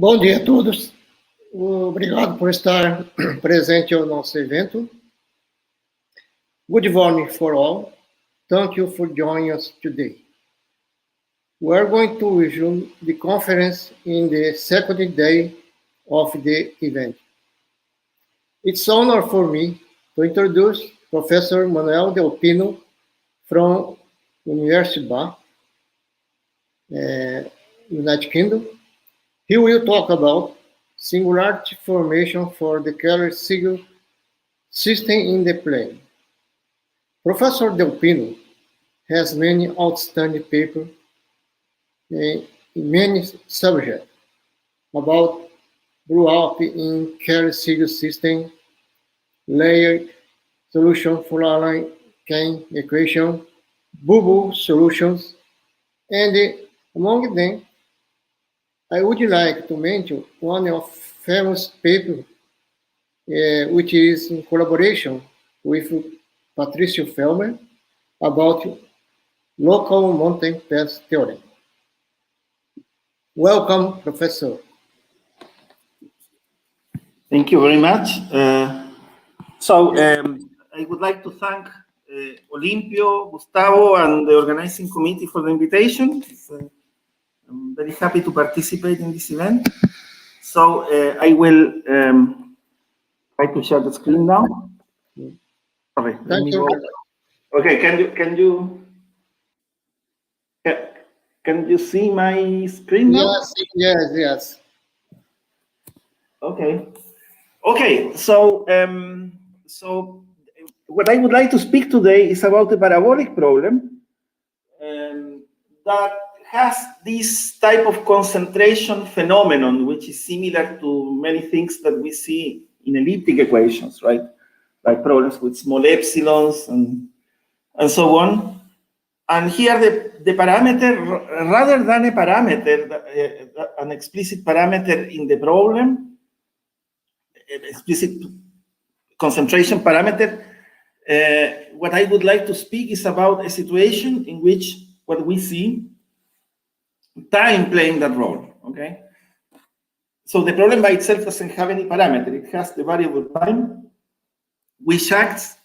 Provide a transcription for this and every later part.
Bom dia a todos. Obrigado por estar presente ao nosso evento. Good morning for all. Thank you for joining us today. We are going to resume the conference in the second day of the event. It's an honor for me to introduce Professor Manuel del Pino from Université, United Kingdom. He will talk about singularity formation for the Keller-Segel system in the plane. Professor Del Pino has many outstanding papers in many subjects about brew-up in Keller-Segel system, layered solution for line Kane equation, bubble solutions, and among them, I would like to mention one of famous paper, which is in collaboration with Patricio Felmer about local mountain path theorem. Welcome, Professor. Thank you very much. I would like to thank Olimpio, Gustavo, and the organizing committee for the invitation. I'm very happy to participate in this event. So I will try to share the screen now. Sorry, let me go. Okay, can you see my screen now? Yes. Okay. So what I would like to speak today is about the parabolic problem that has this type of concentration phenomenon, which is similar to many things that we see in elliptic equations, right? Like problems with small epsilons and so on. And here the parameter, rather than a parameter, an explicit parameter in the problem, an explicit concentration parameter, what I would like to speak is about a situation in which what we see time playing that role, okay? So the problem by itself doesn't have any parameter. It has the variable time, which acts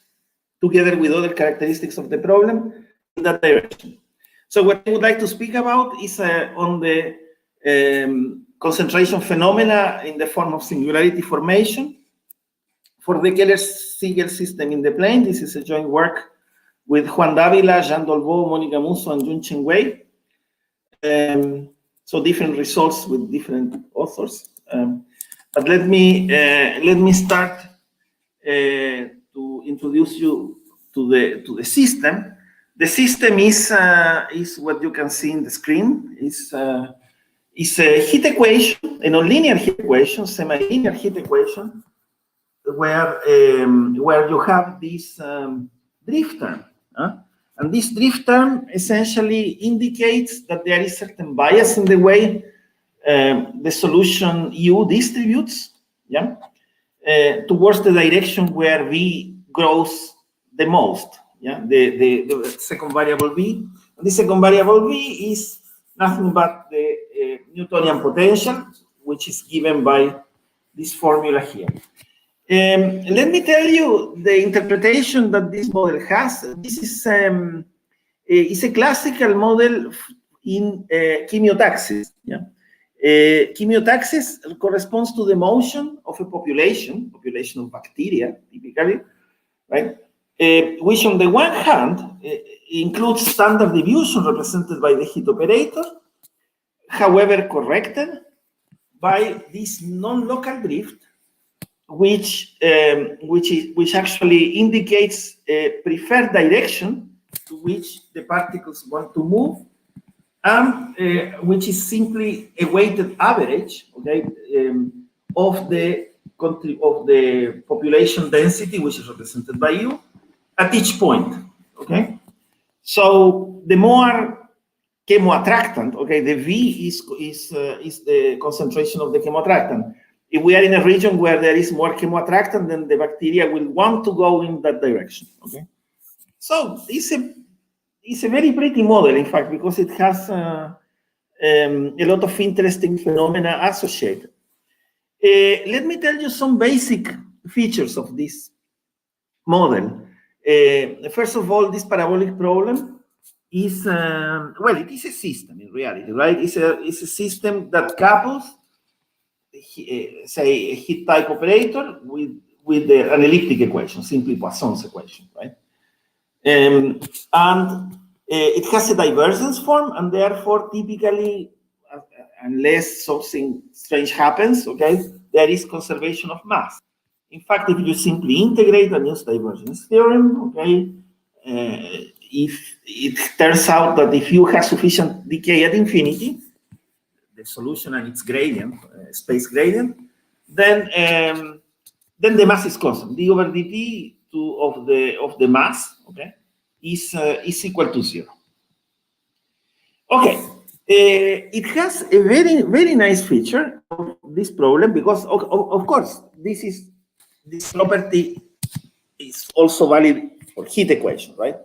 together with other characteristics of the problem in that direction. So what I would like to speak about is on the concentration phenomena in the form of singularity formation for the Keller-Segel system in the plane. This is a joint work with Juan Dávila, Jean Dolbeau, Monica Musso, and Yun-Cheng Wei. So different results with different authors. But let me start to introduce you to the system. The system is what you can see in the screen. It's a heat equation, a nonlinear heat equation, semi-linear heat equation, where you have this drift term. And this drift term essentially indicates that there is certain bias in the way the solution U distributes, towards the direction where V grows the most, the second variable V. And the second variable V is nothing but the Newtonian potential, which is given by this formula here. Let me tell you the interpretation that this model has. This is a classical model in chemiotaxis. Chemiotaxis corresponds to the motion of a population of bacteria, typically, right? Which on the one hand includes standard diffusion represented by the heat operator, however corrected by this non-local drift, which actually indicates a preferred direction to which the particles want to move, and which is simply a weighted average, okay, of the population density, which is represented by U, at each point. Okay, so the more chemoattractant, okay, the V is the concentration of the chemoattractant. If we are in a region where there is more chemoattractant, then the bacteria will want to go in that direction. Okay, so it's a very pretty model, in fact, because it has a lot of interesting phenomena associated. Let me tell you some basic features of this model. First of all, this parabolic problem is, well, it is a system in reality, right? It's a system that couples, say, a heat type operator with an elliptic equation, simply Poisson's equation, right? And it has a divergence form, and therefore, typically, unless something strange happens, okay, there is conservation of mass. In fact, if you simply integrate and use divergence theorem, okay, if it turns out that if you have sufficient decay at infinity, the solution and its gradient, space gradient, then the mass is constant. D over dt of the mass, okay, is equal to 0. Okay, it has a very nice feature of this problem because of course this property is also valid for heat equation, right?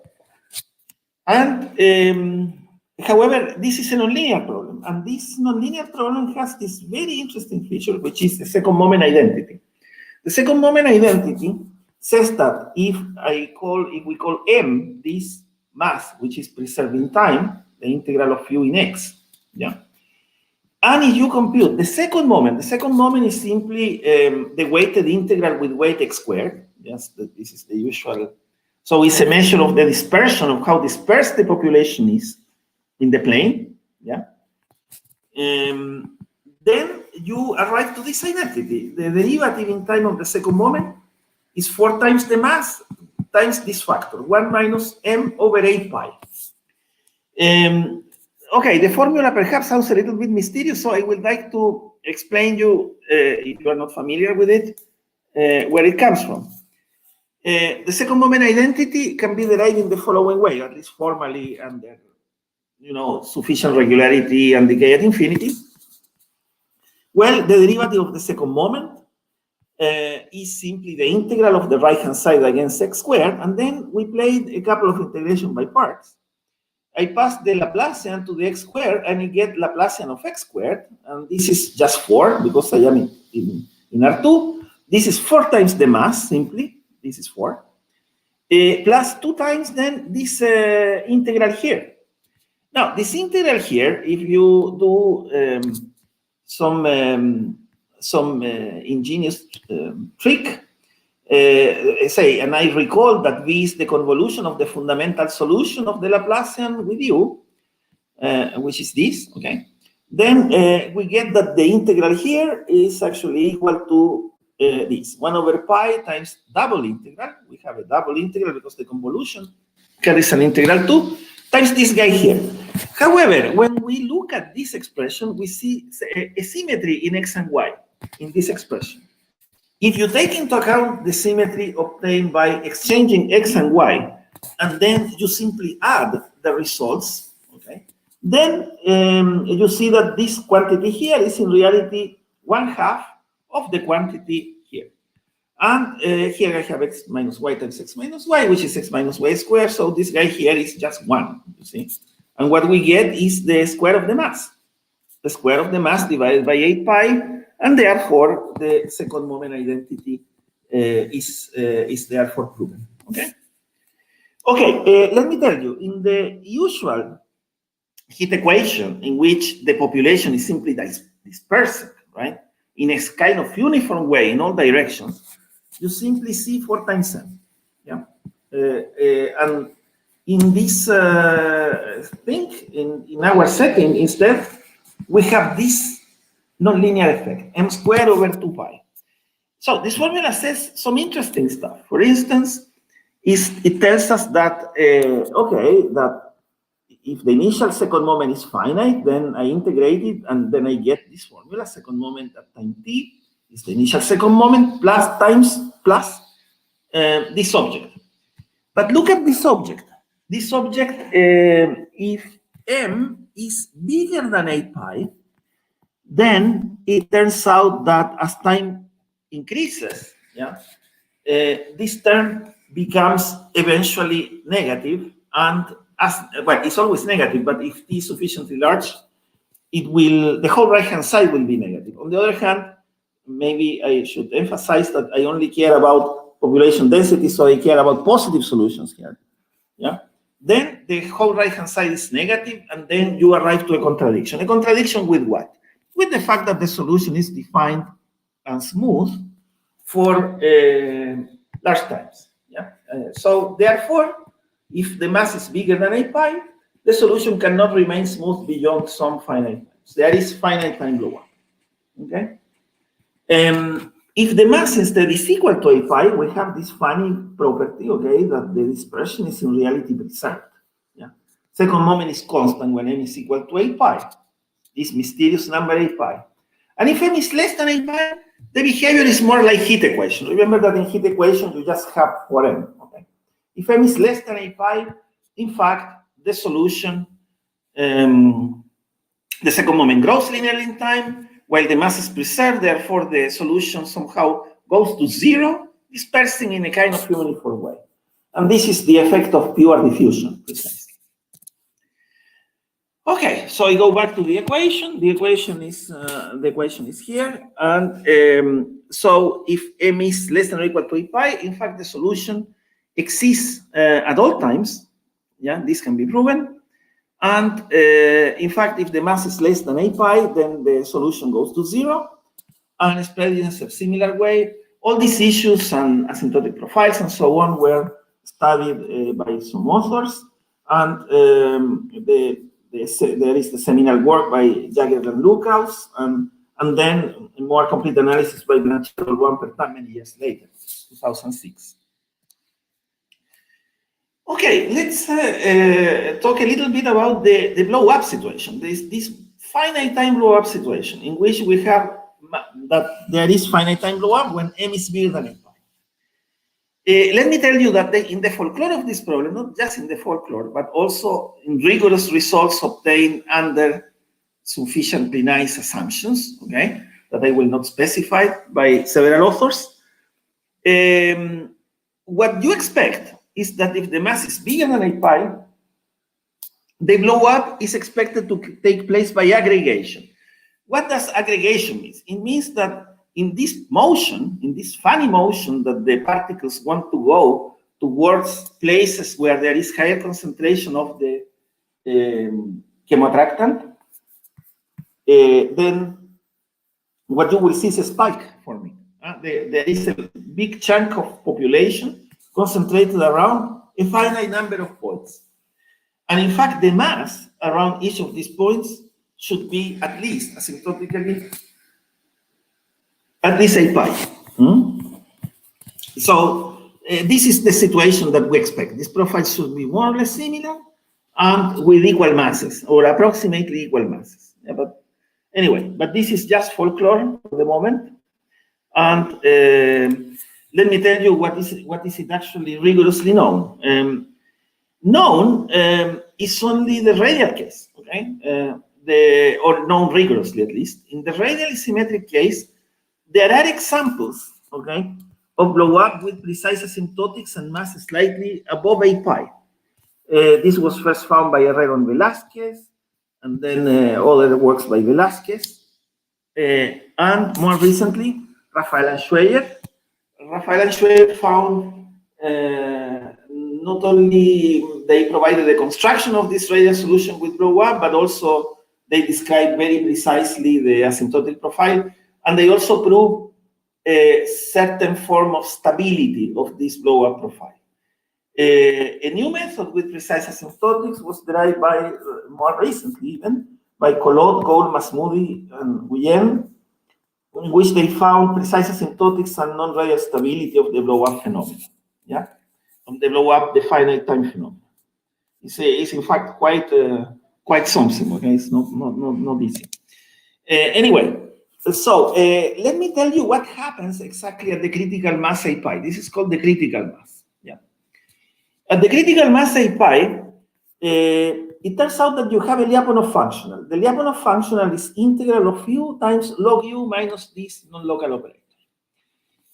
And however, this is a nonlinear problem, and this nonlinear problem has this very interesting feature, which is the second moment identity. The second moment identity says that if we call M this mass, which is preserved in time, the integral of u in x, yeah. And if you compute the second moment is simply the weighted integral with weight x squared. Yes, this is the usual. So it's a measure of the dispersion, of how dispersed the population is in the plane, yeah. Then you arrive to this identity. The derivative in time of the second moment is 4 times the mass times this factor, 1 minus m over 8 pi. Okay, the formula perhaps sounds a little bit mysterious, so I would like to explain you, if you are not familiar with it, where it comes from. The second moment identity can be derived in the following way, at least formally under, sufficient regularity and decay at infinity. Well, the derivative of the second moment is simply the integral of the right-hand side against x squared, and then we played a couple of integration by parts. I pass the Laplacian to the x squared, and I get Laplacian of x squared, and this is just 4, because I am in R2. This is 4 times the mass, simply. This is 4. Plus 2 times, then, this integral here. Now, this integral here, if you do some ingenious trick, and I recall that V is the convolution of the fundamental solution of the Laplacian with U, which is this, okay? Then we get that the integral here is actually equal to this, 1 over pi times double integral. We have a double integral because the convolution carries an integral too, times this guy here. However, when we look at this expression, we see a symmetry in x and y in this expression. If you take into account the symmetry obtained by exchanging x and y, and then you simply add the results, okay, then you see that this quantity here is in reality 1/2 of the quantity here. And here I have x minus y times x minus y, which is x minus y squared, so this guy here is just 1, you see. And what we get is the square of the mass. The square of the mass divided by 8 pi, and therefore the second moment identity is therefore proven. Okay. Okay. Let me tell you, in the usual heat equation, in which the population is simply dispersed, right, in a kind of uniform way in all directions, you simply see 4 times m. Yeah. And in this thing, in our setting, instead, we have this nonlinear effect, m squared over 2 pi. So this formula says some interesting stuff. For instance, it tells us that, okay, that if the initial second moment is finite, then I integrate it, and then I get this formula. Second moment at time t is the initial second moment plus this object. But look at this object. This object, if m is bigger than 8 pi, then it turns out that as time increases, yeah, this term becomes eventually negative, and well, it's always negative, but if t is sufficiently large, the whole right-hand side will be negative. On the other hand, maybe I should emphasize that I only care about population density, so I care about positive solutions here. Yeah. Then the whole right-hand side is negative, and then you arrive to a contradiction. A contradiction with what? With the fact that the solution is defined and smooth for large times. Yeah. So therefore, if the mass is bigger than a pi, the solution cannot remain smooth beyond some finite times. There is finite time blow-up. Okay. If the mass instead is equal to a pi, we have this funny property, okay, that the dispersion is in reality preserved. Yeah. Second moment is constant when m is equal to a pi. This mysterious number a pi. And if m is less than a pi, the behavior is more like heat equation. Remember that in heat equation you just have 4m. Okay. If m is less than a pi, in fact, the solution, the second moment grows linearly in time, while the mass is preserved. Therefore, the solution somehow goes to zero, dispersing in a kind of uniform way. And this is the effect of pure diffusion, precisely. Okay, so I go back to the equation. The equation is here, and so if m is less than or equal to a pi, in fact, the solution exists at all times. Yeah, this can be proven. And in fact, if the mass is less than a pi, then the solution goes to zero and spread in a similar way. All these issues and asymptotic profiles and so on were studied by some authors, and there is the seminal work by Jagger and Lukaus, and then a more complete analysis by Louvain many years later, 2006. Okay, let's talk a little bit about the blow-up situation. This finite time blow-up situation in which we have that there is finite time blow-up when m is bigger than a pi. Let me tell you that in the folklore of this problem, not just in the folklore, but also in rigorous results obtained under sufficiently nice assumptions, okay, that I will not specify by several authors, what you expect is that if the mass is bigger than a pi, the blow-up is expected to take place by aggregation. What does aggregation mean? It means that in this motion, in this funny motion that the particles want to go towards places where there is higher concentration of the chemoattractant, then what you will see is a spike forming. There is a big chunk of population concentrated around a finite number of points. And in fact, the mass around each of these points should be at least asymptotically at least a pi. So this is the situation that we expect. This profile should be more or less similar and with equal masses or approximately equal masses. Yeah, but anyway, but this is just folklore for the moment. And let me tell you what is it actually rigorously known. Known is only the radial case, okay? Or known rigorously at least. In the radially symmetric case, there are examples, okay, of blow-up with precise asymptotics and mass slightly above a pi. This was first found by Herrero and Velázquez, and then other works by Velázquez, and more recently, Raphael and Schweyer. Raphael and Schweyer found not only they provided the construction of this radial solution with blow-up, but also they described very precisely the asymptotic profile, and they also proved a certain form of stability of this blow-up profile. A new method with precise asymptotics was derived by, more recently even, by Collot, Gould, Masmoudi, and Guillen, in which they found precise asymptotics and non-radial stability of the blow-up phenomenon. Yeah, of the blow-up, the finite time phenomenon. It's in fact quite something. Okay, it's not easy. Anyway, so let me tell you what happens exactly at the critical mass a pi. This is called the critical mass. Yeah, at the critical mass a pi, it turns out that you have a Lyapunov functional. The Lyapunov functional is integral of u times log u minus this non-local operator.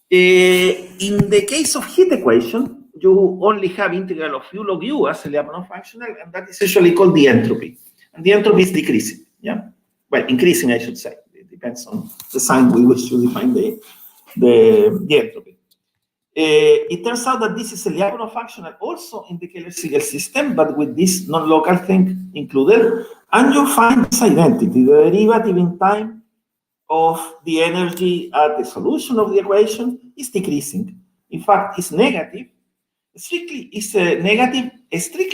In the case of heat equation, you only have integral of u log u as a Lyapunov functional, and that is usually called the entropy. And the entropy is decreasing. Yeah, well, increasing, I should say. It depends on the sign we wish to define the entropy. It turns out that this is a Lyapunov functional also in the Keller-Segel system, but with this non-local thing included. And you find this identity, the derivative in time of the energy at the solution of the equation is decreasing. In fact, it's negative. Strictly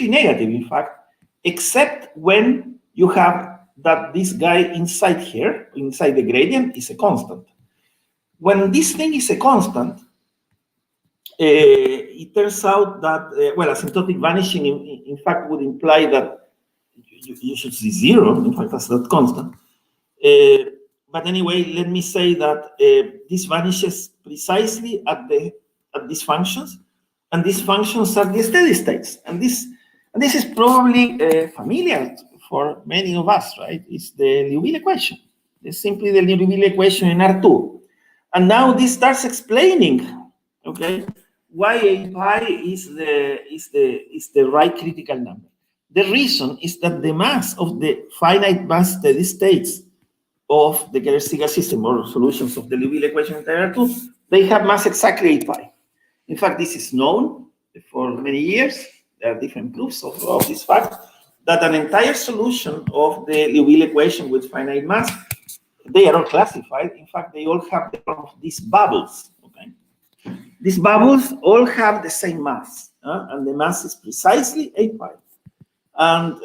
negative, in fact, except when you have that this guy inside here, inside the gradient, is a constant. When this thing is a constant, it turns out that, well, asymptotic vanishing, in fact, would imply that you should see zero. In fact, that's not constant. But anyway, let me say that this vanishes precisely at these functions, and these functions are the steady states. And this is probably familiar for many of us, right? It's the Liouville equation. It's simply the Liouville equation in R2. And now this starts explaining, okay, why a pi is the right critical number. The reason is that the mass of the finite mass steady states of the Keller-Segel system or solutions of the Liouville equation in R2, they have mass exactly a pi. In fact, this is known for many years. There are different proofs of this fact, that an entire solution of the Liouville equation with finite mass, they are all classified. In fact, they all have the form of these bubbles. Okay, these bubbles all have the same mass, and the mass is precisely a pi. And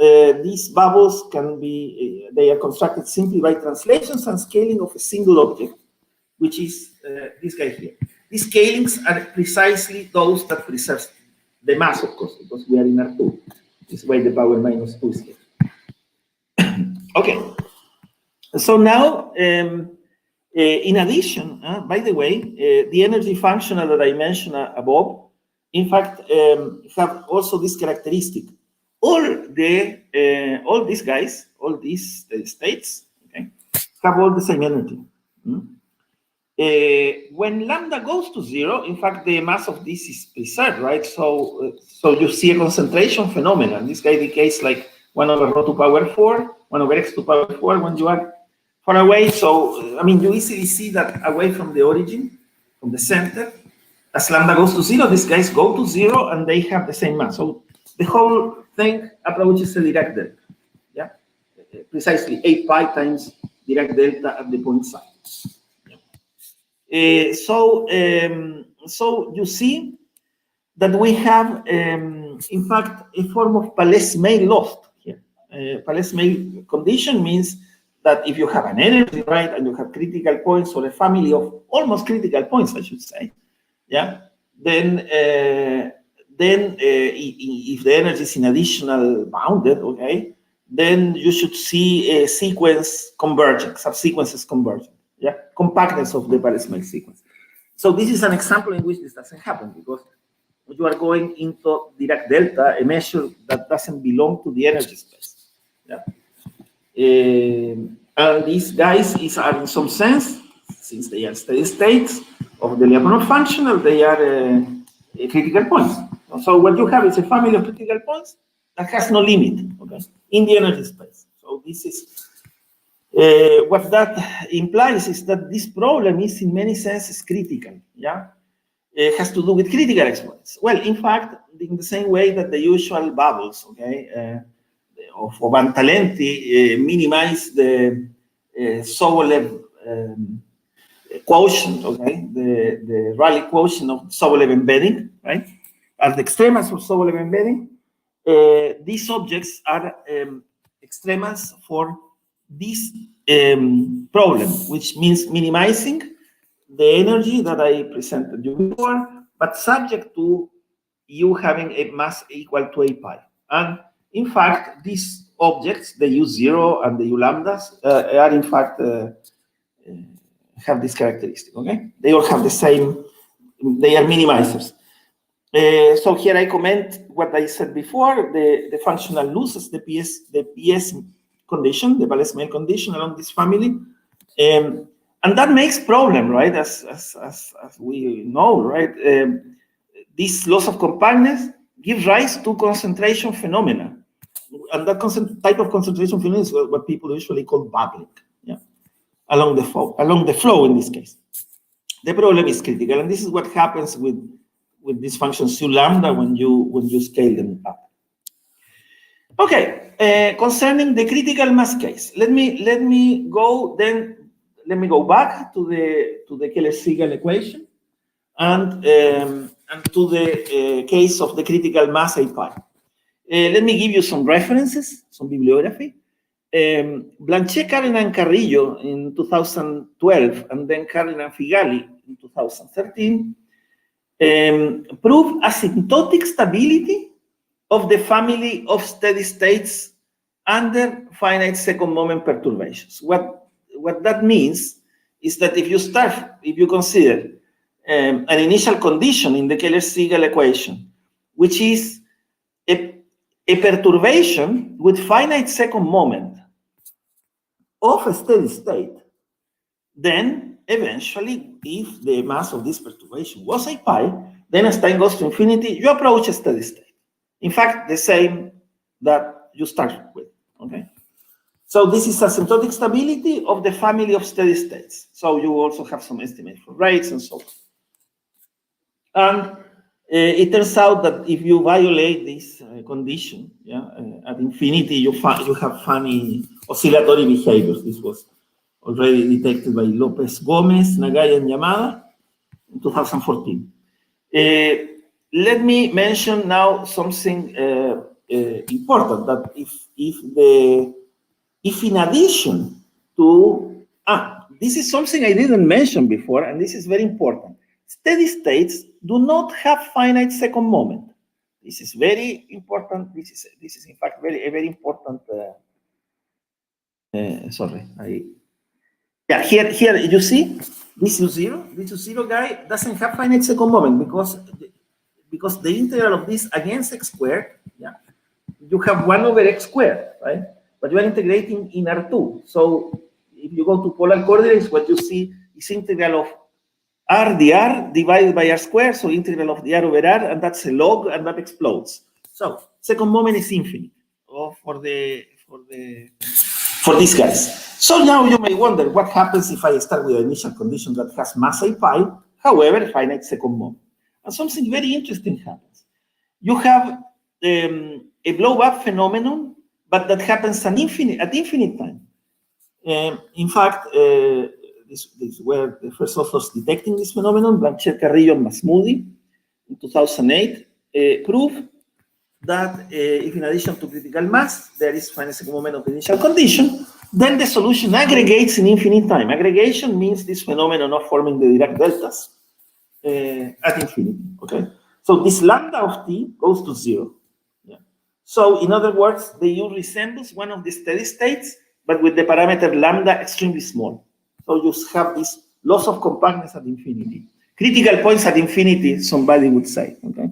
these bubbles can be, they are constructed simply by translations and scaling of a single object, which is this guy here. These scalings are precisely those that preserve the mass, of course, because we are in R2. This is why the power minus 2 is here. Okay. So now, in addition, by the way, the energy functional that I mentioned above, in fact, have also this characteristic. All these guys, all these states, okay, have all the same energy. When lambda goes to 0, in fact, the mass of this is preserved, right? So you see a concentration phenomenon. This guy decays like 1 over rho to power 4, 1 over x to power 4 when you are far away. So, I mean, you easily see that away from the origin, from the center, as lambda goes to 0, these guys go to 0 and they have the same mass. So the whole thing approaches a Dirac delta. Yeah, precisely 8 pi times Dirac delta at the point psi. So you see that we have, in fact, a form of Palais-Mail loft here. Palais-Mail condition means that if you have an energy, right, and you have critical points or a family of almost critical points, I should say, yeah, then if the energy is in additional bounded, okay, then you should see a sequence converging, subsequences converging. Yeah, compactness of the Palais-Mail sequence. So this is an example in which this doesn't happen because you are going into Dirac delta, a measure that doesn't belong to the energy space. Yeah. And these guys are in some sense, since they are steady states of the Lyapunov functional, they are critical points. So what you have is a family of critical points that has no limit, okay, in the energy space. So this is what that implies is that this problem is in many senses critical. Yeah, it has to do with critical exponents. Well, in fact, in the same way that the usual bubbles, okay, of Van Talenti minimize the Sobolev quotient, okay, the Rayleigh quotient of Sobolev embedding, right? At the extremas of Sobolev embedding, these objects are extremas for this problem, which means minimizing the energy that I presented you before, but subject to you having a mass equal to a pi. And in fact, these objects, the U0 and the U lambdas, are in fact have this characteristic, okay? They all have the same, they are minimizers. So here I comment what I said before, the functional loses the PS condition, the Palais-Mail condition along this family. And that makes problem, right? As we know, right? This loss of compactness gives rise to concentration phenomena and that type of concentration feeling is what people usually call bubbling, yeah, along the flow in this case. The problem is critical, and this is what happens with these functions u lambda when you scale them up. Okay, concerning the critical mass case, let me go back to the Keller-Segel equation and to the case of the critical mass A pi. Let me give you some references, some bibliography. Blanchet, Carlin, and Carrillo in 2012, and then Carlin and Figali in 2013, prove asymptotic stability of the family of steady states under finite second moment perturbations. What that means is that if you consider an initial condition in the Keller-Segel equation, which is a perturbation with finite second moment of a steady state, then eventually, if the mass of this perturbation was A pi, then as time goes to infinity, you approach a steady state. In fact, the same that you start with, okay? So this is asymptotic stability of the family of steady states. So you also have some estimate for rates and so on. And it turns out that if you violate this condition, yeah, at infinity, you have funny oscillatory behaviors. This was already detected by Lopez Gomez, Nagai, and Yamada in 2014. Let me mention now something important, that if in addition to, this is something I didn't mention before, and this is very important. Steady states do not have finite second moment. This is very important. This is in fact a very important. Here you see this U0 guy doesn't have finite second moment because the integral of this against x squared, yeah, you have 1 over x squared, right? But you are integrating in R2. So if you go to polar coordinates, what you see is integral of r dr divided by r squared, so integral of dr over r, and that's a log, and that explodes. So second moment is infinite for these guys. So now you may wonder what happens if I start with an initial condition that has mass A pi, however, finite second moment. And something very interesting happens. You have a blow-up phenomenon, but that happens at infinite time. In fact, these were the first authors detecting this phenomenon, Blanchet, Carrillo, and Masmoudi, in 2008, prove that if in addition to critical mass, there is finite second moment of the initial condition, then the solution aggregates in infinite time. Aggregation means this phenomenon of forming the Dirac deltas at infinity, okay? So this lambda of t goes to 0. Yeah. So in other words, the U resembles one of the steady states, but with the parameter lambda extremely small. So you have this loss of compactness at infinity. Critical points at infinity, somebody would say, okay?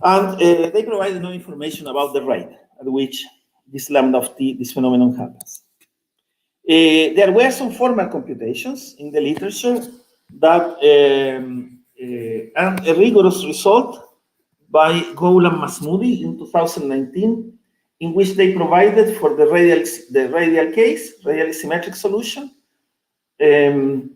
And they provide no information about the rate at which this lambda of t, this phenomenon happens. There were some formal computations in the literature that and a rigorous result by Goul and Masmoudi in 2019, in which they provided for the radial case, radially symmetric solution, in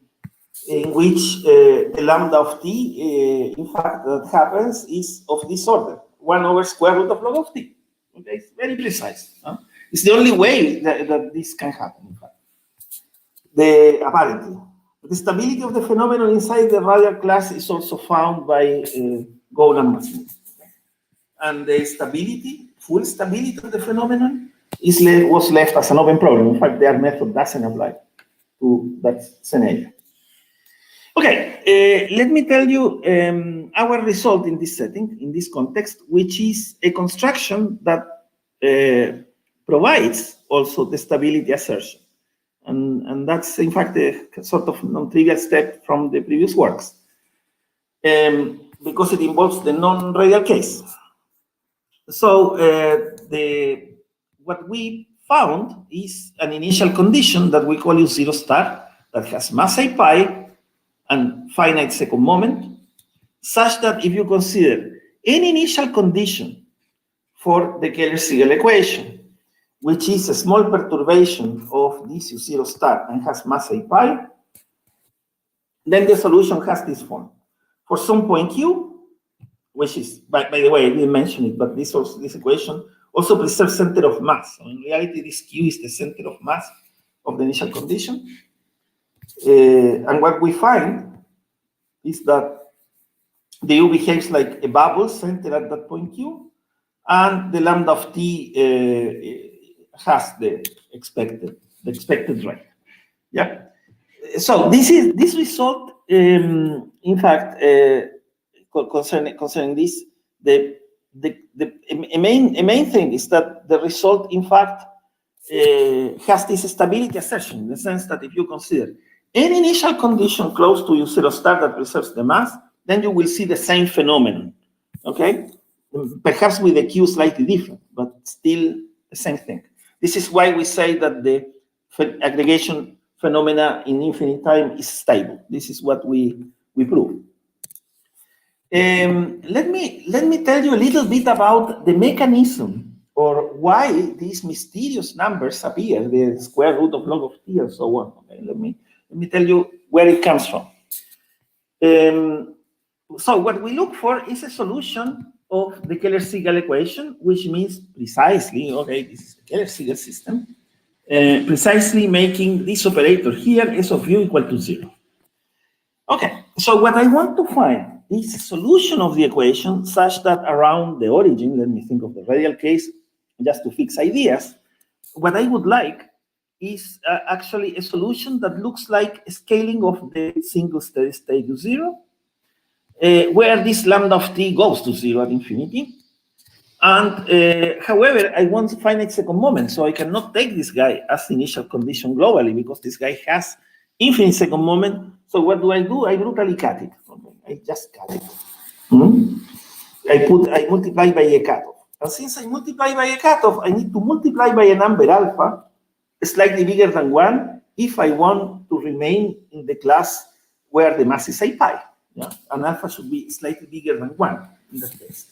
which the lambda of t, in fact, that happens is of this order, 1 over square root of log of t. Okay, it's very precise. Huh? It's the only way that this can happen, in fact. Apparently. The stability of the phenomenon inside the radial class is also found by Goul and Masmoudi. And the stability, full stability of the phenomenon was left as an open problem. In fact, their method doesn't apply to that scenario. Okay, let me tell you our result in this setting, in this context, which is a construction that provides also the stability assertion. And that's, in fact, a sort of non-trivial step from the previous works, because it involves the non-radial case. So what we found is an initial condition that we call U0 star that has mass A pi and finite second moment, such that if you consider any initial condition for the Keller-Segel equation, which is a small perturbation of this U0 star and has mass a pi, then the solution has this form. For some point Q, which is, by the way, I didn't mention it, but this equation also preserves center of mass. So in reality, this Q is the center of mass of the initial condition. And what we find is that the U behaves like a bubble centered at that point Q, and the lambda of T has the expected rate. Yeah. So this result, in fact, concerning this, the main thing is that the result, in fact, has this stability assertion, in the sense that if you consider any initial condition close to U0 star that preserves the mass, then you will see the same phenomenon, okay? Perhaps with the Q slightly different, but still the same thing. This is why we say that the aggregation phenomena in infinite time is stable. This is what we prove. Let me tell you a little bit about the mechanism or why these mysterious numbers appear, the square root of log of t and so on. Okay, let me tell you where it comes from. So what we look for is a solution of the Keller-Segel equation, which means precisely, okay, this is the Keller-Segel system, precisely making this operator here S of u equal to 0. Okay, so what I want to find is a solution of the equation such that around the origin, let me think of the radial case, just to fix ideas, what I would like is actually a solution that looks like a scaling of the single steady state to 0, where this lambda of t goes to 0 at infinity. And however, I want to find a second moment, so I cannot take this guy as initial condition globally, because this guy has infinite second moment. So what do? I brutally cut it. Okay, I just cut it. I multiply by a cutoff. And since I multiply by a cutoff, I need to multiply by a number alpha slightly bigger than 1 if I want to remain in the class where the mass is a pi. Yeah? And alpha should be slightly bigger than 1 in that case.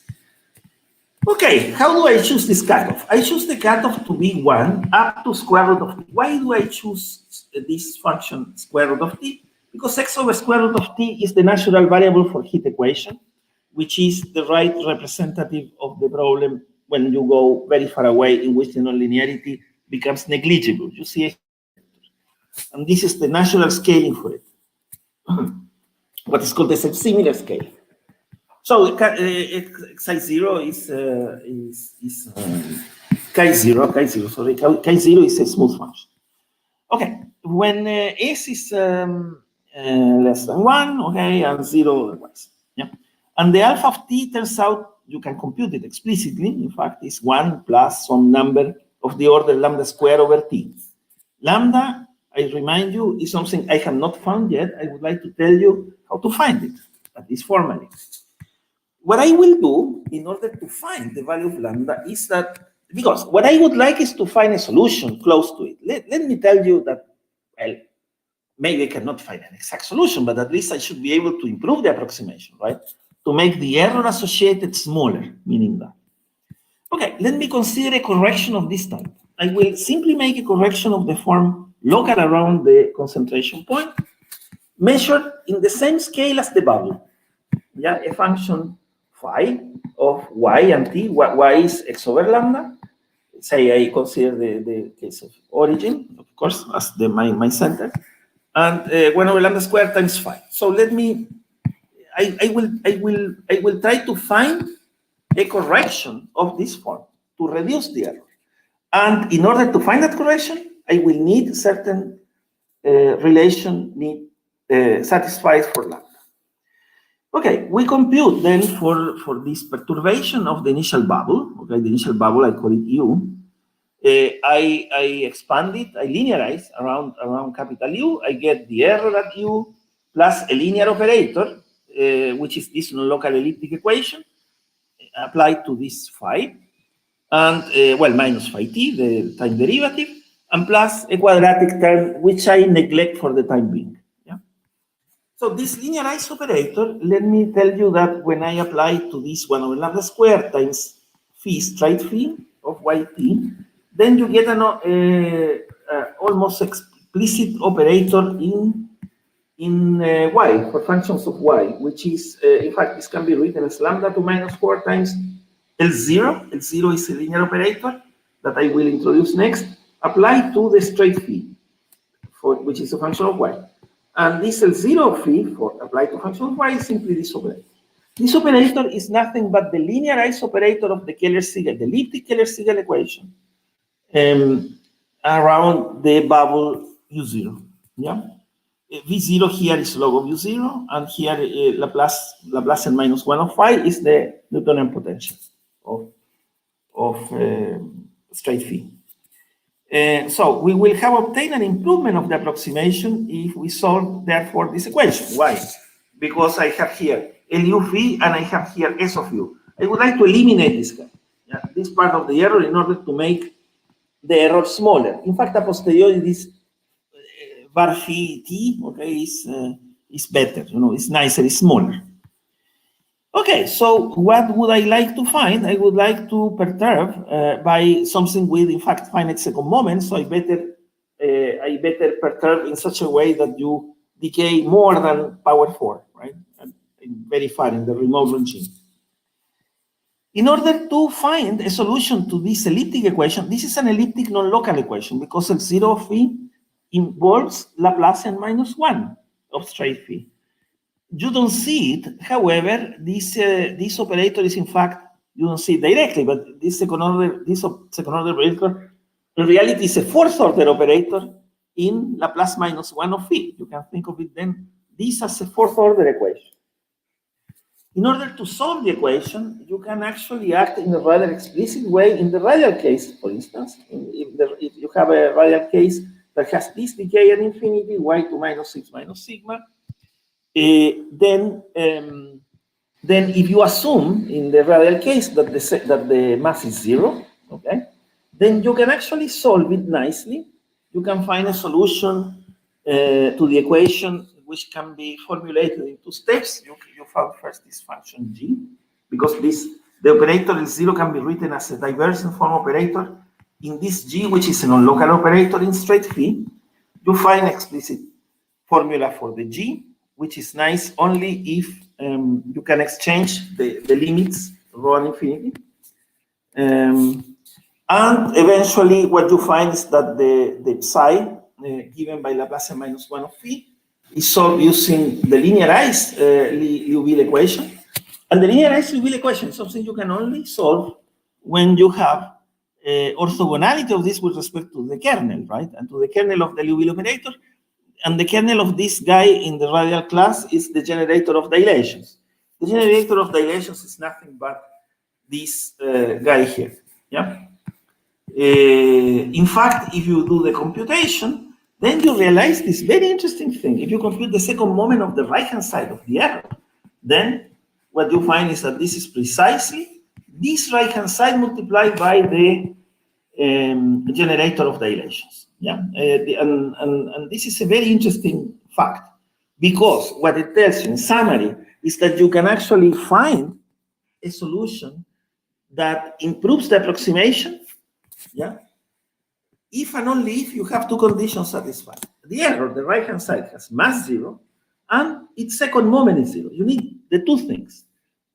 Okay, how do I choose this cutoff? I choose the cutoff to be 1 up to square root of t. Why do I choose this function square root of t? Because x over square root of t is the natural variable for heat equation, which is the right representative of the problem when you go very far away, in which the nonlinearity becomes negligible. You see, and this is the natural scaling for it. What is called the similar scale. So Chi0 is Chi0. Sorry, Chi0 is a smooth function. Okay, when s is less than 1, okay, and 0 otherwise. Yeah, and the alpha of t turns out you can compute it explicitly. In fact, it's 1 plus some number of the order lambda square over t. Lambda, I remind you, is something I have not found yet. I would like to tell you how to find it, at least formally. What I will do in order to find the value of lambda is that, because what I would like is to find a solution close to it. Let me tell you that, well, maybe I cannot find an exact solution, but at least I should be able to improve the approximation, right? To make the error associated smaller, meaning that. Okay, let me consider a correction of this type. I will simply make a correction of the form local around the concentration point, measured in the same scale as the bubble. Yeah, a function phi of y and t. Y is x over lambda. Say I consider the case of origin, of course, as my center, and 1 over lambda squared times phi. So let me. I will try to find a correction of this form to reduce the error. And in order to find that correction, I will need certain relation satisfied for lambda. Okay, we compute then for this perturbation of the initial bubble. Okay, the initial bubble, I call it U. I expand it, I linearize around capital U. I get the error at U plus a linear operator, which is this non-local elliptic equation, applied to this phi, and well, minus phi t, the time derivative, and plus a quadratic term, which I neglect for the time being. Yeah. So this linearized operator, let me tell you that when I apply to this 1 over lambda squared times phi, straight phi of yt, then you get an almost explicit operator in y, for functions of y, which is, in fact, this can be written as lambda to minus 4 times L0. L0 is a linear operator that I will introduce next, applied to the straight phi, which is a function of y. And this L0 phi, for applied to function of y, is simply this operator. This operator is nothing but the linearized operator of the Keller-Segel, the elliptic Keller-Segel equation, around the bubble U0. Yeah, V0 here is log of U0, and here Laplacian minus 1 of phi is the Newtonian potential of straight phi. So we will have obtained an improvement of the approximation if we solve, therefore, this equation. Why? Because I have here LU phi and I have here S of U. I would like to eliminate this guy, this part of the error, in order to make the error smaller. In fact, a posteriori, this var phi t, okay, is better. It's nicer, it's smaller. Okay, so what would I like to find? I would like to perturb by something with, in fact, finite second moment. So I better perturb in such a way that you decay more than power 4, right? Very far in the remote regime. In order to find a solution to this elliptic equation, this is an elliptic non-local equation because L0 phi involves Laplacian minus 1 of straight phi. You don't see it, however, this operator is, in fact, you don't see it directly, but this second order operator in reality is a fourth order operator in Laplace minus 1 of phi. You can think of it then, this as a fourth order equation. In order to solve the equation, you can actually act in a rather explicit way in the radial case, for instance. If you have a radial case that has this decay at infinity, y to minus 6 minus sigma, then if you assume in the radial case that the mass is 0, okay, then you can actually solve it nicely. You can find a solution to the equation, which can be formulated in 2 steps. You found first this function g, because the operator L0 can be written as a divergent form operator. In this g, which is a non-local operator in straight phi, you find explicit formula for the g, which is nice only if you can exchange the limits rho and infinity. And eventually what you find is that the psi given by Laplacian minus 1 of phi is solved using the linearized Liouville equation. And the linearized Liouville equation is something you can only solve when you have orthogonality of this with respect to the kernel, right? And to the kernel of the Liouville operator. And the kernel of this guy in the radial class is the generator of dilations. The generator of dilations is nothing but this guy here, yeah? In fact, if you do the computation, then you realize this very interesting thing. If you compute the second moment of the right-hand side of the error, then what you find is that this is precisely this right-hand side multiplied by the generator of dilations. Yeah, and this is a very interesting fact, because what it tells you in summary is that you can actually find a solution that improves the approximation, yeah, if and only if you have 2 conditions satisfied. The error, the right-hand side, has mass 0, and its second moment is 0. You need the 2 things.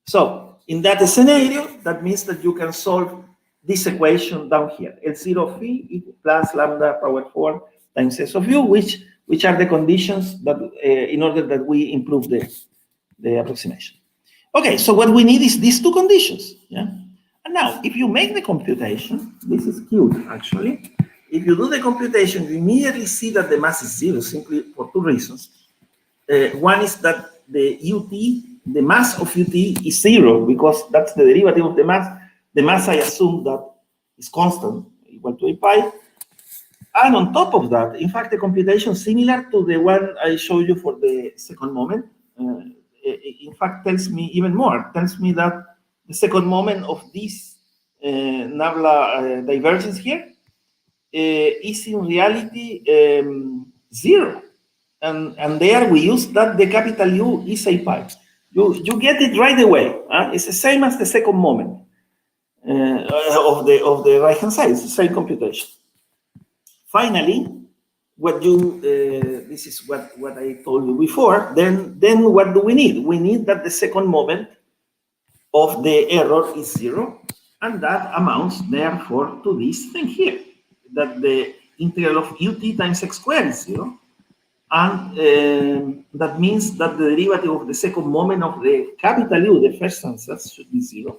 So in that scenario, that means that you can solve this equation down here, L0 phi plus lambda power 4 times S of U, which are the conditions that in order that we improve the approximation. Okay, so what we need is these 2 conditions. Yeah. And now, if you make the computation, this is cute actually. If you do the computation, you immediately see that the mass is 0, simply for 2 reasons. One is that the mass of UT is 0, because that's the derivative of the mass. The mass, I assume, that is constant, equal to a pi. And on top of that, in fact, the computation similar to the one I showed you for the second moment, in fact, tells me even more. Tells me that the second moment of this nabla divergence here is in reality 0. And there we use that the capital U is a pi. You get it right away. It's the same as the second moment. of the right-hand side. It's the same computation. Finally, what you this is what I told you before. Then what do we need? We need that the second moment of the error is 0, and that amounts therefore to this thing here, that the integral of ut times x squared is 0, and that means that the derivative of the second moment of the capital U, the first ansatz, should be 0,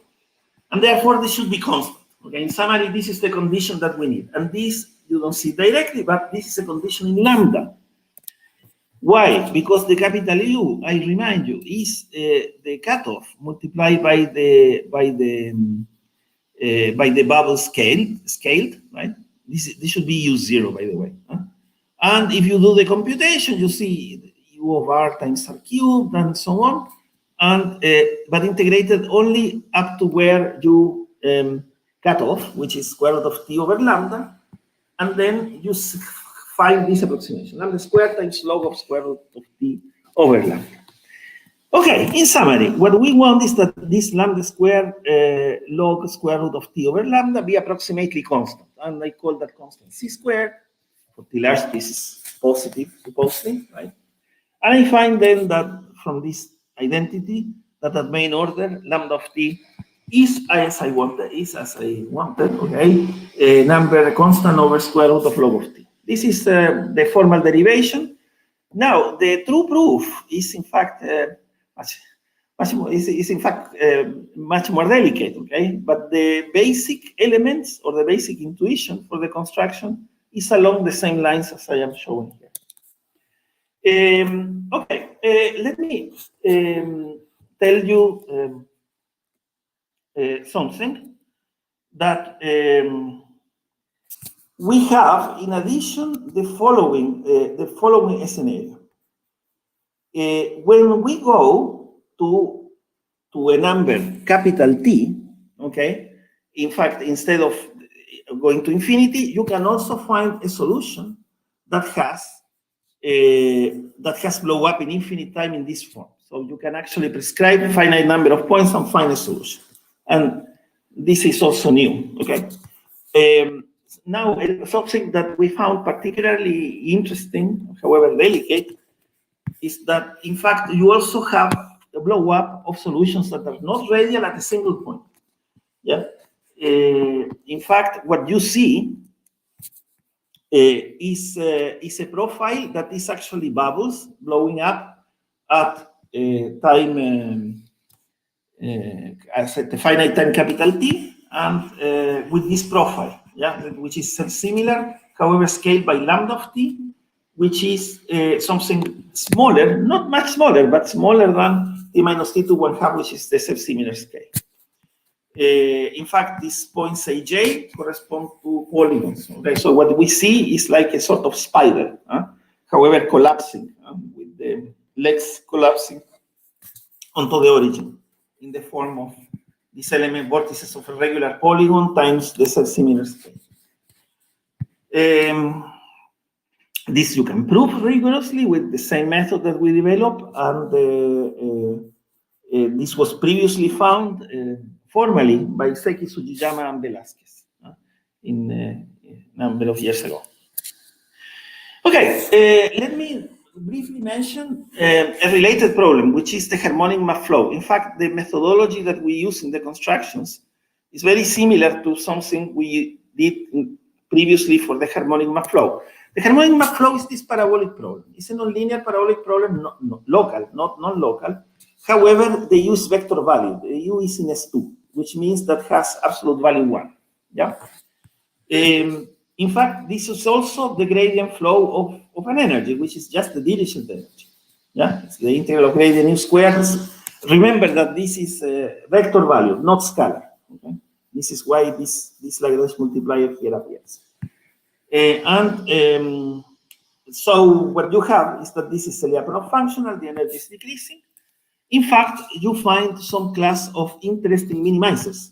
and therefore this should be constant. Okay, in summary, this is the condition that we need, and this you don't see directly, but this is a condition in lambda. Why? Because the capital U, I remind you, is the cutoff multiplied by the bubble scaled, right? This should be U0, by the way. Huh? And if you do the computation, you see U of R times R cubed and so on, and but integrated only up to where you cut off, which is square root of T over lambda, and then you find this approximation, lambda squared times log of square root of T over lambda. Okay, in summary, what we want is that this lambda squared log square root of T over lambda be approximately constant, and I call that constant C squared. For T large, this is positive, supposedly, right? And I find then that from this identity, that at main order, lambda of T is as I wanted, okay, a number constant over square root of log of T. This is the formal derivation. Now, the true proof is in fact much more delicate, okay? But the basic elements or the basic intuition for the construction is along the same lines as I am showing here. Okay, let me tell you something that we have, in addition, the following scenario. When we go to a number, capital T, okay, in fact, instead of going to infinity, you can also find a solution that has blow up in infinite time in this form. So you can actually prescribe a finite number of points and find a solution. And this is also new, okay? Now, something that we found particularly interesting, however delicate, is that, in fact, you also have a blow-up of solutions that are not radial at a single point. Yeah. In fact, what you see is a profile that is actually bubbles blowing up at time, at the finite time capital T, and with this profile, yeah, which is similar, however, scaled by lambda of T, which is something smaller, not much smaller, but smaller than T minus T to 1/2, which is the self-similar scale. In fact, these points Aj correspond to polygons. Okay, so what we see is like a sort of spider, however, collapsing, with the legs collapsing onto the origin in the form of this element vortices of a regular polygon times the self-similar scale. This you can prove rigorously with the same method that we developed, and this was previously found formally by Seki, Sujiyama, and Velázquez in a number of years ago. Okay, let me briefly mention a related problem, which is the harmonic map flow. In fact, the methodology that we use in the constructions is very similar to something we did previously for the harmonic map flow. The harmonic map flow is this parabolic problem. It's a nonlinear parabolic problem, local, not non-local. However, they use vector value. The U is in S2, which means that has absolute value 1. Yeah. In fact, this is also the gradient flow of an energy, which is just the Dirichlet energy. Yeah, it's the integral of gradient U squared. Remember that this is a vector value, not scalar. Okay? This is why this Lagrange multiplier here appears. So what you have is that this is a Lyapunov functional, the energy is decreasing. In fact, you find some class of interesting minimizers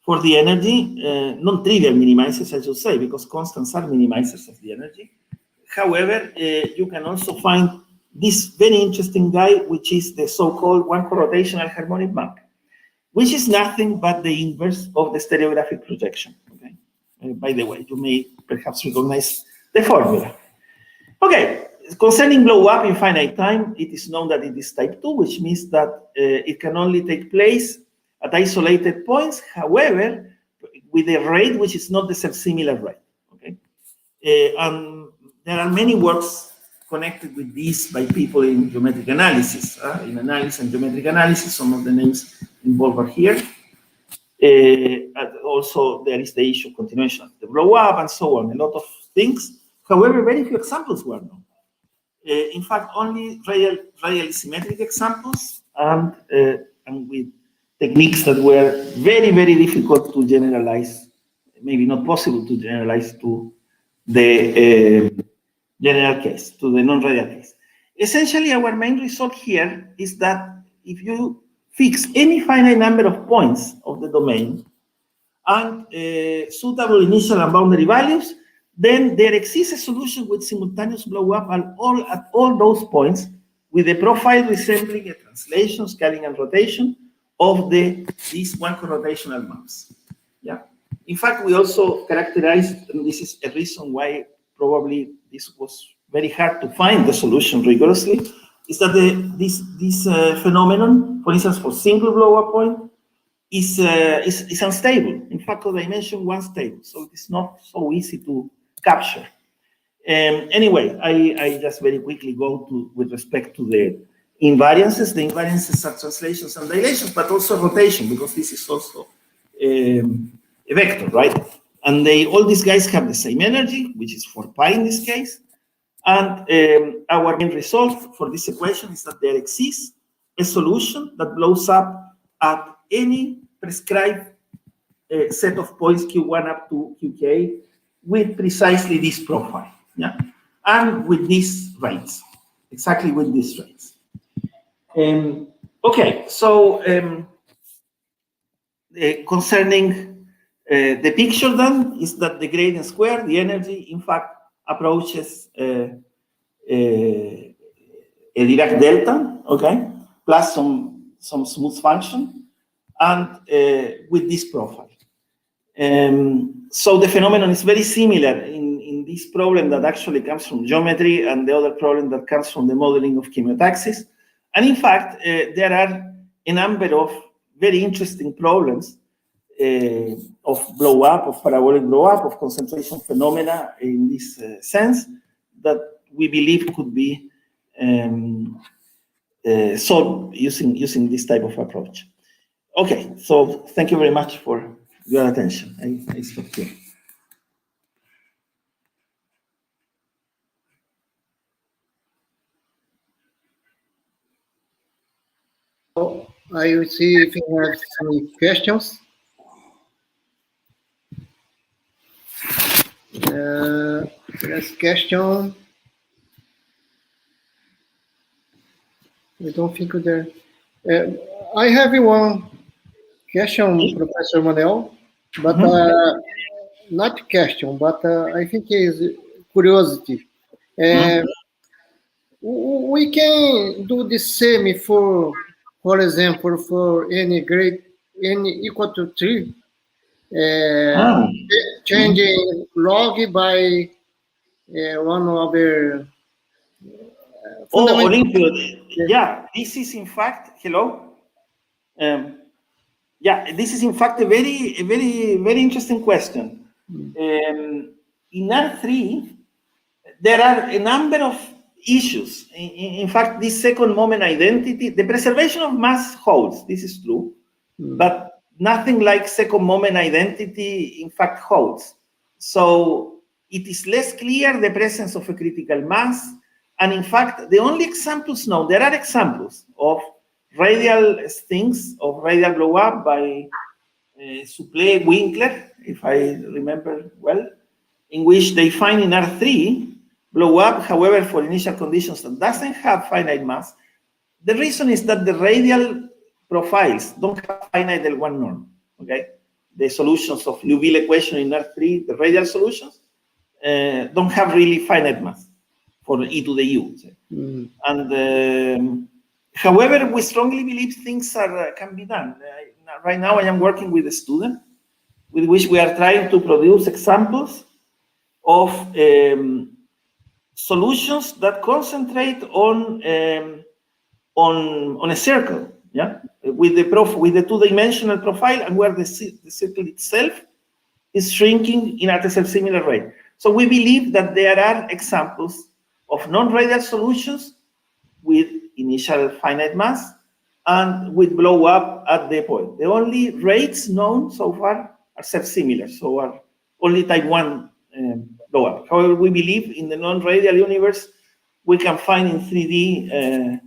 for the energy, non-trivial minimizers, I should say, because constants are minimizers of the energy. However, you can also find this very interesting guy, which is the so-called one-rotational harmonic map, which is nothing but the inverse of the stereographic projection. Okay. By the way, you may perhaps recognize the formula. Okay, concerning blow up in finite time, it is known that it is type 2, which means that it can only take place at isolated points, however, with a rate which is not the self-similar rate. Okay, and there are many works connected with this by people in geometric analysis. In analysis and geometric analysis, some of the names involved are here. Also, there is the issue of continuation of the blow up and so on, a lot of things. However, very few examples were known. In fact, only radially symmetric examples and with techniques that were very, very difficult to generalize, maybe not possible to generalize to the general case, to the non-radial case. Essentially, our main result here is that if you fix any finite number of points of the domain and suitable initial and boundary values, then there exists a solution with simultaneous blow-up at all those points with a profile resembling a translation, scaling, and rotation of these one-rotational maps. Yeah. In fact, we also characterized, and this is a reason why probably this was very hard to find the solution rigorously, is that this phenomenon, for instance, for single blow-up point, is unstable. In fact, dimension 1 stable, so it is not so easy to capture. Anyway, I just very quickly go to with respect to the invariances. The invariances are translations and dilations, but also rotation, because this is also a vector, right? And all these guys have the same energy, which is 4 pi in this case. And our main result for this equation is that there exists a solution that blows up at any prescribed set of points Q1 up to Qk with precisely this profile, yeah, and with these rates, exactly with these rates. Okay, so concerning the picture then is that the gradient square, the energy, in fact, approaches a Dirac delta, okay, plus some smooth function, and with this profile. So the phenomenon is very similar in this problem that actually comes from geometry and the other problem that comes from the modeling of chemotaxis. And in fact, there are a number of very interesting problems of blow-up, of parabolic blow-up, of concentration phenomena in this sense that we believe could be solved using this type of approach. Okay, so thank you very much for your attention. I stop here. I will see if you have some questions. First question. I don't think there. I have one question, Professor Manuel, but not question, but I think it's curiosity. We can do the same for example, for any grade, n equal to 3, changing log by one other. Yeah, this is in fact, hello. Yeah, this is in fact a very interesting question. In R3, there are a number of issues. In fact, this second moment identity, the preservation of mass holds, this is true, but nothing like second moment identity, in fact, holds. So it is less clear the presence of a critical mass. And in fact, the only examples known, there are examples of radial things, of radial blow up by Supplé, Winkler, if I remember well, in which they find in R3 blow up, however, for initial conditions that doesn't have finite mass. The reason is that the radial profiles don't have finite L1 norm, okay? The solutions of Liouville equation in R3, the radial solutions, don't have really finite mass for e to the u. And however, we strongly believe things can be done. right now I am working with a student with which we are trying to produce examples of solutions that concentrate on a circle, yeah, with the two-dimensional profile, and where the circle itself is shrinking in at a self-similar rate. So we believe that there are examples of non-radial solutions with initial finite mass and with blow up at the point. The only rates known so far are self-similar, so are only type 1 blow up. However, we believe in the non-radial universe we can find in 3D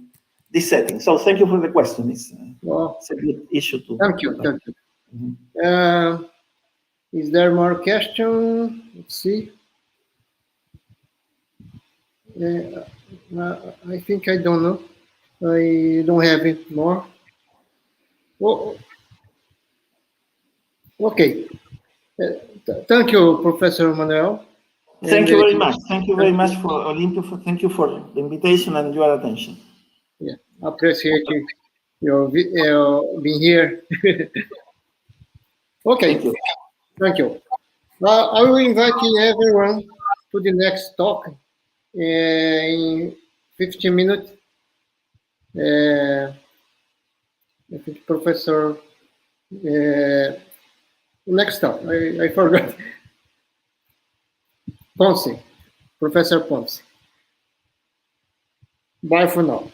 this setting. So thank you for the question. It's a good issue too. Thank you. Thank you. Mm-hmm. Is there more question? Let's see. I think I don't know. I don't have it more. Oh, okay. Thank you, Professor Manuel. Thank you very much. Thank you very much for Olympia. Thank you for the invitation and your attention. Yeah, appreciate your being here. Okay. Thank you. Thank you. I will invite everyone to the next talk in 15 minutes. I think Professor, next talk, I forgot. Ponce, Professor Ponce. Bye for now.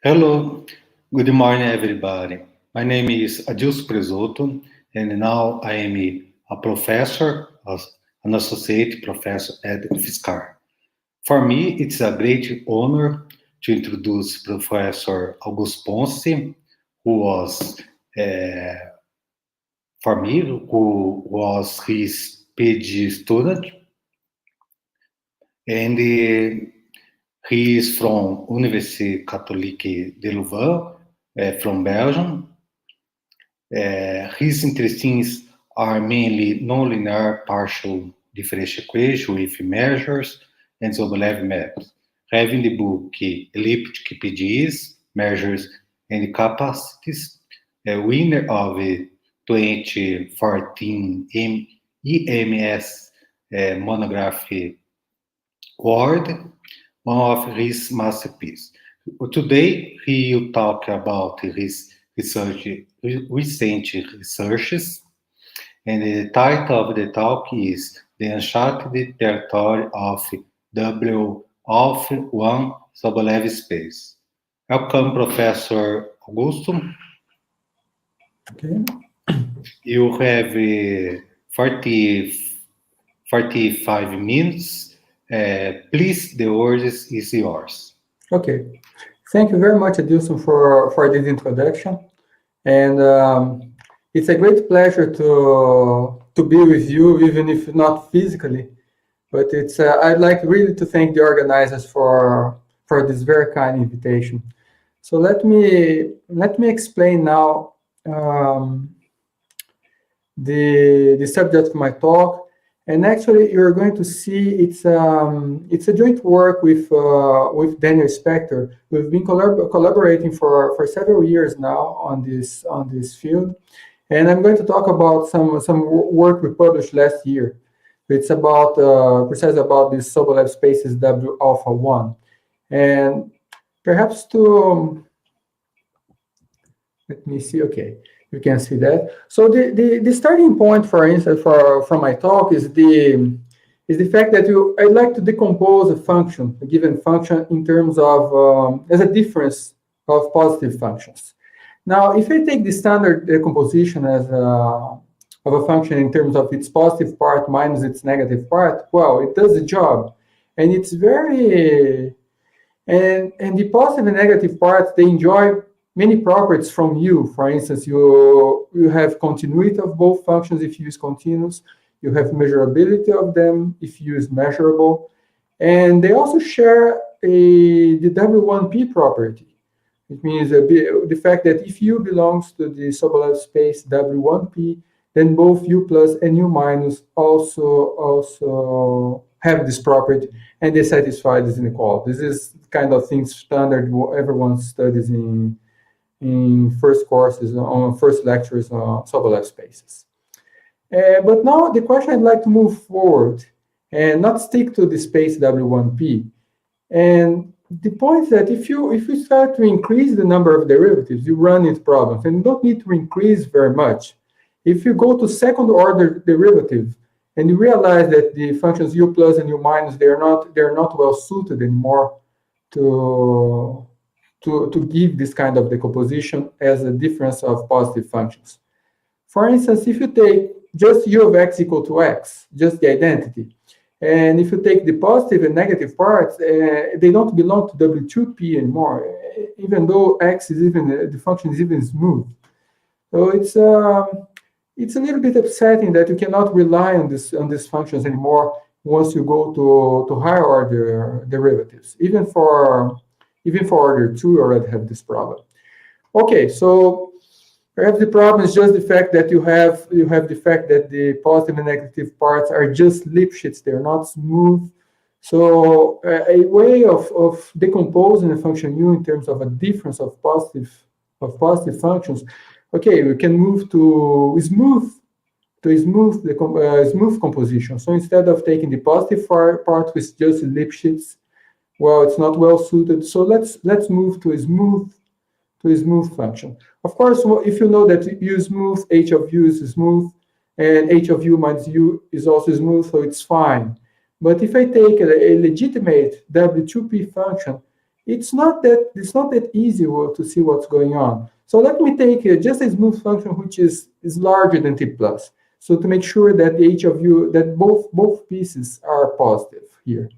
Hello, good morning, everybody. My name is Augusto, and now I am a professor, an associate professor at FISCAR. For me, it's a great honor to introduce Professor Augusto Ponce, who was, for me, who was his PhD student, and he is from Université Catholique de Louvain, from Belgium. His interests are mainly nonlinear partial differential equation with measures and Sobolev maps. Having the book Elliptic PDEs, Measures and Capacities, a winner of 2014 EMS monograph award, one of his masterpieces. Today, he will talk about his recent researches, and the title of the talk is The Uncharted Territory of W of One Sobolev Space. Welcome, Professor Augusto. Okay. You have 45 minutes. Please, the word is yours. Okay. Thank you very much, Adilson, for this introduction. And it's a great pleasure to be with you, even if not physically. But it's I'd like really to thank the organizers for this very kind invitation. So let me explain now the subject of my talk. And actually, you're going to see it's a joint work with Daniel Spector. We've been collaborating for several years now on this field, and I'm going to talk about some work we published last year. It's about precisely about these Sobolev spaces W alpha 1, and perhaps let me see. Okay. You can see that. So the starting point, for instance, from my talk is the fact that I'd like to decompose a function, a given function, in terms of as a difference of positive functions. Now, if I take the standard decomposition as of a function in terms of its positive part minus its negative part, well, it does the job, and it's very and the positive and negative parts, they enjoy many properties from U. For instance, you have continuity of both functions if U is continuous. You have measurability of them if U is measurable. And they also share the W1P property. It means the fact that if U belongs to the Sobolev space W1P, then both U plus and U minus also have this property, and they satisfy this inequality. This is kind of thing standard everyone studies in first courses, on first lectures on Sobolev spaces. But now the question I'd like to move forward and not stick to the space W1P. And the point is that if you start to increase the number of derivatives, you run into problems, and you don't need to increase very much. If you go to second order derivative and you realize that the functions U plus and U minus, they're not well suited anymore to give this kind of decomposition as a difference of positive functions. For instance, if you take just U of x equal to x, just the identity, and if you take the positive and negative parts, they don't belong to W2P anymore, even though x is the function is even smooth. So it's a little bit upsetting that you cannot rely on these functions anymore once you go to higher order derivatives. Even for order 2, you already have this problem. Okay, so perhaps the problem is just the fact that you have the fact that the positive and negative parts are just Lipschitz, they're not smooth. So a way of decomposing a function U in terms of a difference of positive functions. Okay, we can move to smooth composition. So instead of taking the positive part with just Lipschitz, well, it's not well suited. So let's move to a smooth function. Of course, if you know that U is smooth, H of U is smooth, and H of U minus U is also smooth, so it's fine. But if I take a legitimate W2P function, it's not that easy to see what's going on. So let me take just a smooth function which is larger than t plus. So to make sure that the h of u, that both pieces are positive here.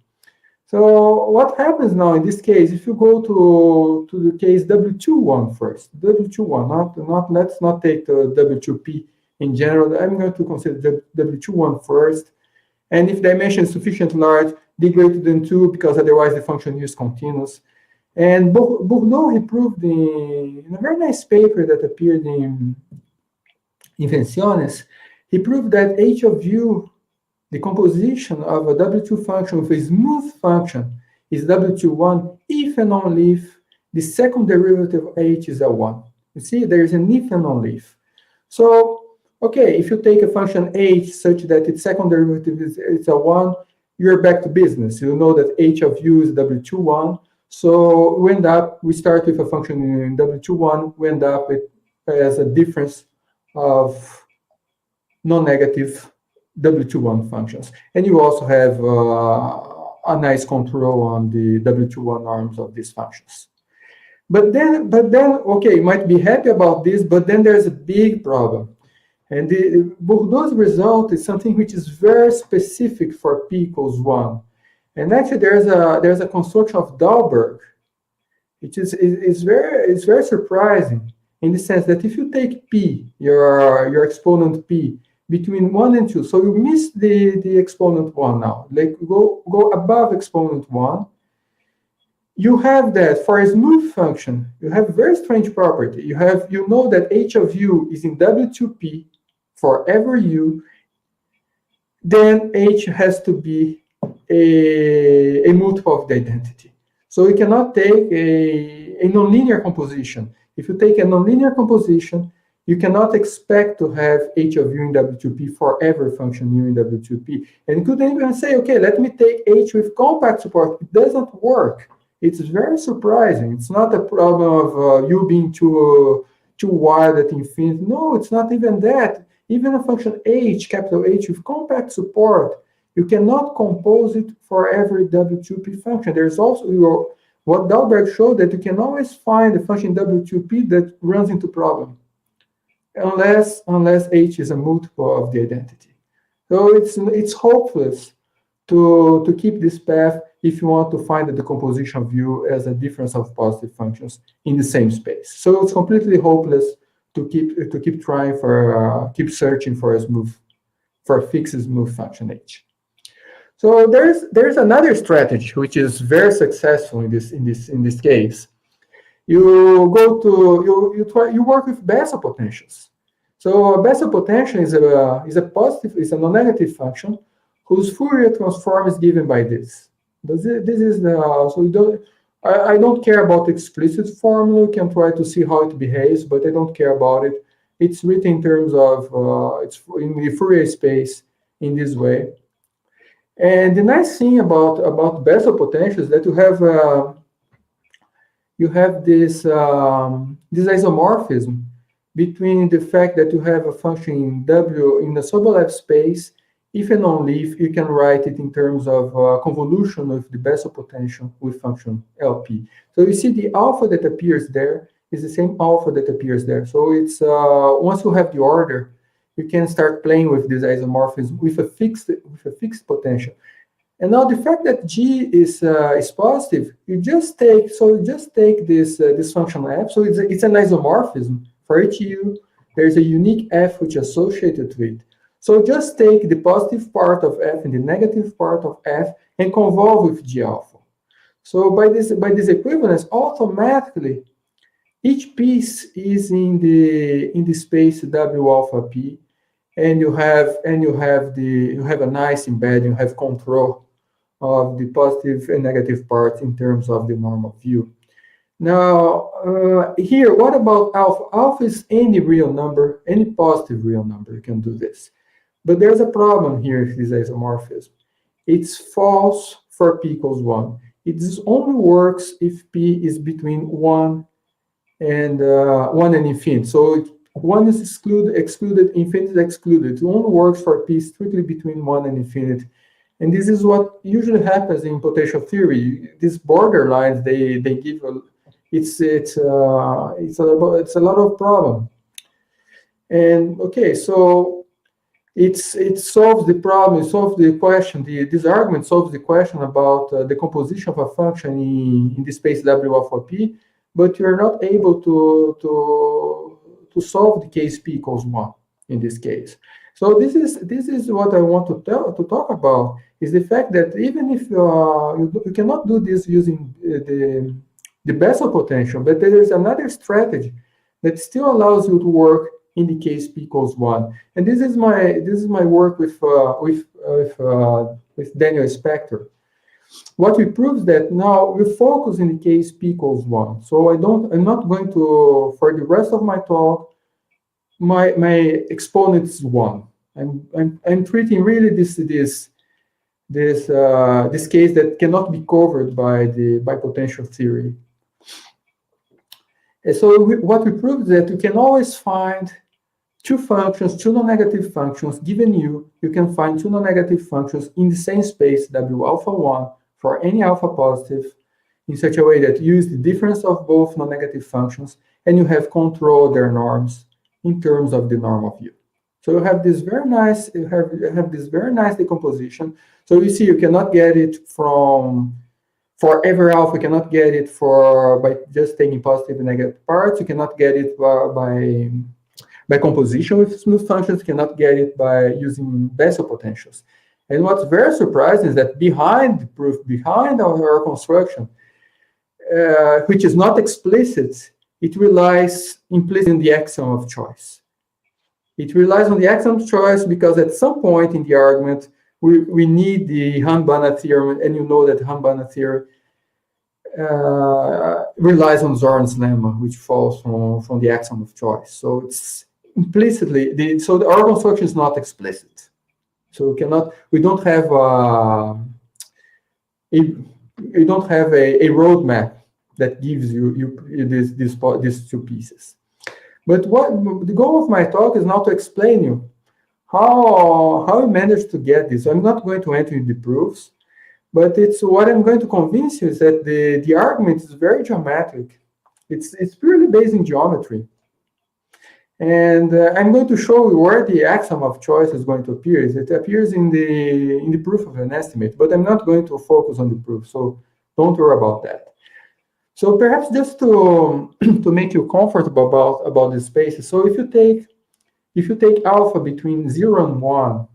So what happens now in this case, if you go to the case W21 first, W21, let's not take the W2P in general. I'm going to consider W21 first. And if dimension is sufficiently large, d greater than 2, because otherwise the function is continuous. And Bourdeau, he proved in a very nice paper that appeared in Invenciones, he proved that h of u, the composition of a W2 function with a smooth function is W21 if and only if the second derivative of h is a 1. You see, there is an if and only if. So, okay, if you take a function h such that its second derivative is a 1, you're back to business. You know that h of u is W21. So we start with a function in W21, we end up with as a difference of non-negative W21 functions. And you also have a nice control on the W21 arms of these functions. But then, okay, you might be happy about this, but then there's a big problem. And Bourdeau's result is something which is very specific for p equals 1. And actually, there's a construction of Dalberg, which is very surprising in the sense that if you take p, your exponent p, between 1 and 2, so you miss the exponent 1 now, like go above exponent 1, you have that for a smooth function, you have a very strange property. You know that h of u is in W2p for every u, then h has to be a multiple of the identity. So you cannot take a nonlinear composition. If you take a nonlinear composition, you cannot expect to have h of u in W2p for every function u in W2p. And you could even say, okay, let me take h with compact support. It doesn't work. It's very surprising. It's not a problem of u being too wide at infinity. No, it's not even that. Even a function h, capital H, with compact support, you cannot compose it for every W2p function. There's also what Dalberg showed, that you can always find a function W2p that runs into problem, unless h is a multiple of the identity. So it's hopeless to keep this path if you want to find the decomposition of u as a difference of positive functions in the same space. So it's completely hopeless to keep trying keep searching for a fixed smooth function h. So there's another strategy which is very successful in this case. You work with Bessel potentials. So a Bessel potential is a non-negative function whose Fourier transform is given by this. I don't care about the explicit formula. You can try to see how it behaves, but I don't care about it. It's written in terms of it's in the Fourier space in this way. And the nice thing about Bessel potential is that you have this isomorphism between the fact that you have a function in W in the Sobolev space, if and only if you can write it in terms of convolution of the Bessel potential with function LP. So you see the alpha that appears there is the same alpha that appears there. So it's once you have the order, you can start playing with this isomorphism with a fixed potential. And now the fact that G is positive, you just take this function f. So it's an isomorphism for each u. There's a unique f which is associated to it. So just take the positive part of f and the negative part of f and convolve with G alpha. So by this equivalence, automatically each piece is in the space W alpha p, and you have a nice embedding, you have control of the positive and negative parts in terms of the normal view. Now, here, what about alpha? Alpha is any real number, any positive real number, you can do this. But there's a problem here with this isomorphism. It's false for p equals 1. It only works if p is between 1 and infinity. So 1 is excluded, infinity is excluded. It only works for p strictly between 1 and infinity. And this is what usually happens in potential theory. These borderlines, they give it's a lot of problem. And okay, so it solves the problem, it solves the question. This argument solves the question about the composition of a function in the space W alpha p, but you're not able to solve the case p equals 1 in this case. So this is what I want to talk about, is the fact that even if you cannot do this using the Bessel potential, but there is another strategy that still allows you to work in the case p equals 1. And this is my work with Daniel Spector. What we prove is that now we focus in the case p equals 1. So I'm not going to, for the rest of my talk, my exponent is 1. I'm treating really this case that cannot be covered by potential theory. And so what we prove is that you can always find two functions, two non-negative functions. Given you can find two non-negative functions in the same space W alpha 1 for any alpha positive in such a way that you use the difference of both non-negative functions and you have control their norms in terms of the norm of U. So you have this very nice, decomposition. So you see, you cannot get it for every alpha. You cannot get it by just taking positive and negative parts. You cannot get it by composition with smooth functions. You cannot get it by using Bessel potentials. And what's very surprising is that behind the proof, behind our construction, which is not explicit, it relies implicitly on the axiom of choice. It relies on the axiom of choice because at some point in the argument, we need the Hahn-Banach theorem, and you know that Hahn-Banach theorem relies on Zorn's lemma, which falls from the axiom of choice. So it's implicitly, so our construction is not explicit. So we don't have a roadmap that gives you these two pieces. But the goal of my talk is now to explain you how we managed to get this. So I'm not going to enter in the proofs, but it's what I'm going to convince you is that the argument is very geometric. It's purely based in geometry. And I'm going to show you where the axiom of choice is going to appear. It appears in the proof of an estimate, but I'm not going to focus on the proof, so don't worry about that. So perhaps just to make you comfortable about these spaces. So if you take alpha between 0 and 1,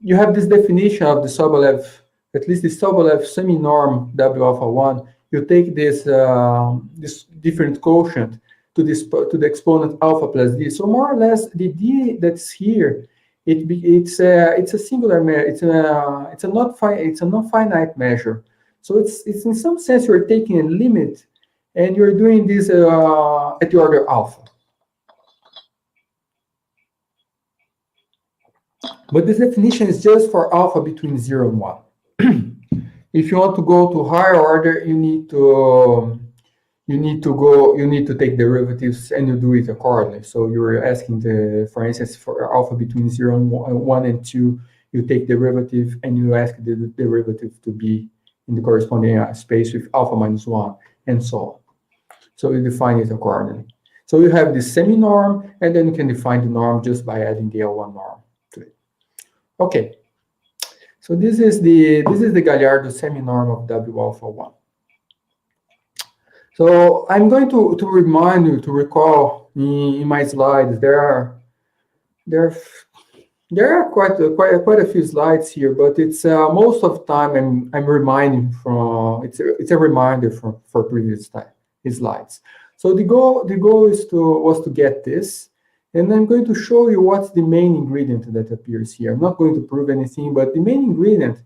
you have this definition of the Sobolev, at least the Sobolev semi-norm W alpha 1. You take this different quotient to the exponent alpha plus d. So more or less, the d that's here, it's a singular measure. It's a non-finite measure. So it's in some sense you're taking a limit, and you're doing this at the order alpha. But this definition is just for alpha between 0 and 1. If you want to go to higher order, you need to take derivatives, and you do it accordingly. So you're asking for instance, for alpha between 0 and 1 and 2, you take derivative, and you ask the derivative to be in the corresponding space with alpha minus 1, and so on. So you define it accordingly. So you have this semi-norm, and then you can define the norm just by adding the L1 norm to it. Okay. So this is the Gallardo semi-norm of W alpha 1. So I'm going to remind you to recall in my slides there are quite a few slides here, but it's most of the time I'm reminding from it's a reminder for previous slides. So the goal was to get this. And I'm going to show you what's the main ingredient that appears here. I'm not going to prove anything, but the main ingredient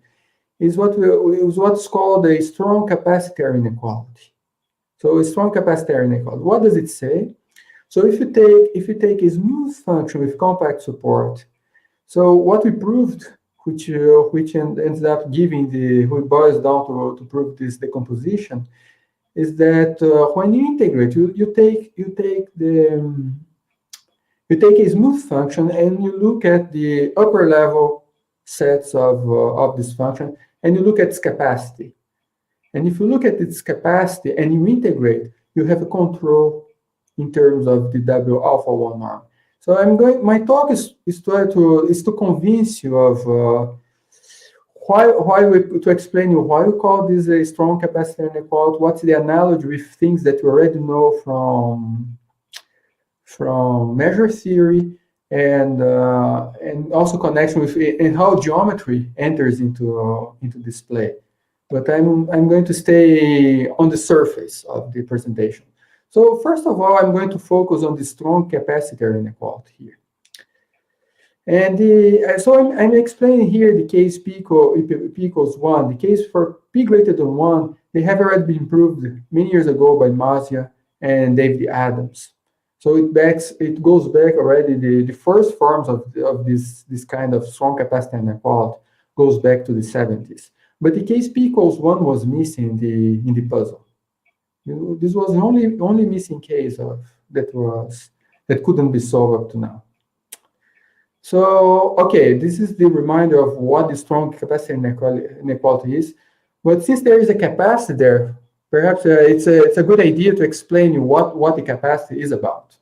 is what's called a strong capacitor inequality. So a strong capacitor inequality. What does it say? So if you take a smooth function with compact support, so what we proved, which ends up giving which boils down to prove this decomposition, is that when you integrate, you take You take a smooth function and you look at the upper level sets of this function, and you look at its capacity. And if you look at its capacity and you integrate, you have a control in terms of the W alpha 1 norm. So my talk is to convince you of to explain you why we call this a strong capacitor inequality, what's the analogy with things that you already know from measure theory, and also connection with and how geometry enters into display. But I'm going to stay on the surface of the presentation. So first of all, I'm going to focus on the strong capacitor inequality here. And so I'm explaining here the case P equals 1. The case for P greater than 1, they have already been proved many years ago by Mazia and David Adams. So it goes back already, the first forms of this kind of strong capacitor inequality goes back to the 70s. But the case P equals 1 was missing in the puzzle. This was the only missing case that couldn't be solved up to now. So, okay, this is the reminder of what the strong capacitor inequality is. But since there is a capacitor, perhaps it's a good idea to explain what the capacity is about.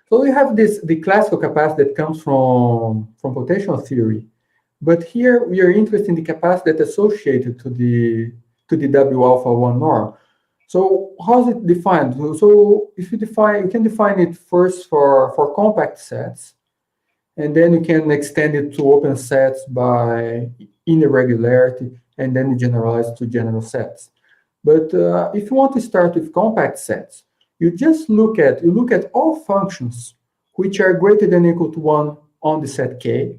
So we have the classical capacitor that comes from potential theory. But here we are interested in the capacitor that's associated to the W alpha 1 norm. So how is it defined? So if you can define it first for compact sets, and then you can extend it to open sets by irregularity, and then you generalize to general sets. But if you want to start with compact sets, you just look at all functions which are greater than or equal to 1 on the set K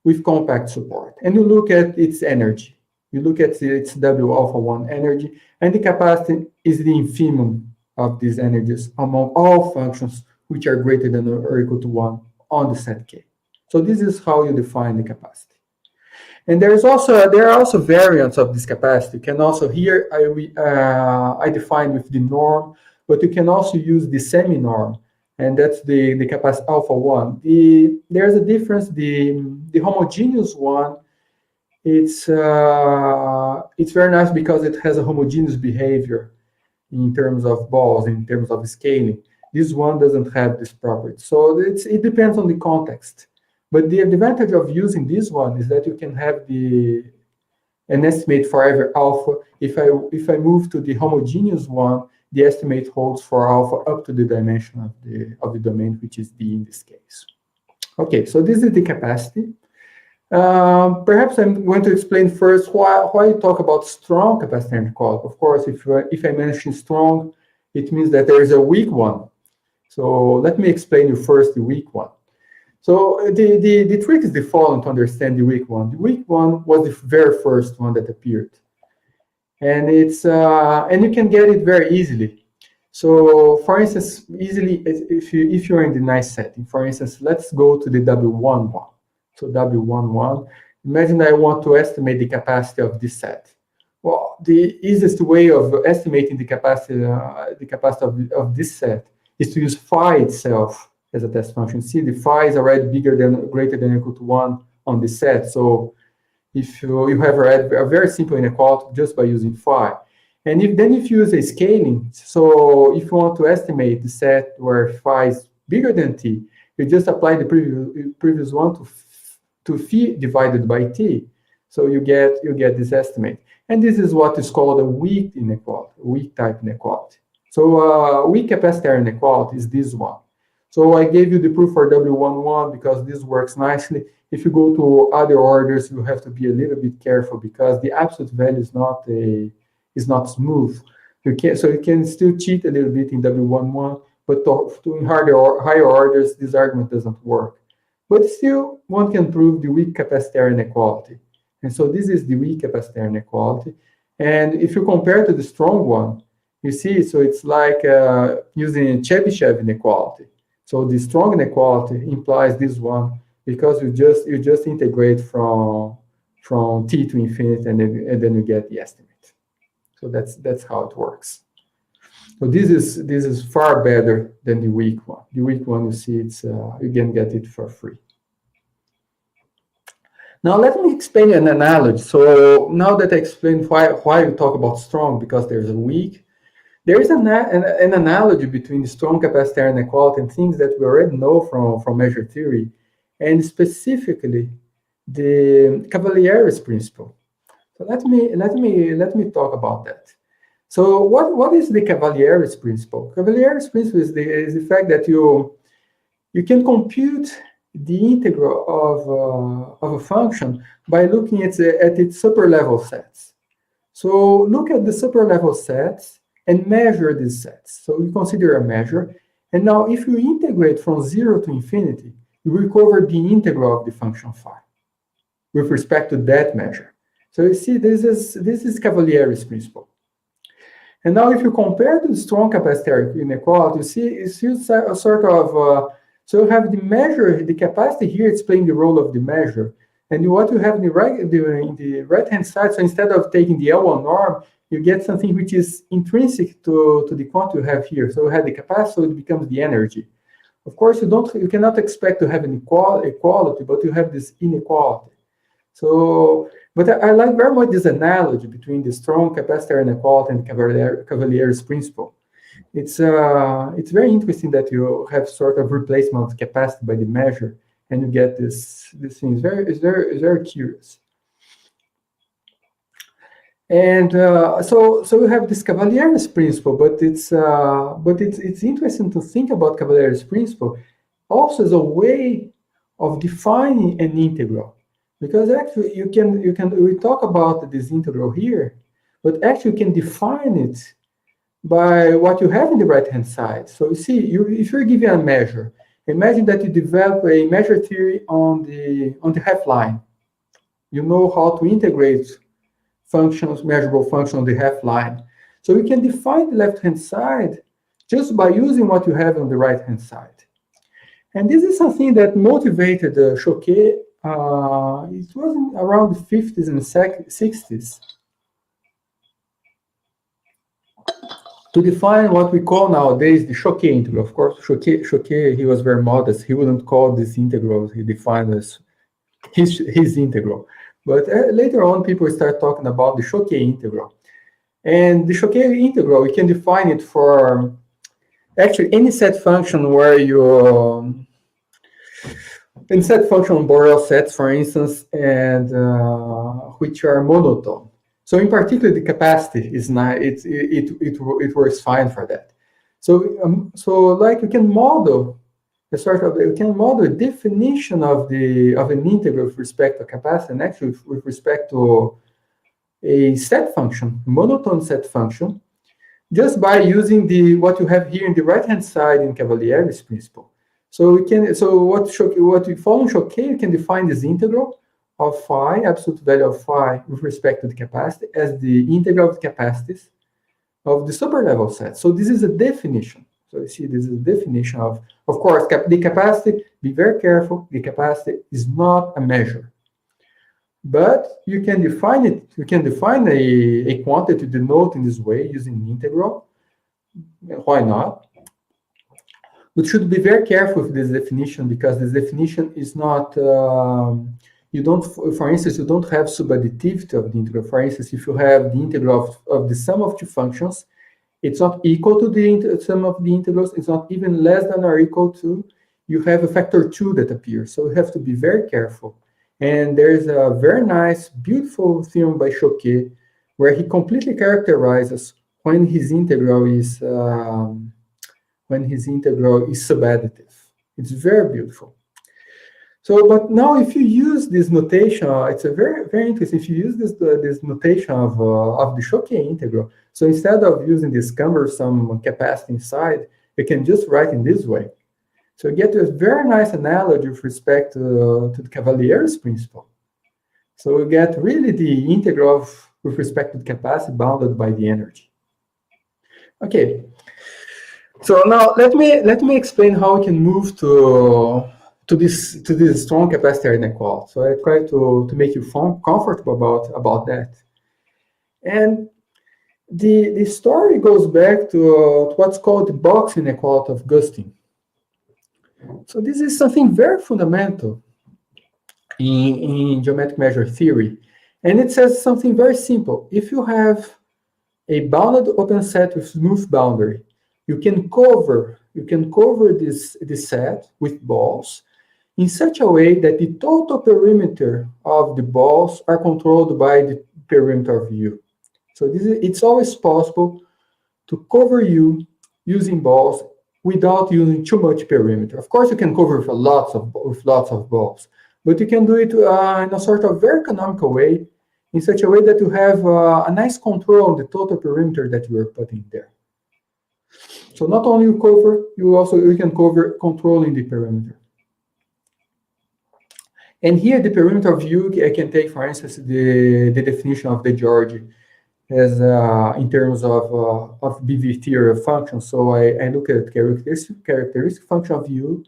with compact support, and you look at its energy. You look at its W alpha 1 energy, and the capacity is the infimum of these energies among all functions which are greater than or equal to 1 on the set K. So this is how you define the capacity. And there are also variants of this capacity. You can also here I define with the norm, but you can also use the semi-norm, and that's the capacity alpha 1. There's a difference. The homogeneous one, it's very nice because it has a homogeneous behavior in terms of balls, in terms of scaling. This one doesn't have this property. So it depends on the context. But the advantage of using this one is that you can have an estimate for every alpha. If I move to the homogeneous one, the estimate holds for alpha up to the dimension of the domain, which is D in this case. Okay, so this is the capacity. Perhaps I'm going to explain first why you talk about strong capacitor inequality. Of course, if I mention strong, it means that there is a weak one. So let me explain you first the weak one. So the trick is the following to understand the weak one. The weak one was the very first one that appeared, and and you can get it very easily. So, for instance, easily if you're in the nice setting, for instance, let's go to the W11. So W11. Imagine I want to estimate the capacity of this set. Well, the easiest way of estimating the capacity of this set is to use phi itself as a test function. See, the phi is already greater than or equal to 1 on the set. So if you have already a very simple inequality just by using phi. And if you use a scaling, so if you want to estimate the set where phi is bigger than t, you just apply the previous one to phi divided by t. So you get this estimate. And this is what is called a weak inequality, weak type inequality. So weak capacitor inequality is this one. So I gave you the proof for W11 because this works nicely. If you go to other orders, you have to be a little bit careful because the absolute value is not smooth. You can still cheat a little bit in W11, but in higher orders, this argument doesn't work. But still, one can prove the weak capacitor inequality. And so this is the weak capacitor inequality. And if you compare to the strong one, you see, so it's like using Chebyshev inequality. So the strong inequality implies this one because you just integrate from t to infinity and then you get the estimate. So that's how it works. So this is far better than the weak one. The weak one, you see, it's you can get it for free. Now let me explain an analogy. So now that I explained why we talk about strong, because there's a weak, there is an analogy between the strong capacitor inequality and things that we already know from measure theory, and specifically the Cavalieris Principle. So let me talk about that. So what is the Cavalieris Principle? Cavalieris Principle is the fact that you can compute the integral of a function by looking at its superlevel sets. So look at the superlevel sets and measure these sets. So you consider a measure, and now if you integrate from 0 to infinity, you recover the integral of the function phi with respect to that measure. So you see, this is Cavalieris Principle. And now if you compare to the strong capacitor inequality, you see a sort of, so you have the measure, the capacity here, it's playing the role of the measure. And what you have in the right-hand side, so instead of taking the L1 norm, you get something which is intrinsic to the quantity you have here. So you have the capacity, so it becomes the energy. Of course, you cannot expect to have an equality, but you have this inequality. So, but I like very much this analogy between the strong capacitor inequality and Cavalieris Principle. It's very interesting that you have sort of replacement of capacity by the measure, and you get this thing. It's very curious. And so you have this Cavalieris Principle, but it's interesting to think about Cavalieris Principle also as a way of defining an integral, because actually we talk about this integral here, but actually you can define it by what you have in the right-hand side. So you see, if you're given a measure, imagine that you develop a measure theory on the half line. You know how to integrate functions, measurable functions on the half line. So you can define the left-hand side just by using what you have on the right-hand side. And this is something that motivated Choquet. It was around the 50s and 60s. To define what we call nowadays the Choquet integral. Of course, Choquet, he was very modest. He wouldn't call this integral. He defined as his integral. But later on, people start talking about the Choquet integral. And the Choquet integral, we can define it for actually any set function where you... in set function Borel sets, for instance, and which are monotone. So in particular, the capacity is not, it works fine for that. So like you can model a sort of, you can model a definition of an integral with respect to capacity, and actually with respect to a set function, monotone set function, just by using what you have here in the right-hand side in Cavalieris Principle. So what you follow in Choquet, you can define this integral of phi, absolute value of phi, with respect to the capacity, as the integral of the capacities of the superlevel set. So this is a definition. So you see, this is a definition of course, the capacity, be very careful, the capacity is not a measure. But you can define it, you can define a quantity to denote in this way using an integral. Why not? But should be very careful with this definition, because this definition is not, you don't, for instance, you don't have subadditivity of the integral. For instance, if you have the integral of the sum of two functions, it's not equal to the sum of the integrals, it's not even less than or equal to, you have a factor 2 that appears. So you have to be very careful. And there's a very nice, beautiful theorem by Choquet, where he completely characterizes when his integral is subadditive. It's very beautiful. So, but now if you use this notation, it's a very, very interesting. If you use this notation of the Choquet integral, so instead of using this cumbersome capacity inside, you can just write in this way. So you get a very nice analogy with respect to the Cavalieris Principle. So you get really the integral with respect to the capacity bounded by the energy. Okay. So now let me explain how we can move to this strong capacitor inequality. So I try to make you comfortable about that. And The story goes back to what's called the box inequality of Augustine. So this is something very fundamental in geometric measure theory. And it says something very simple. If you have a bounded open set with smooth boundary, you can cover this set with balls in such a way that the total perimeter of the balls are controlled by the perimeter of U. So it's always possible to cover U using balls without using too much perimeter. Of course, you can cover with lots of balls, but you can do it in a sort of very economical way, in such a way that you have a nice control on the total perimeter that you are putting there. So not only you cover, you can cover controlling the perimeter. And here the perimeter of U, I can take, for instance, the definition of the George as in terms of BV theory of functions. So I look at characteristic function of U,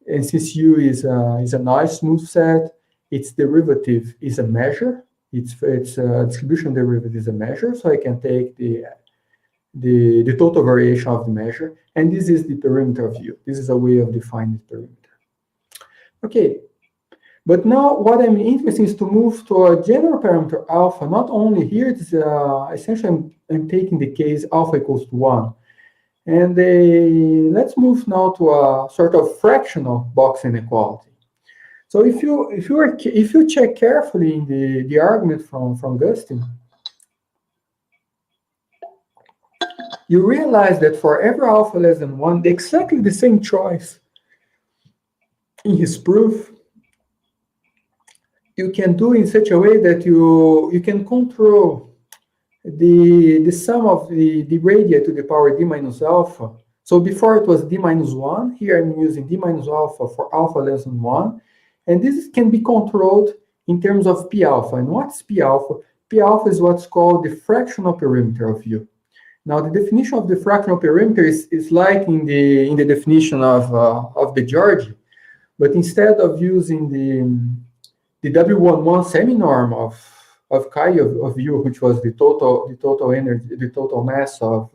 and since U is a nice smooth set, its derivative is a measure. Its distribution derivative is a measure, so I can take the total variation of the measure, and this is the perimeter of U. This is a way of defining the perimeter. Okay, but now what I'm interested in is to move to a general parameter alpha. Not only here, it's essentially I'm taking the case alpha equals to 1. And let's move now to a sort of fractional box inequality. So if you check carefully in the argument from Augustine, you realize that for every alpha less than 1, exactly the same choice in his proof, you can do in such a way that you can control the sum of the radii to the power d minus alpha. So before it was d minus 1, here I'm using d minus alpha for alpha less than 1. And this can be controlled in terms of P alpha. And what's P alpha? P alpha is what's called the fractional perimeter of U. Now, the definition of the fractional perimeter is like in the definition of the George, but instead of using the W11 semi-norm of chi of U, which was the total energy, the total mass of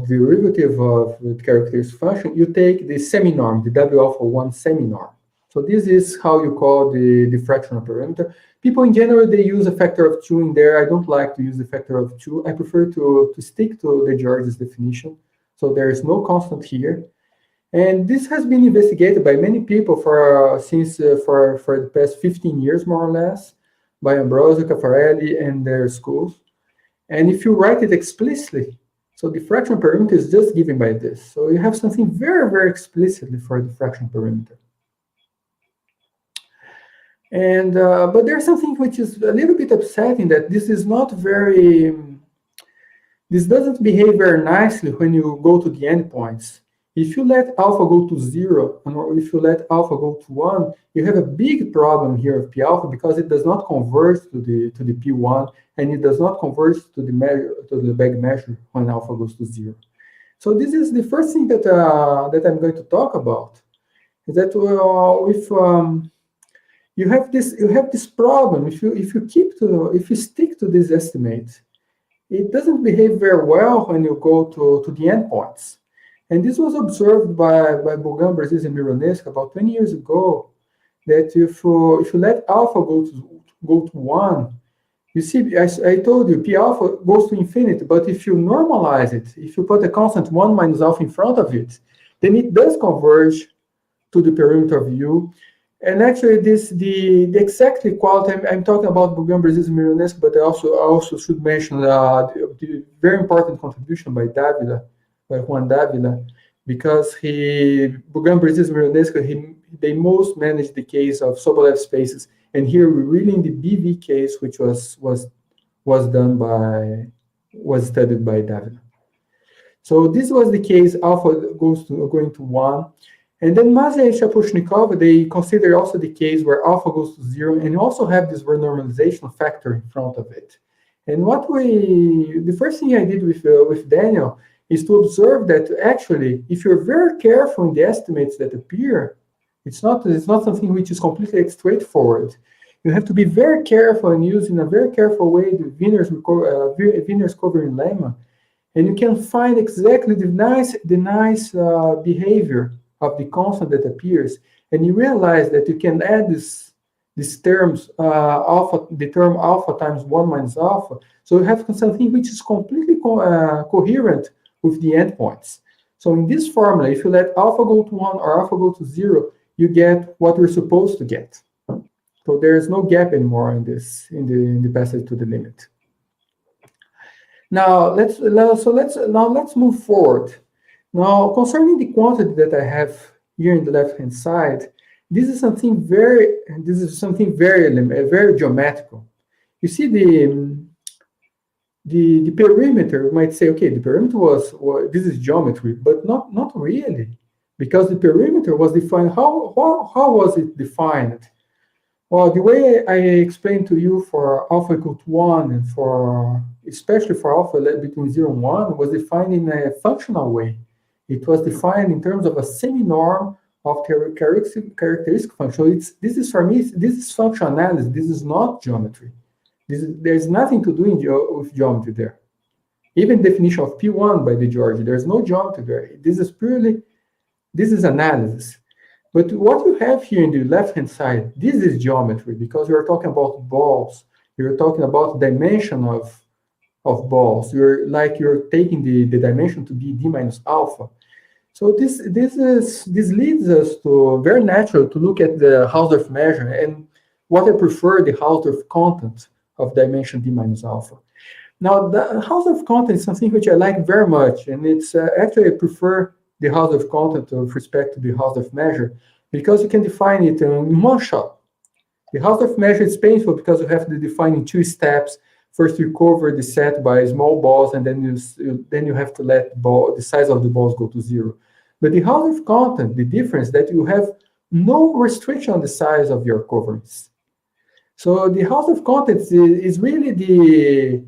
derivative of the characteristic function, you take the semi-norm, the W alpha 1 semi-norm. So this is how you call the fractional perimeter. People in general, they use a factor of 2 in there. I don't like to use the factor of 2. I prefer to stick to the George's definition. So there is no constant here. And this has been investigated by many people for the past 15 years, more or less, by Ambrosio, Caffarelli, and their schools. And if you write it explicitly, so the fractional perimeter is just given by this. So you have something very, very explicitly for the fractional perimeter. And but there's something which is a little bit upsetting, that this is not very, this doesn't behave very nicely when you go to the endpoints. If you let alpha go to 0, or if you let alpha go to 1, you have a big problem here of P alpha, because it does not converge to the P1, and it does not converge to the bag measure when alpha goes to 0. So this is the first thing that I'm going to talk about. Is that if you have this problem, if you stick to this estimate, it doesn't behave very well when you go to the endpoints. And this was observed by Bogan, Brazil, and Mironescu about 20 years ago, that if you let alpha go to 1, you see, I told you, P alpha goes to infinity, but if you normalize it, if you put a constant 1 minus alpha in front of it, then it does converge to the perimeter of U. And actually, the exact equality, I'm talking about Bogan, Brazil, and Mironescu, but I also should mention the very important contribution by Juan Davila, because Bogan, Brazil, and Mironescu, they most managed the case of Sobolev spaces, and here we're really in the BV case, which was studied by Davila. So this was the case, alpha going to 1. And then Mazia and Shaposhnikova, they consider also the case where alpha goes to 0, and you also have this renormalization factor in front of it. And the first thing I did with Daniel is to observe that actually, if you're very careful in the estimates that appear, it's not something which is completely straightforward. You have to be very careful and use in a very careful way the Wiener's covering lemma, and you can find exactly the nice behavior of the constant that appears, and you realize that you can add these terms the term alpha times 1 minus alpha, so you have something which is completely coherent with the endpoints. So in this formula, if you let alpha go to 1 or alpha go to 0, you get what we're supposed to get. So there is no gap anymore in this in the passage to the limit. Now let's move forward. Now concerning the quantity that I have here in the left-hand side, this is something very geometrical. You see the perimeter. You might say, okay, the perimeter was this is geometry, but not really, because the perimeter was defined. How was it defined? Well, the way I explained to you for alpha equal to 1 and especially for alpha between 0 and 1 was defined in a functional way. It was defined in terms of a semi-norm of characteristic function. This is for me, this is function analysis. This is not geometry. There's nothing to do with geometry there. Even definition of P1 by De Giorgi, there's no geometry there. This is analysis. But what you have here in the left-hand side, this is geometry, because you're talking about balls. You're talking about dimension of balls. You're taking the dimension to be d minus alpha. So this leads us to very natural to look at the Hausdorff measure, and what I prefer, the Hausdorff content of dimension d minus alpha. Now, the Hausdorff content is something which I like very much, and it's actually I prefer the Hausdorff content with respect to the Hausdorff measure, because you can define it in one shot. The Hausdorff measure is painful because you have to define in 2 steps. First, you cover the set by small balls, and then you have to let the size of the balls go to 0. But the Hausdorff content, the difference that you have no restriction on the size of your coverings. So the Hausdorff content is really the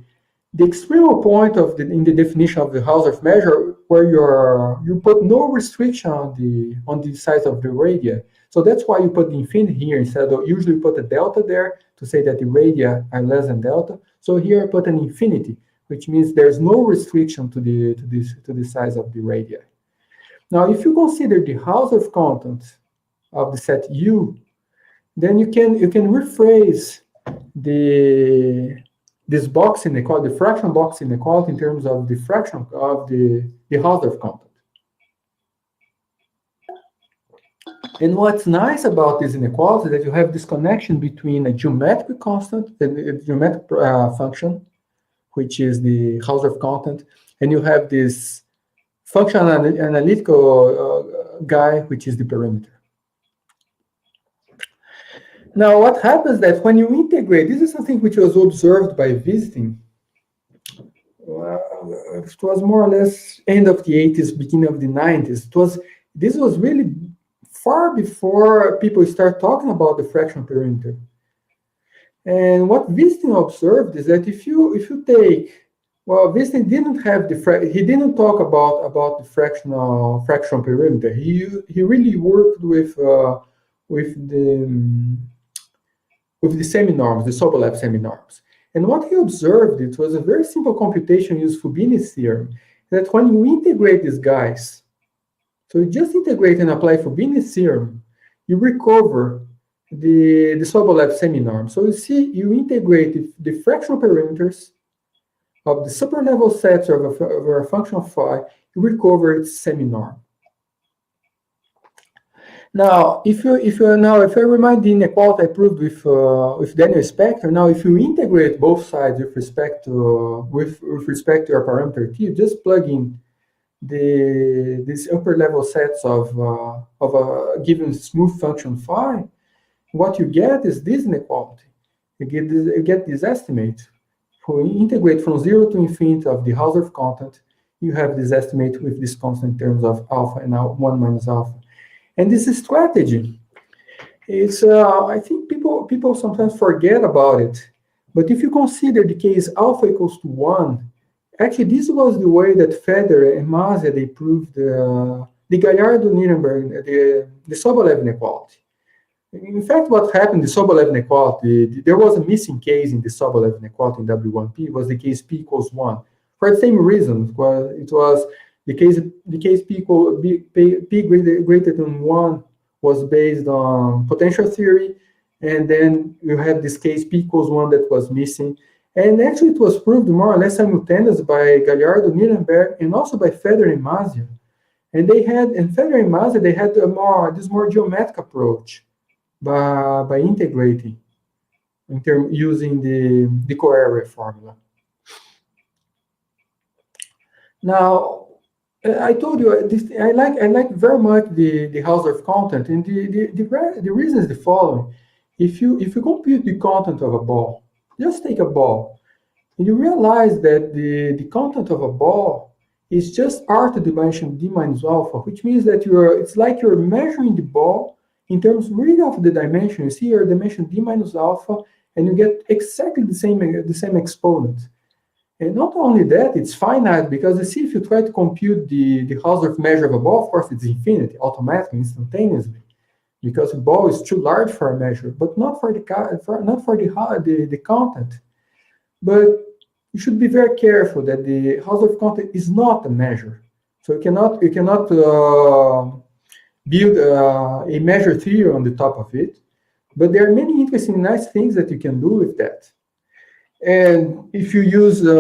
extreme point in the definition of the Hausdorff measure, where you put no restriction on the size of the radii. So that's why you put the infinity here instead of usually put a delta there to say that the radii are less than delta. So here I put an infinity, which means there's no restriction to the size of the radii. Now, if you consider the Hausdorff content of the set U, then you can rephrase this box inequality, the fraction box inequality, in terms of the fraction of the Hausdorff content. And what's nice about this inequality is that you have this connection between a geometric constant and a geometric function, which is the Hausdorff content, and you have this function analytical guy, which is the perimeter. Now, what happens that when you integrate, this is something which was observed by visiting. It was more or less end of the 80s, beginning of the 90s. This was really far before people start talking about the fraction perimeter. And what Visiting observed is that if you take, well, Visiting didn't have he didn't talk about the fraction perimeter. He really worked with the semi-norms, the Sobolev semi-norms. And what he observed, it was a very simple computation used Fubini's theorem, that when you integrate these guys, so you just integrate and apply Fubini's theorem, you recover the Sobolev semi-norm. So you see, you integrate the fractional perimeters of the superlevel sets of a function of phi, you recover its semi-norm. Now, if I remind the inequality I proved with Daniel Spector, now if you integrate both sides with respect to your parameter t, you just plug in these upper level sets of a given smooth function phi. What you get is this inequality. You get this estimate. When you integrate from 0 to infinity of the Hausdorff content, you have this estimate with this constant terms of alpha and now 1 minus alpha. And this strategy, it's I think people sometimes forget about it. But if you consider the case alpha equals to 1, actually this was the way that Federer and Mazia, they proved the Gallardo-Nirenberg, the Sobolev inequality. In fact, what happened, the Sobolev inequality, there was a missing case in the Sobolev inequality in W1P, was the case P equals 1. For the same reason, it was the case P greater than 1 was based on potential theory, and then you have this case P equals 1 that was missing. And actually, it was proved more or less simultaneous by Gallardo, Nirenberg, and also by Federer and Mazia. And Federer and Mazia, they had this more geometric approach by integrating using the co-area formula. Now, I told you I like very much the Hausdorff content, and the reason is the following: if you compute the content of a ball, just take a ball, and you realize that the content of a ball is just r to the dimension d minus alpha, which means that it's like you're measuring the ball in terms really of the dimension. You see your dimension d minus alpha, and you get exactly the same exponent. And not only that, it's finite, because you see, if you try to compute the Hausdorff measure of a ball, of course, it's infinity, automatically, instantaneously, because the ball is too large for a measure, but not for the content. But you should be very careful that the Hausdorff content is not a measure. So you cannot build a measure theory on the top of it. But there are many interesting, nice things that you can do with that. And if you use the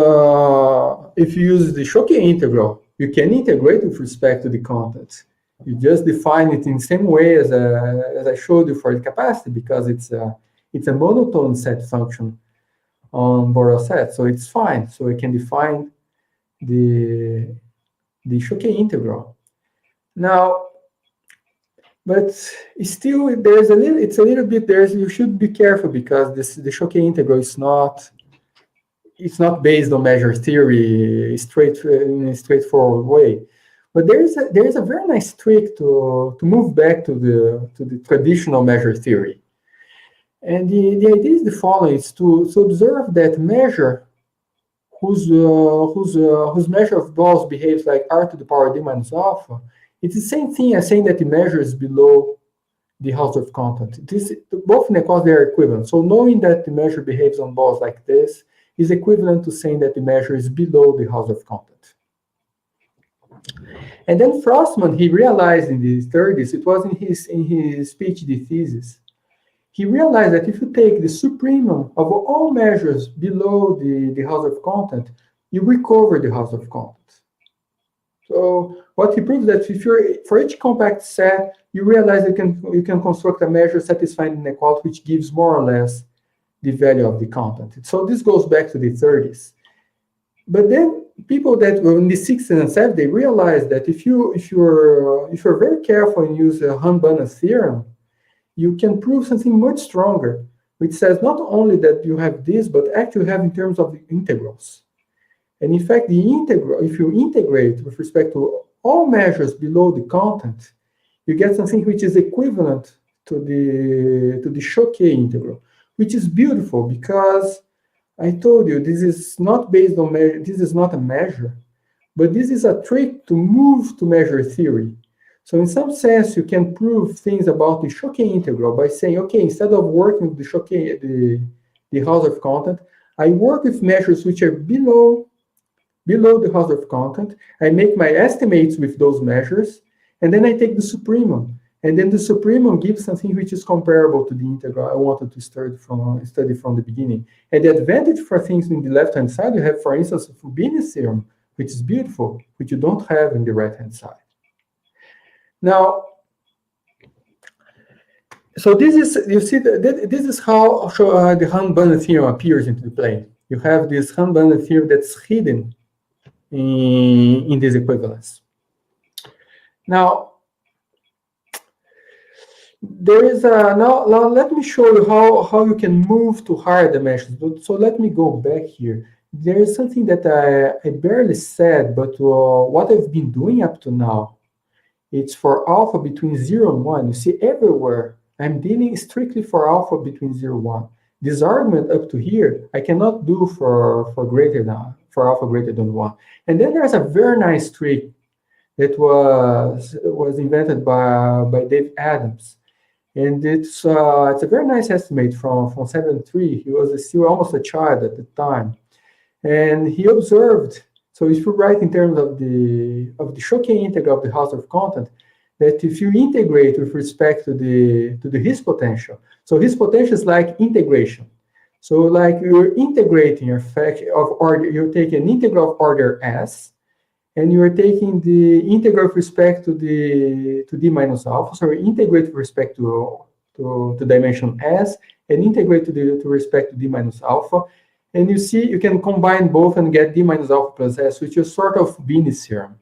Choquet integral, you can integrate with respect to the content. You just define it in the same way as I showed you for the capacity, because it's a monotone set function on Borel set, so it's fine. So we can define the Choquet integral. Now, but still, you should be careful, because the Choquet integral is not based on measure theory in a straightforward way. But there is a very nice trick to move back to the traditional measure theory. And the idea is the following: is to observe that measure whose measure of balls behaves like r to the power d minus alpha. It's the same thing as saying that the measure is below the Hausdorff content. Both inequalities are equivalent. So knowing that the measure behaves on balls like this is equivalent to saying that the measure is below the Hausdorff content. And then Frostman, he realized in the 30s, it was in his PhD thesis, he realized that if you take the supremum of all measures below the Hausdorff content, you recover the Hausdorff content. So what he proves that for each compact set, you realize you can construct a measure satisfying inequality, which gives more or less the value of the content. So this goes back to the 30s. But then people that were in the 60s and 70s, they realized that if you're very careful and use the Hahn-Banach theorem, you can prove something much stronger, which says not only that you have this, but actually you have in terms of the integrals. And in fact, the integral, if you integrate with respect to all measures below the content, you get something which is equivalent to the Choquet integral, which is beautiful, because I told you this is not based on measure. This is not a measure, but this is a trick to move to measure theory. So in some sense, you can prove things about the Choquet integral by saying, okay, instead of working with the Choquet, the Hausdorff content, I work with measures which are below the Hausdorff content. I make my estimates with those measures, and then I take the supremum. And then the supremum gives something which is comparable to the integral I wanted to study from the beginning. And the advantage for things in the left-hand side, you have, for instance, Fubini's theorem, which is beautiful, which you don't have in the right-hand side. Now, so this is, you see, this is how the Hahn-Banach theorem appears into the plane. You have this Hahn-Banach theorem that's hidden in this equivalence. Now, there is now let me show you how you can move to higher dimensions. So let me go back here. There is something that I barely said, but what I've been doing up to now, it's for alpha between 0 and 1. You see, everywhere I'm dealing strictly for alpha between 0 and 1. This argument up to here, I cannot do for alpha greater than 1. And then there's a very nice trick that was invented by Dave Adams. And it's a very nice estimate from 73. He was still almost a child at the time. And he observed, so if you write in terms of the Choquet integral of the Hausdorff content, that if you integrate with respect to the His potential, so His potential is like integration. So like you're integrating a fact of order, you're taking an integral of order S, and you are taking the integral with respect to d minus alpha. So you integrate with respect to dimension S, and integrate to respect to d minus alpha. And you see, you can combine both and get d minus alpha plus S, which is sort of Bini's theorem.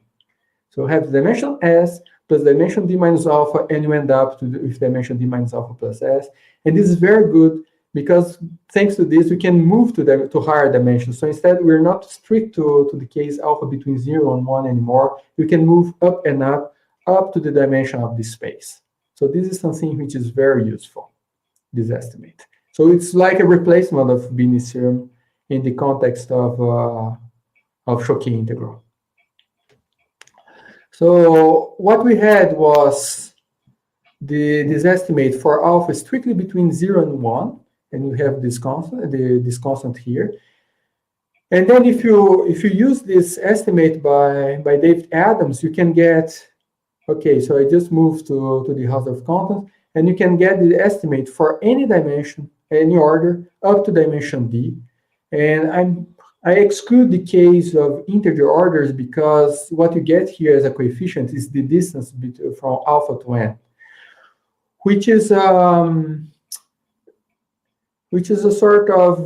So you have the dimension S plus dimension d minus alpha, and you end up with dimension d minus alpha plus S. And this is very good because thanks to this, we can move to higher dimensions. So instead, we're not strict to the case alpha between 0 and 1 anymore. We can move up and up to the dimension of this space. So this is something which is very useful, this estimate. So it's like a replacement of Bini's theorem in the context of Choquet integral. So what we had was this estimate for alpha strictly between 0 and 1, and we have this constant here. And then if you use this estimate by David Adams, you can get, okay, so I just moved to the Hausdorff content, and you can get the estimate for any dimension, any order, up to dimension d. And I exclude the case of integer orders because what you get here as a coefficient is the distance from alpha to n, which is a sort of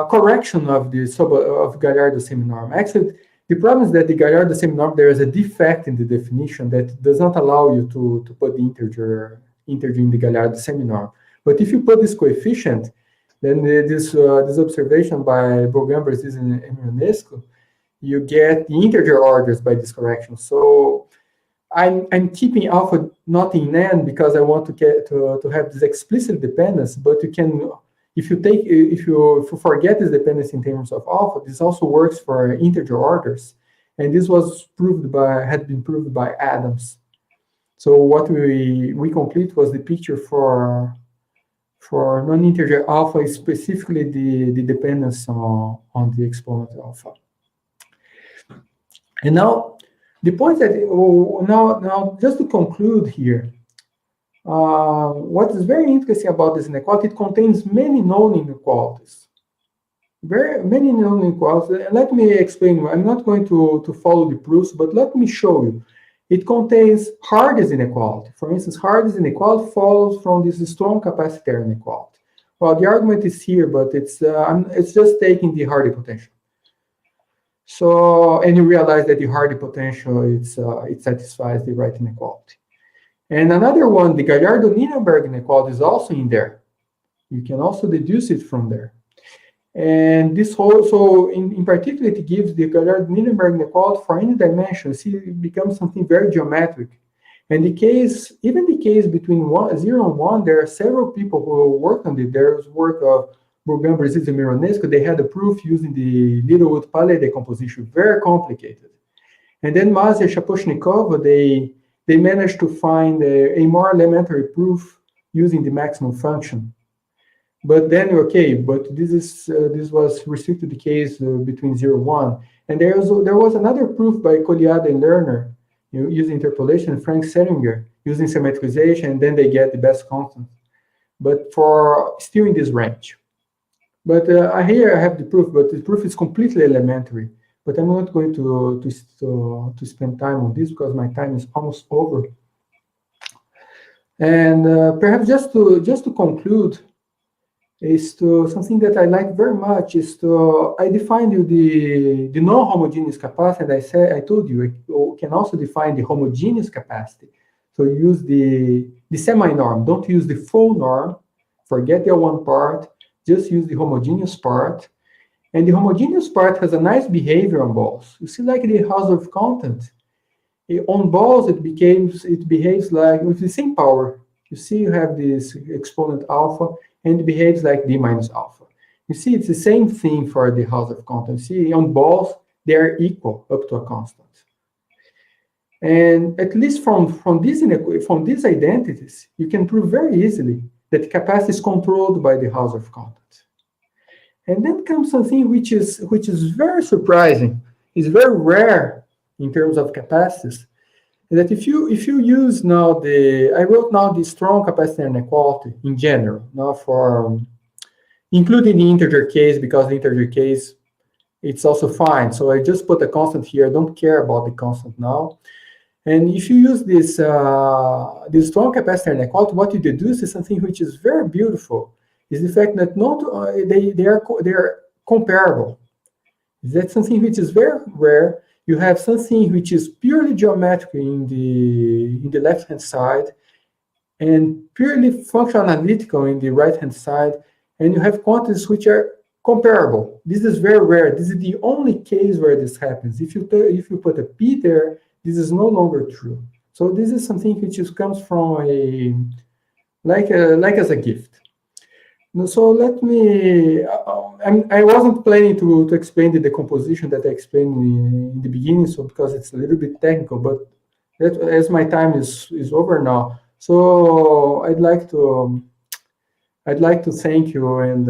correction of the Gallardo seminorm. Actually, the problem is that the Gallardo seminorm, there is a defect in the definition that does not allow you to put the integer in the Gallardo seminorm. But if you put this coefficient, then this observation by Bogambers is in Ionesco, you get the integer orders by this correction. So I'm keeping alpha not in n because I want to have this explicit dependence. But you can, if you forget this dependence in terms of alpha, this also works for integer orders, and this was had been proved by Adams. So what we complete was the picture for non-integer alpha, specifically the dependence on the exponent alpha. And now the point that now just to conclude here, what is very interesting about this inequality, it contains many known inequalities. Very many known inequalities. And let me explain. I'm not going to follow the proofs, but let me show you. It contains Hardy's inequality. For instance, Hardy's inequality follows from this strong capacitor inequality. Well, the argument is here, but it's just taking the Hardy potential. So, and you realize that the Hardy potential it satisfies the right inequality. And another one, the Gallardo-Nirenberg inequality is also in there. You can also deduce it from there. And this whole, so in particular, it gives the Gallardo-Nirenberg inequality for any dimension. See, it becomes something very geometric. And even the case between 0 and 1, there are several people who worked on it. There's work of Bogambers and Ionesco. They had a proof using the Littlewood-Paley decomposition, very complicated. And then Mazia Shaposhnikova, they managed to find a more elementary proof using the maximum function. But then, okay, but this was restricted to the case between 0 and 1. And there was another proof by Colliard and Lerner using interpolation, and Frank Seringer using symmetrization, and then they get the best constant. But for still in this range. But here I have the proof, but the proof is completely elementary. But I'm not going to spend time on this because my time is almost over. And perhaps just to conclude, is to something that I like very much is to I defined you the non-homogeneous capacity. I told you you can also define the homogeneous capacity. So you use the semi-norm. Don't use the full norm. Forget the one part. Just use the homogeneous part. And the homogeneous part has a nice behavior on balls. You see, like the Hausdorff content. On balls, it behaves like with the same power. You see, you have this exponent alpha, and it behaves like d minus alpha. You see, it's the same thing for the Hausdorff content. See, on balls, they are equal up to a constant. And at least from these identities, you can prove very easily that capacity is controlled by the house of content. And then comes something which is very surprising, is very rare in terms of capacities, that if you use now I wrote now the strong capacitor inequality in general, now for including the integer case, because the integer case, it's also fine. So I just put a constant here. I don't care about the constant now. And if you use this strong capacitor inequality, what you deduce is something which is very beautiful, is the fact that they are comparable. That's something which is very rare. You have something which is purely geometric in the left-hand side and purely functional analytical in the right-hand side, and you have quantities which are comparable. This is very rare. This is the only case where this happens. If you put a p there, this is no longer true. So this is something which comes from like as a gift. So let me, I wasn't planning to explain the decomposition that I explained in the beginning, so because it's a little bit technical, but as my time is over now, so I'd like to thank you, and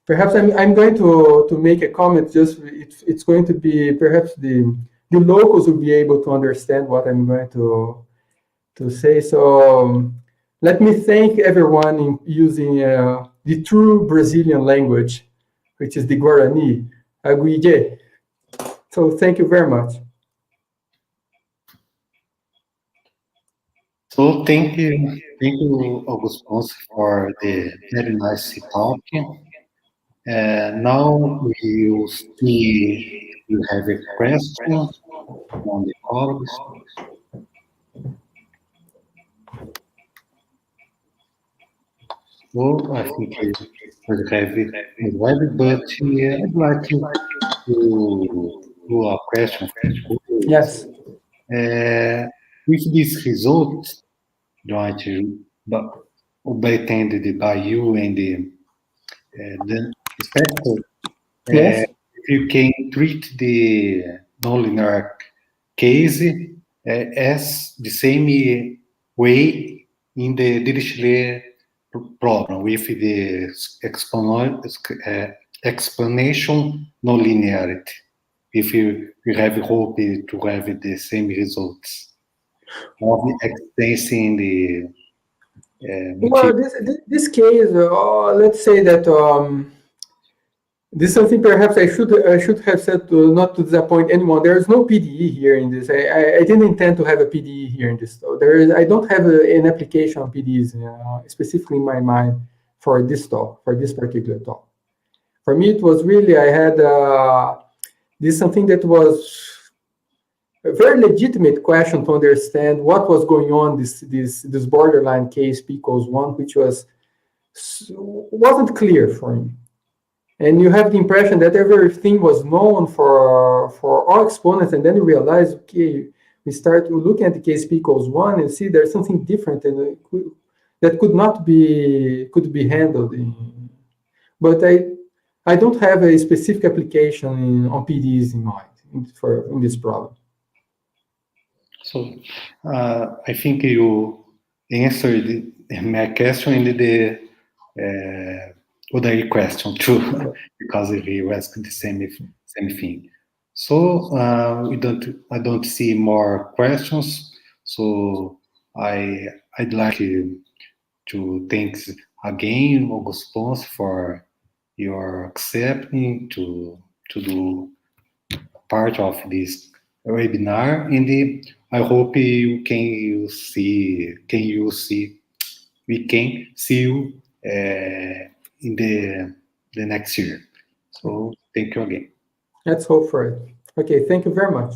perhaps I'm going to make a comment. Just it's going to be perhaps the locals will be able to understand what I'm going to say. So let me thank everyone in using the true Brazilian language, which is the Guarani, Aguije. So thank you very much. So thank you, Augusto, Ponce, for the very nice talk. And now we will see if you have a question on the colleagues. So I think we will have it already, but I'd like to do a question. Yes. With these results, obtained by you and the inspector, Yes. you can treat the nonlinear case as the same way in the Dirichlet problem with the explanation nonlinearity. If you have hope to have the same results of extending the Well, this case, let's say that this is something perhaps I should have said not to disappoint anyone. There is no PDE here in this. I didn't intend to have a PDE here in this. So I don't have an application on PDEs specifically in my mind for this talk, for this particular talk. For me, it was really I had this something that was a very legitimate question to understand what was going on this borderline case p equals 1, which wasn't clear for me. And you have the impression that everything was known for all exponents, and then you realize, okay, we start looking at the case p equals 1 and see there's something different and that could be handled. But I don't have a specific application on PDEs in mind in this problem. So I think you answered my question and the other question too, because he asked the same thing. So I don't see more questions. So I'd like to thank again Augusto Ponce for your accepting to do part of this webinar, and I hope we can see you in the next year. So thank you again. Let's hope for it. Okay, thank you very much.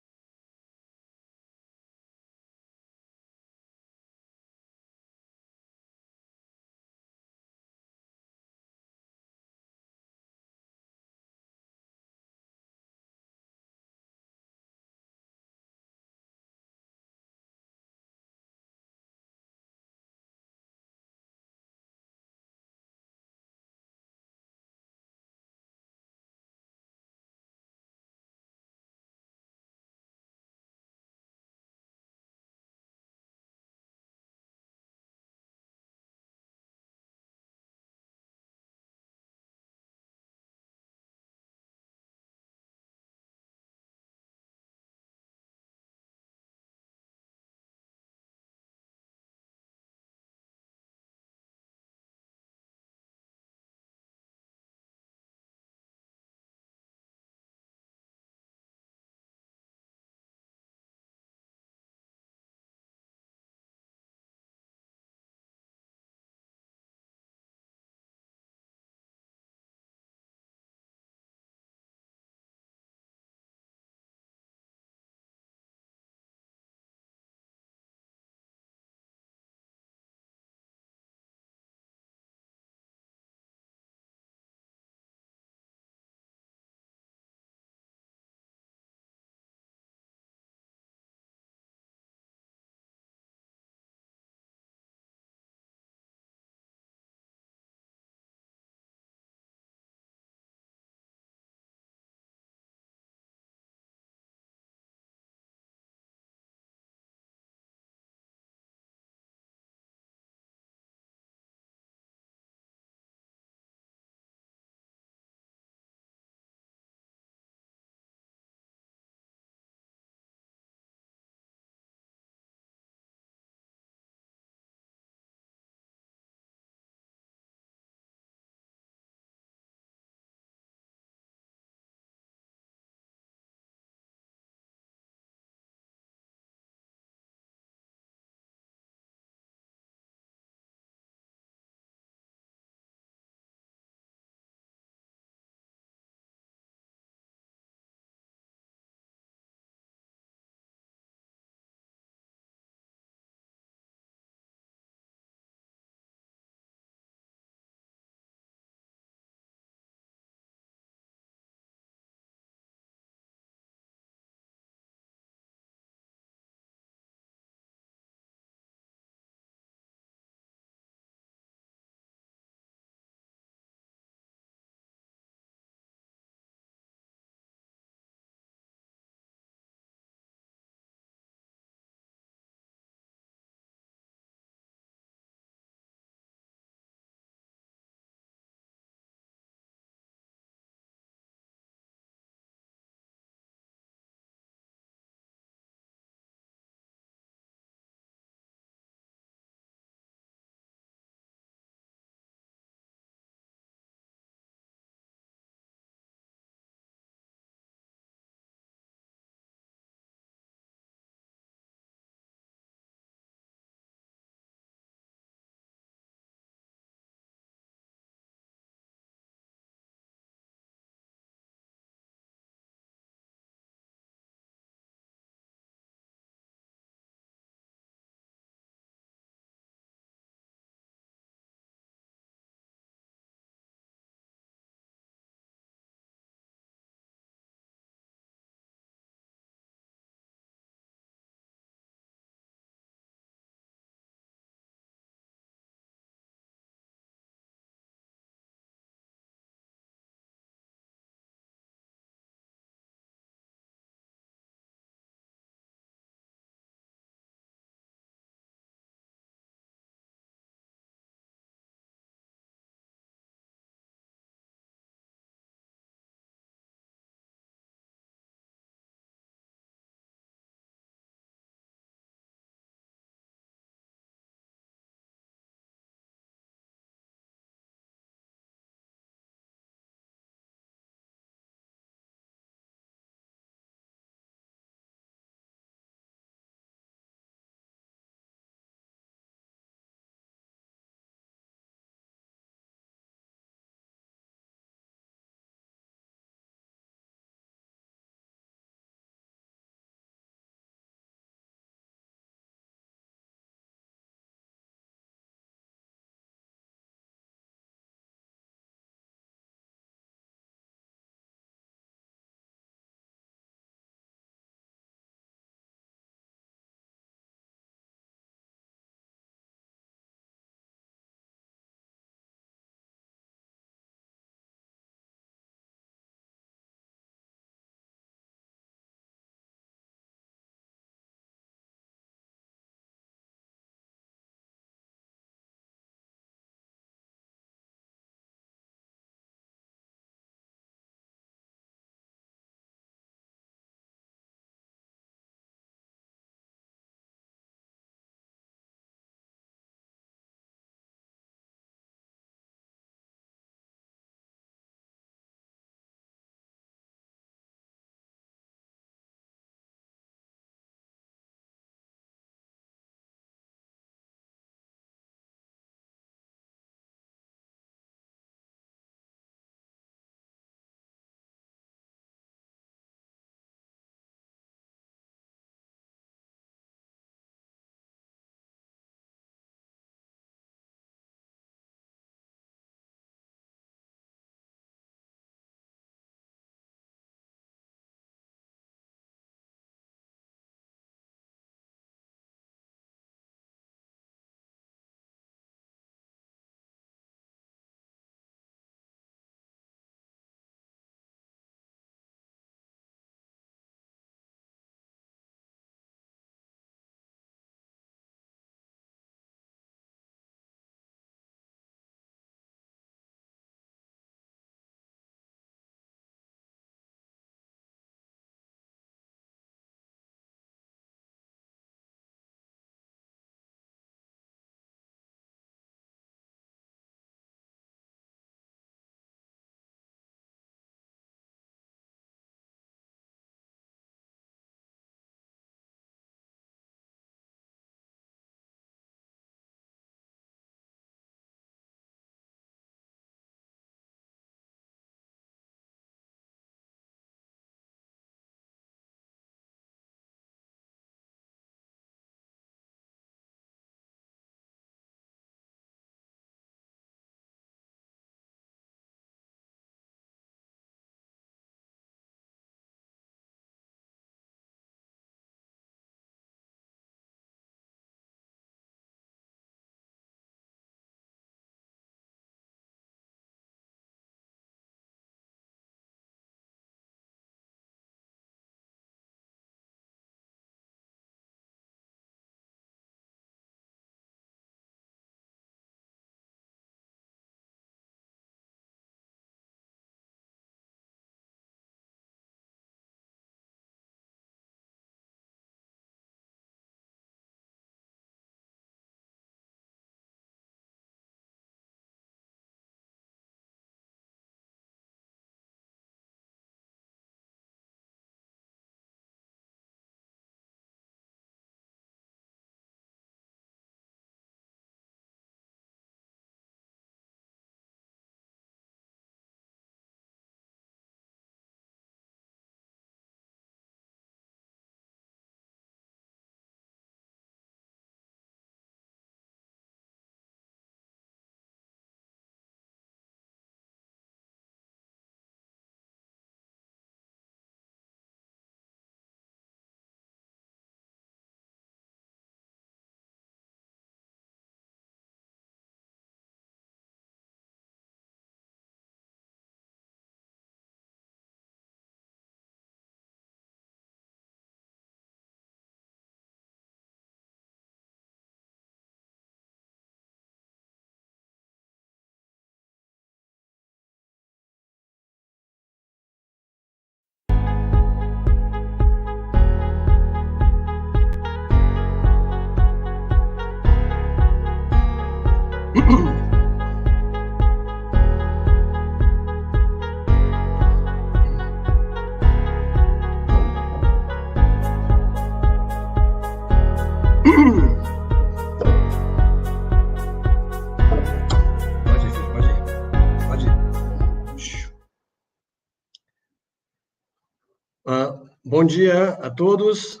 Bom dia a todos.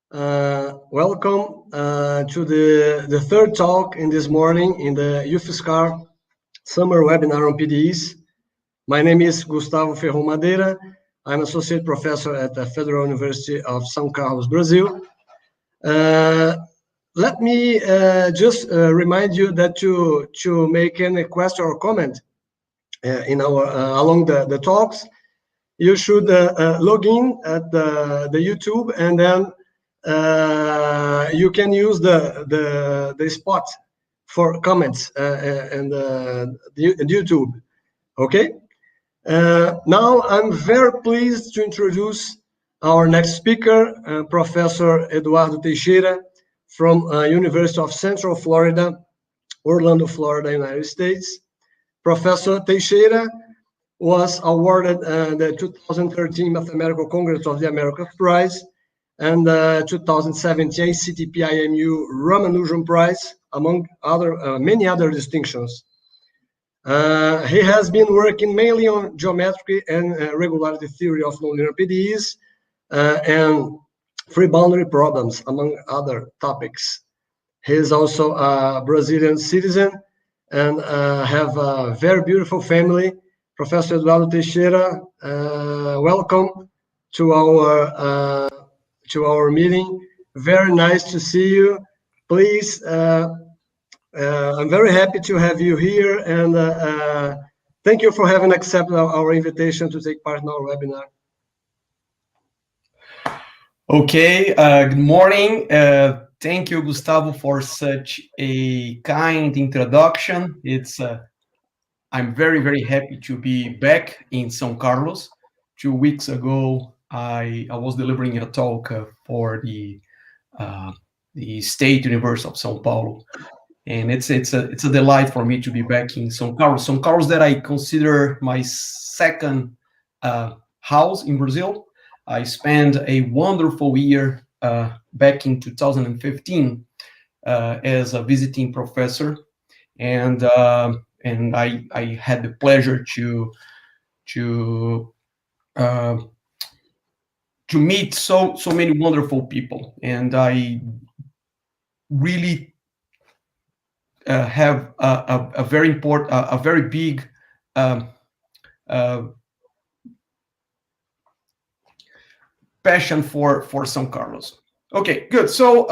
Welcome to the third talk in this morning in the UFSCar summer webinar on PDEs. My name is Gustavo Ferro Madeira. I'm associate professor at the Federal University of São Carlos, Brazil. Let me just remind you that to make any question or comment in our along the talks, you should log in at the YouTube, and then you can use the spot for comments and the YouTube. Okay. Now I'm very pleased to introduce our next speaker, Professor Eduardo Teixeira from University of Central Florida, Orlando, Florida, United States. Professor Teixeira was awarded the 2013 Mathematical Congress of the Americas Prize and the 2017 CTP-IMU Ramanujan Prize, among many other distinctions. He has been working mainly on geometry and regularity theory of nonlinear PDEs and free boundary problems, among other topics. He is also a Brazilian citizen and have a very beautiful family. Professor Eduardo Teixeira, welcome to our meeting. Very nice to see you. Please, I'm very happy to have you here, and thank you for having accepted our invitation to take part in our webinar. Okay, good morning. Thank you, Gustavo, for such a kind introduction. I'm very, very happy to be back in São Carlos. 2 weeks ago, I was delivering a talk for the State University of São Paulo, and it's a delight for me to be back in São Carlos. São Carlos, that I consider my second house in Brazil. I spent a wonderful year back in 2015 as a visiting professor, and I had the pleasure to meet so many wonderful people, and I really have a very important, a very big passion for São Carlos. Okay, good. So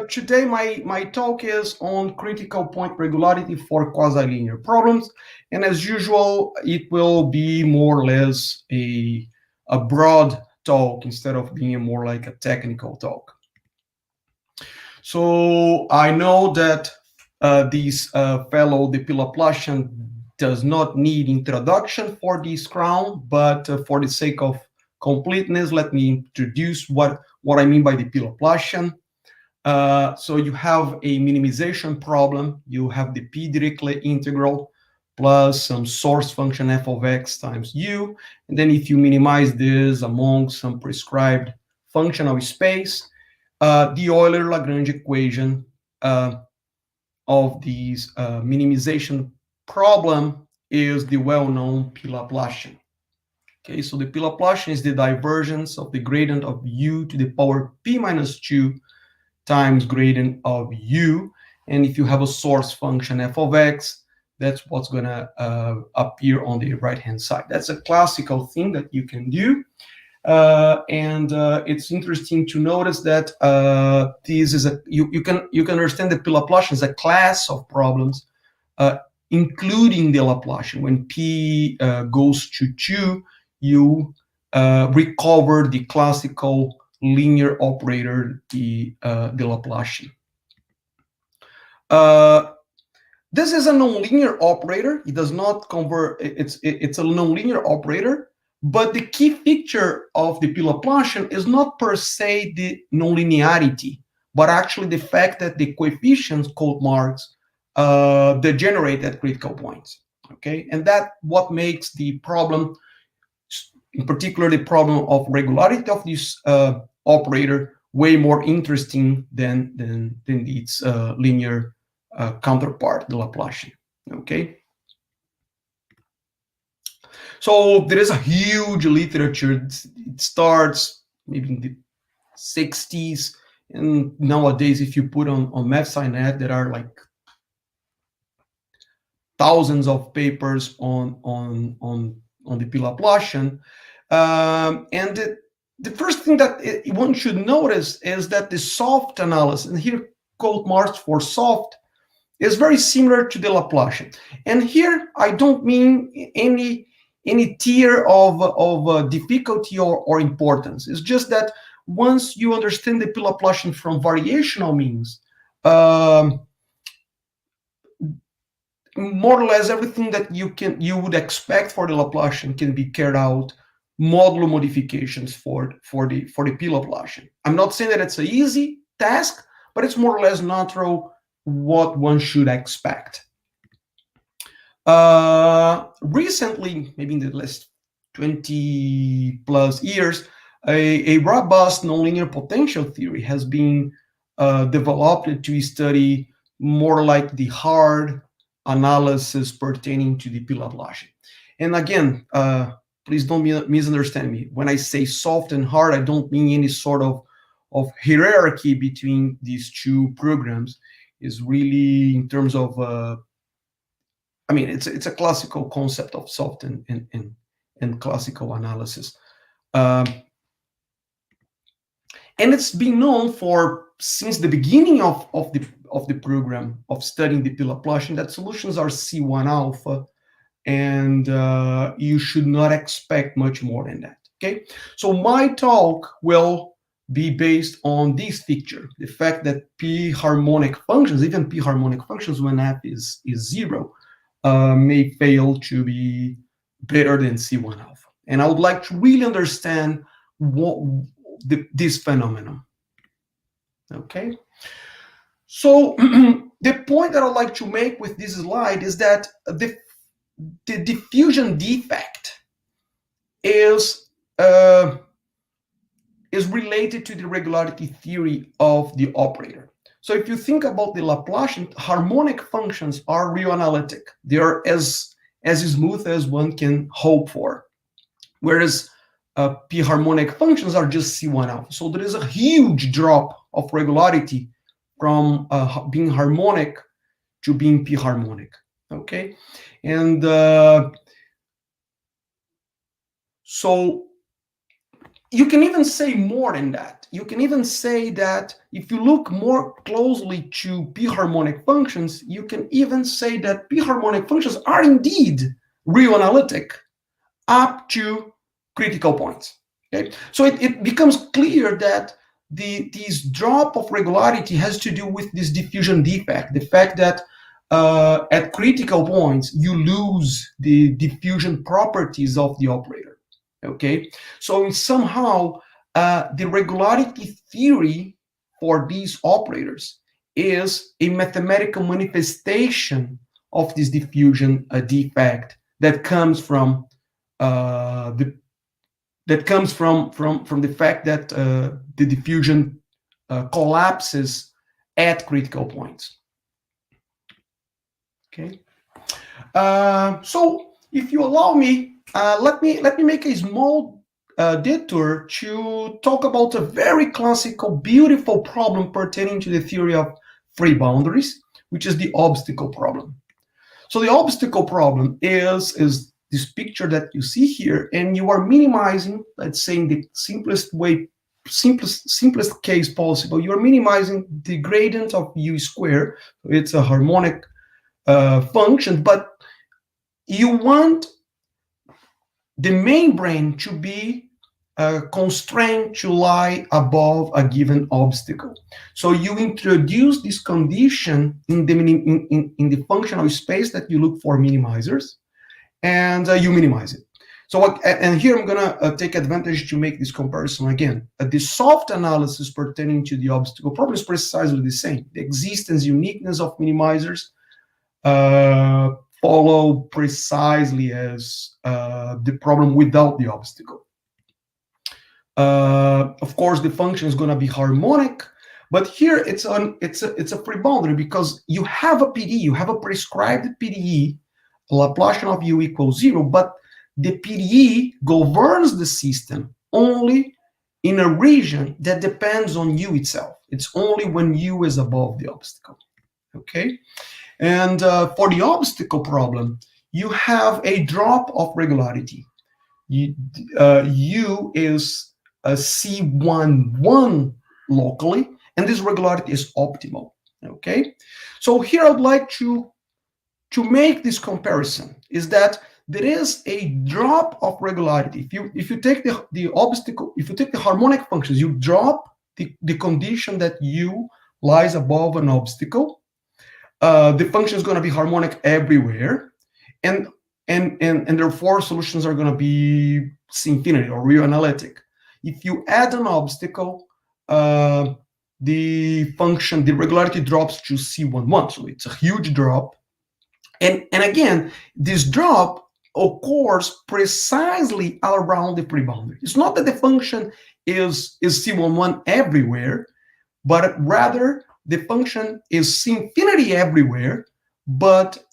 today my talk is on critical point regularity for quasilinear problems, and as usual, it will be more or less a broad talk instead of being more like a technical talk. So I know that this fellow, the Laplacian, does not need introduction for this crown, but for the sake of completeness, let me introduce what I mean by the Laplacian. So you have a minimization problem. You have the P-Dirichlet integral plus some source function f of x times u. And then if you minimize this among some prescribed functional space, the Euler-Lagrange equation of this minimization problem is the well-known P-Laplacian. Okay, so the P-Laplacian is the divergence of the gradient of u to the power p minus 2 times gradient of u. And if you have a source function f of x, that's what's going to appear on the right-hand side. That's a classical thing that you can do. And it's interesting to notice that this is you can understand the P-Laplacian as a class of problems, including the Laplacian. When p goes to 2, you recover the classical linear operator, the Laplacian. This is a nonlinear operator. It does not convert. It's a nonlinear operator. But the key feature of the P-Laplacian is not per se the nonlinearity, but actually the fact that the coefficients, quote marks, degenerate at critical points. Okay, and that what makes the problem, in particular the problem of regularity of this operator, way more interesting than its linear counterpart, the Laplacian. Okay. So there is a huge literature. It starts maybe in the 60s, and nowadays, if you put on MathSciNet, there are like thousands of papers on the P. Laplacian. And the first thing that one should notice is that the soft analysis, and here quote marks for soft, is very similar to the Laplacian. And here I don't mean any tier of difficulty or importance. It's just that once you understand the P. Laplacian from variational means, more or less everything that you would expect for the Laplacian can be carried out modulo modifications for the P. Laplacian. I'm not saying that it's an easy task, but it's more or less natural what one should expect. Recently, maybe in the last 20 plus years, a robust nonlinear potential theory has been developed to study more like the hard analysis pertaining to the P. Laplacian. And again, please don't misunderstand me. When I say soft and hard, I don't mean any sort of hierarchy between these two programs. Is really in terms of, I mean, it's a classical concept of soft and classical analysis. And it's been known since the beginning of the program of studying the P. Laplacian that solutions are C1 alpha, and you should not expect much more than that. Okay, so my talk will be based on this feature, the fact that P harmonic functions, even P harmonic functions when f is 0, may fail to be better than C1 alpha. And I would like to really understand this phenomenon. Okay, so the point that I'd like to make with this slide is that the diffusion defect is related to the regularity theory of the operator. So if you think about the Laplacian, harmonic functions are real analytic. They are as smooth as one can hope for, whereas P harmonic functions are just C1 alpha. So there is a huge drop of regularity from being harmonic to being P harmonic. Okay, and so you can even say more than that. You can even say that if you look more closely to P harmonic functions, you can even say that P harmonic functions are indeed real analytic up to critical points. Okay, so it becomes clear that this drop of regularity has to do with this diffusion defect, the fact that at critical points you lose the diffusion properties of the operator. Okay, so somehow the regularity theory for these operators is a mathematical manifestation of this diffusion defect that comes from the fact that the diffusion collapses at critical points. Okay, so if you allow me, let me make a small detour to talk about a very classical, beautiful problem pertaining to the theory of free boundaries, which is the obstacle problem. So the obstacle problem is this picture that you see here, and you are minimizing, let's say in the simplest case possible, you are minimizing the gradient of u squared. It's a harmonic function, but you want the membrane to be constrained to lie above a given obstacle. So you introduce this condition in the functional space that you look for minimizers, and you minimize it. So, and here I'm gonna take advantage to make this comparison again. The soft analysis pertaining to the obstacle problem is precisely the same. The existence, uniqueness of minimizers follow precisely as the problem without the obstacle. Of course, the function is going to be harmonic, but here it's a free boundary because you have a PDE, you have a prescribed PDE, Laplacian of u equals 0, but the PDE governs the system only in a region that depends on U itself. It's only when U is above the obstacle, okay? And for the obstacle problem, you have a drop of regularity. U is a C11 locally, and this regularity is optimal, okay? So here I'd like to make this comparison, is that there is a drop of regularity. If you take the obstacle, if you take the harmonic functions, you drop the condition that U lies above an obstacle, the function is going to be harmonic everywhere, and therefore solutions are going to be C infinity or real analytic. If you add an obstacle, the function, the regularity drops to C11, so it's a huge drop. And again, this drop occurs precisely around the free boundary. It's not that the function is C11 everywhere, but rather the function is C infinity everywhere, but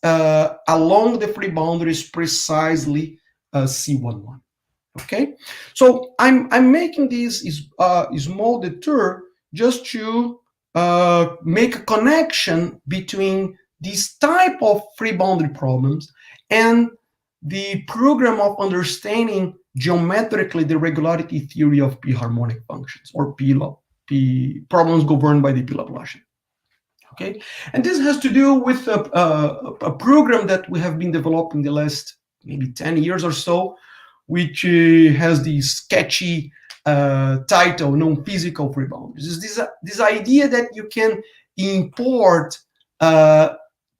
along the free boundary is precisely C11. Okay, so I'm making this small detour just to make a connection between this type of free boundary problems and the program of understanding geometrically the regularity theory of p-harmonic functions, or p problems governed by the p-Laplacian. Okay, and this has to do with a program that we have been developing the last maybe 10 years or so, which has the sketchy title, non-physical free boundaries. This idea that you can import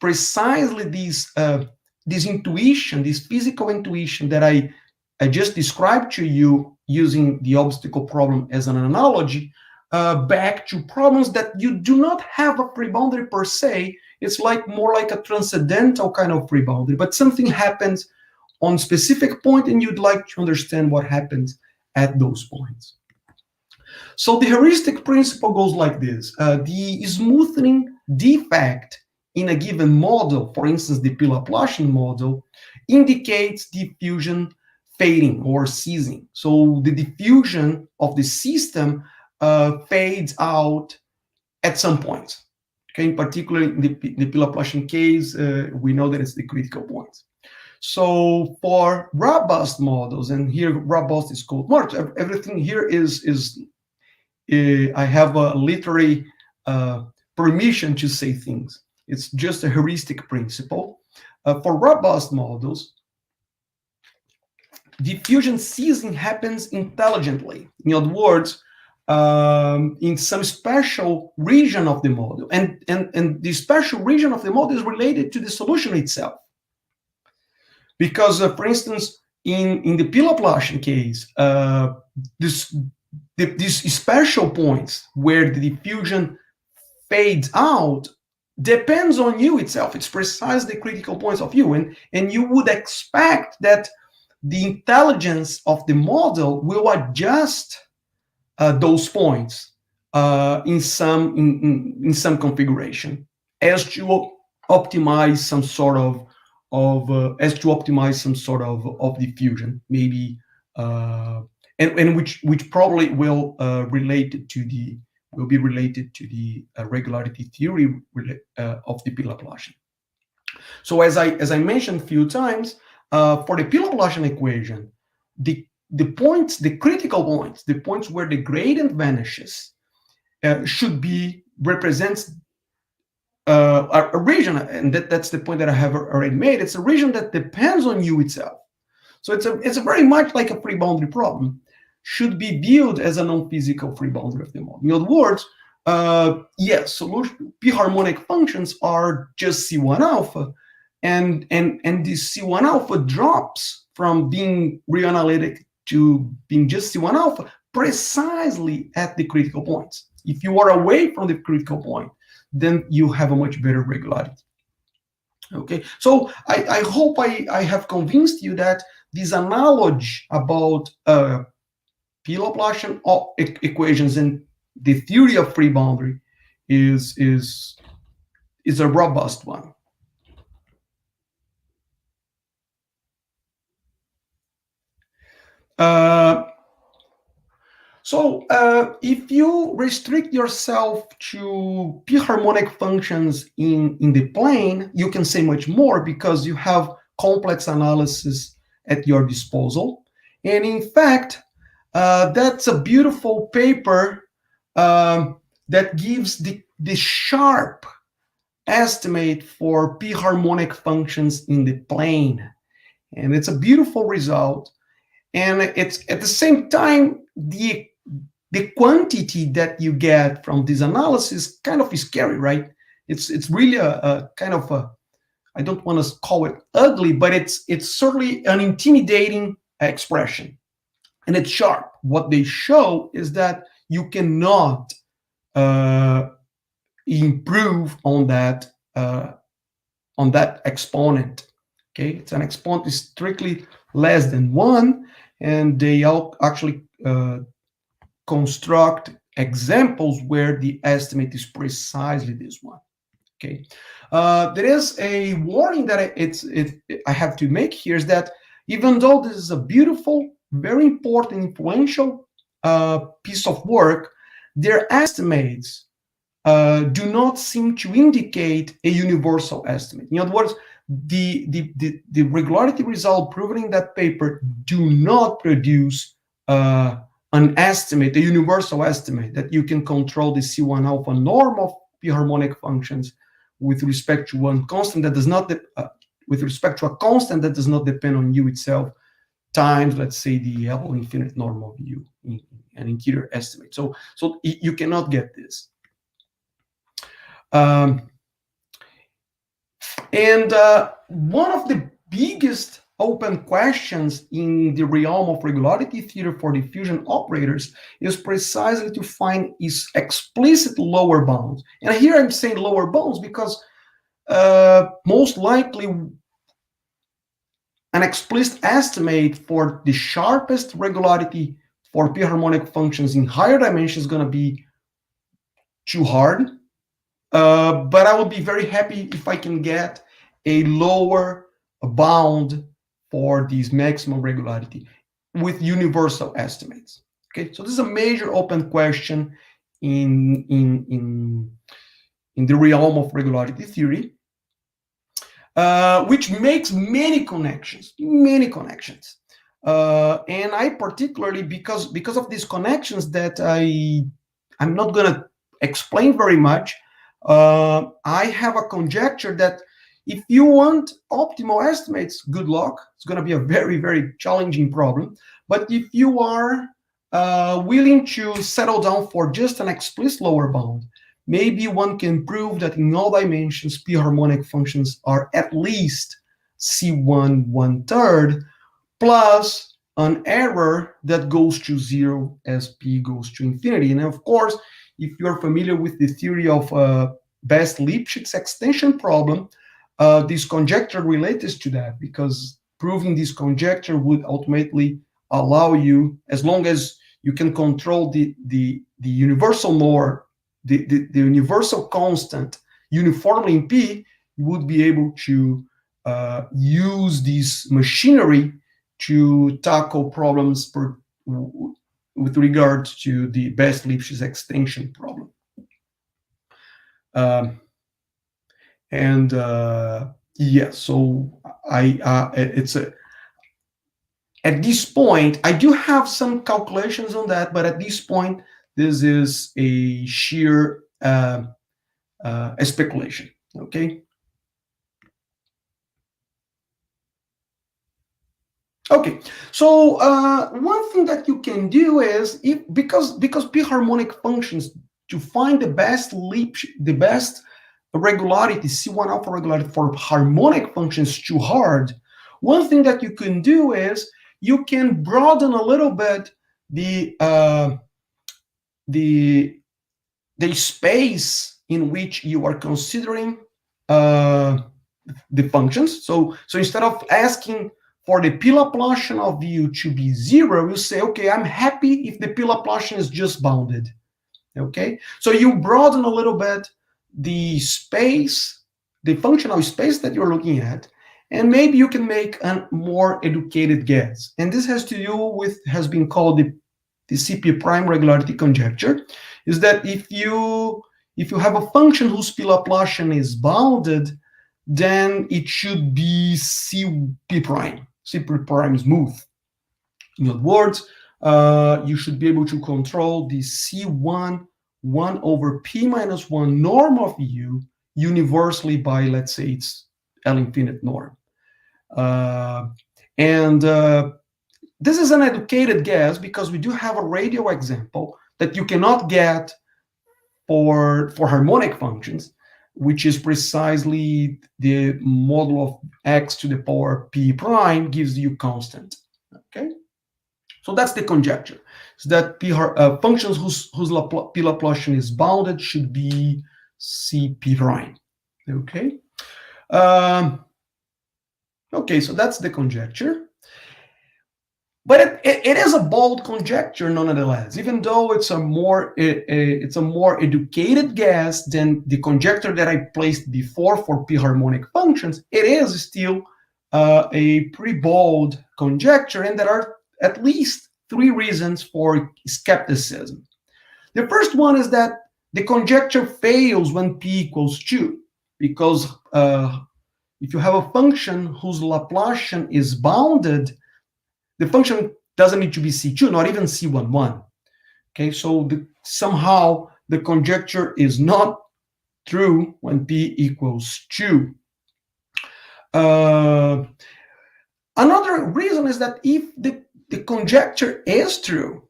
precisely this intuition, this physical intuition that I just described to you using the obstacle problem as an analogy, back to problems that you do not have a free boundary per se. It's more like a transcendental kind of free boundary, but something happens on specific point and you'd like to understand what happens at those points. So the heuristic principle goes like this. The smoothing defect in a given model, for instance, the p-Laplacian model, indicates diffusion fading or ceasing. So the diffusion of the system fades out at some point. Okay, in particular, in the p-Laplacian case, we know that it's the critical points. So for robust models, and here robust is called Marx, everything here is I have a literary permission to say things. It's just a heuristic principle. For robust models, diffusion ceasing happens intelligently. In other words, in some special region of the model, and the special region of the model is related to the solution itself. Because, for instance, in the p-Laplacian case, these special points where the diffusion fades out depends on U itself. It's precisely the critical points of U, and you would expect that the intelligence of the model will adjust those points in some configuration as to optimize some sort of diffusion, maybe, and which probably will be related to the regularity theory of the p-Laplacian. So as I mentioned a few times, for the p-Laplacian equation, the points, the critical points, the points where the gradient vanishes, should be represents a region, and that's the point that I have already made. It's a region that depends on U itself. So it's a very much like a free boundary problem, should be viewed as a non-physical free boundary of the model. In other words, yes, solution p-harmonic functions are just C1 alpha, and this C1 alpha drops from being real analytic to being just C1 alpha precisely at the critical points. If you are away from the critical point, then you have a much better regularity. Okay, so I hope I have convinced you that this analogy about p-Laplacian equations and the theory of free boundary is a robust one. So if you restrict yourself to p-harmonic functions in the plane, you can say much more because you have complex analysis at your disposal. And in fact, that's a beautiful paper that gives the sharp estimate for p-harmonic functions in the plane. And it's a beautiful result. And it's at the same time, the quantity that you get from this analysis kind of is scary, right? It's really a kind of a, I don't want to call it ugly, but it's certainly an intimidating expression. And it's sharp. What they show is that you cannot improve on that exponent. Okay, it's an exponent is strictly less than 1, and they actually construct examples where the estimate is precisely this one. Okay, there is a warning that I have to make here, is that even though this is a beautiful, very important, influential piece of work, their estimates do not seem to indicate a universal estimate. In other words, the regularity result proven in that paper do not produce an estimate, a universal estimate that you can control the C1 alpha norm of p-harmonic functions with respect to one constant that does not, with respect to a constant that does not depend on U itself, times, let's say, the L infinite norm of U, an interior estimate. So you cannot get this. And one of the biggest open questions in the realm of regularity theory for diffusion operators is precisely to find its explicit lower bounds. And here I'm saying lower bounds because most likely an explicit estimate for the sharpest regularity for p-harmonic functions in higher dimensions is going to be too hard. But I would be very happy if I can get a lower bound for these maximum regularity with universal estimates. Okay, so this is a major open question in the realm of regularity theory, which makes many connections. And I particularly, because of these connections that I'm not going to explain very much, I have a conjecture that if you want optimal estimates, good luck. It's going to be a very, very challenging problem. But if you are willing to settle down for just an explicit lower bound, maybe one can prove that in all dimensions, p-harmonic functions are at least C1 1/3 plus an error that goes to 0 as p goes to infinity. And of course, if you're familiar with the theory of best Lipschitz extension problem, this conjecture relates to that, because proving this conjecture would ultimately allow you, as long as you can control the universal norm, the universal constant uniformly in P, you would be able to use this machinery to tackle problems with regard to the best Lipschitz extension problem. Yeah, so it's at this point, I do have some calculations on that, but at this point, this is a sheer speculation, okay? Okay, so one thing that you can do is, because p-harmonic functions, to find the best regularity, C1 alpha regularity for harmonic functions too hard, one thing that you can do is you can broaden a little bit the space in which you are considering the functions. So instead of asking for the p Laplacian of U to be 0, you say, okay, I'm happy if the p Laplacian is just bounded. Okay, so you broaden a little bit the space, the functional space that you're looking at, and maybe you can make a more educated guess. And this has to do with, has been called the CP prime regularity conjecture, is that if you have a function whose P Laplacian is bounded, then it should be CP prime, CP prime smooth. In other words, you should be able to control the C1 1 over P minus 1 norm of U universally by, let's say, its L infinite norm. This is an educated guess because we do have a radial example that you cannot get for harmonic functions, which is precisely the model of x to the power p prime gives you constant. Okay, so that's the conjecture. So that functions whose P Laplacian is bounded should be CP prime. Okay. Okay, so that's the conjecture. But it is a bold conjecture nonetheless, even though it's a more educated guess than the conjecture that I placed before for p harmonic functions. It is still a pretty bold conjecture, and there are at least 3 reasons for skepticism. The first one is that the conjecture fails when p equals 2, because if you have a function whose Laplacian is bounded, the function doesn't need to be C2, not even C11. Okay, so somehow the conjecture is not true when p equals 2. Another reason is that if the conjecture is true,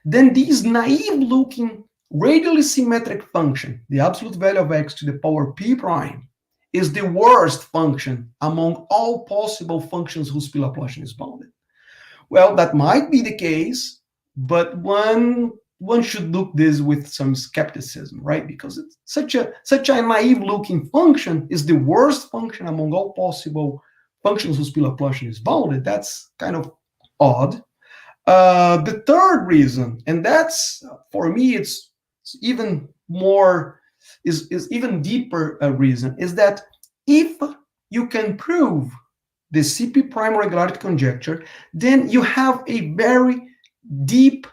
then this naive-looking radially symmetric function, the absolute value of x to the power p prime, is the worst function among all possible functions whose P Laplacian is bounded. Well, that might be the case, but one should look this with some skepticism, right? Because it's such a naive-looking function is the worst function among all possible functions whose P Laplacian is bounded. That's kind of odd. The third reason, and that's, for me, it's even more, is even deeper reason, is that if you can prove the CP prime regularity conjecture, then you have a very deep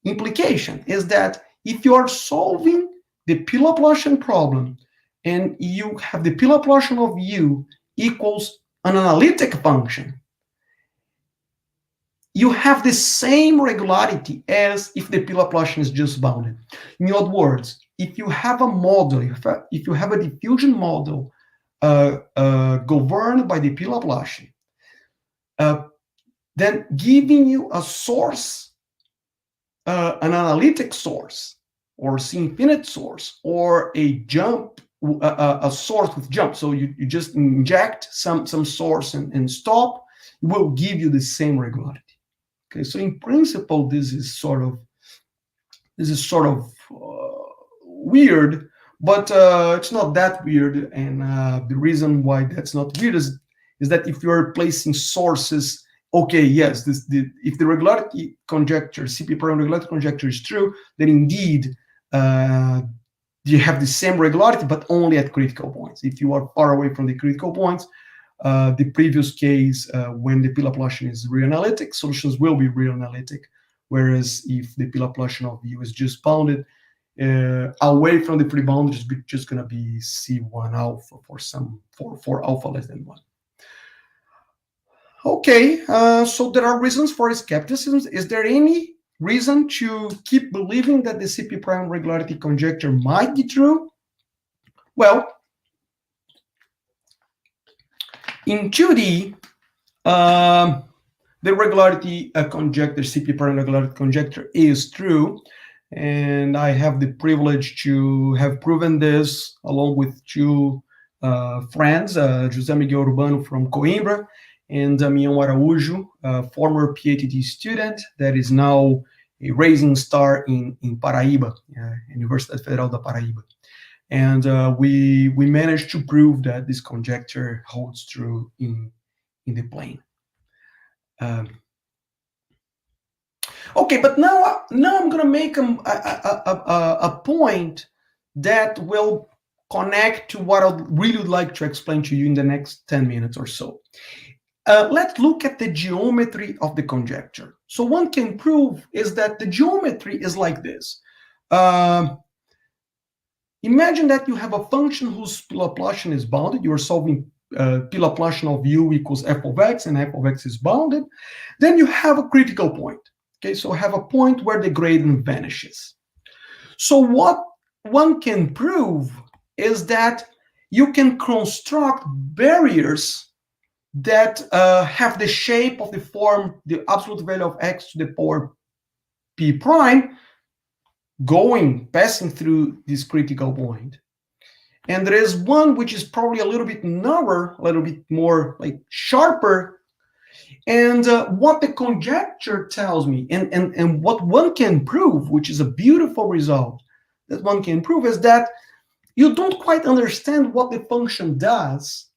implication, is that if you are solving the P Laplacian problem and you have the P Laplacian of U equals an analytic function, you have the same regularity as if the P Laplacian is just bounded. In other words, if you have a model, if you have a diffusion model governed by the P Laplacian, then giving you a source, an analytic source, or C-infinite source, or a jump, a source with jump. So you just inject some source and stop, will give you the same regularity. Okay, so in principle, this is sort of weird, but it's not that weird. And the reason why that's not weird is that if you're placing sources, okay, yes, if the regularity conjecture, CP prime regularity conjecture is true, then indeed you have the same regularity, but only at critical points. If you are far away from the critical points, the previous case, when the P Laplacian is real analytic, solutions will be real analytic. Whereas if the P Laplacian of U is just bounded, away from the pre-bounded, it's just going to be C1 alpha for alpha less than 1. Okay, so there are reasons for skepticism. Is there any reason to keep believing that the CP prime regularity conjecture might be true? Well, in 2D, the regularity conjecture, CP prime regularity conjecture, is true. And I have the privilege to have proven this along with 2 friends, José Miguel Urbano from Coimbra and Damião Araújo, a former PhD student that is now a rising star in Paraíba, Universidade Federal da Paraíba. And we managed to prove that this conjecture holds true in the plane. Okay, but now I'm going to make a point that will connect to what I really would like to explain to you in the next 10 minutes or so. Let's look at the geometry of the conjecture. So one can prove is that the geometry is like this. Imagine that you have a function whose Laplacian is bounded. You are solving Laplacian of u equals f of x, and f of x is bounded. Then you have a critical point. Okay, so have a point where the gradient vanishes. So what one can prove is that you can construct barriers that have the shape of the form, the absolute value of x to the power p prime, passing through this critical point. And there is one which is probably a little bit narrower, a little bit more like sharper. And what the conjecture tells me, and what one can prove, which is a beautiful result that one can prove, is that you don't quite understand what the function does,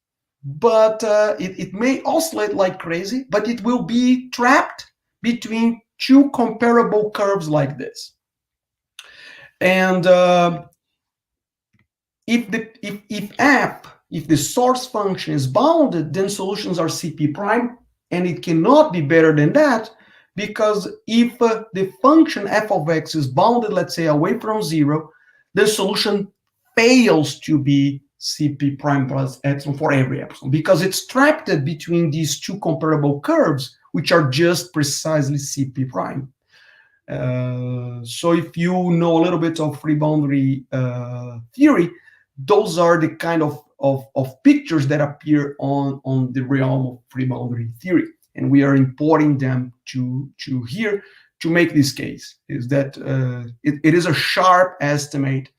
but it may oscillate like crazy, but it will be trapped between two comparable curves like this. And if the source function is bounded, then solutions are CP prime, and it cannot be better than that, because if the function f of x is bounded, let's say away from 0, the solution fails to be CP prime plus epsilon for every epsilon, because it's trapped between these two comparable curves, which are just precisely CP prime. So if you know a little bit of free boundary theory, those are the kind of pictures that appear on the realm of free boundary theory, and we are importing them to here to make this case. Is that it is a sharp estimate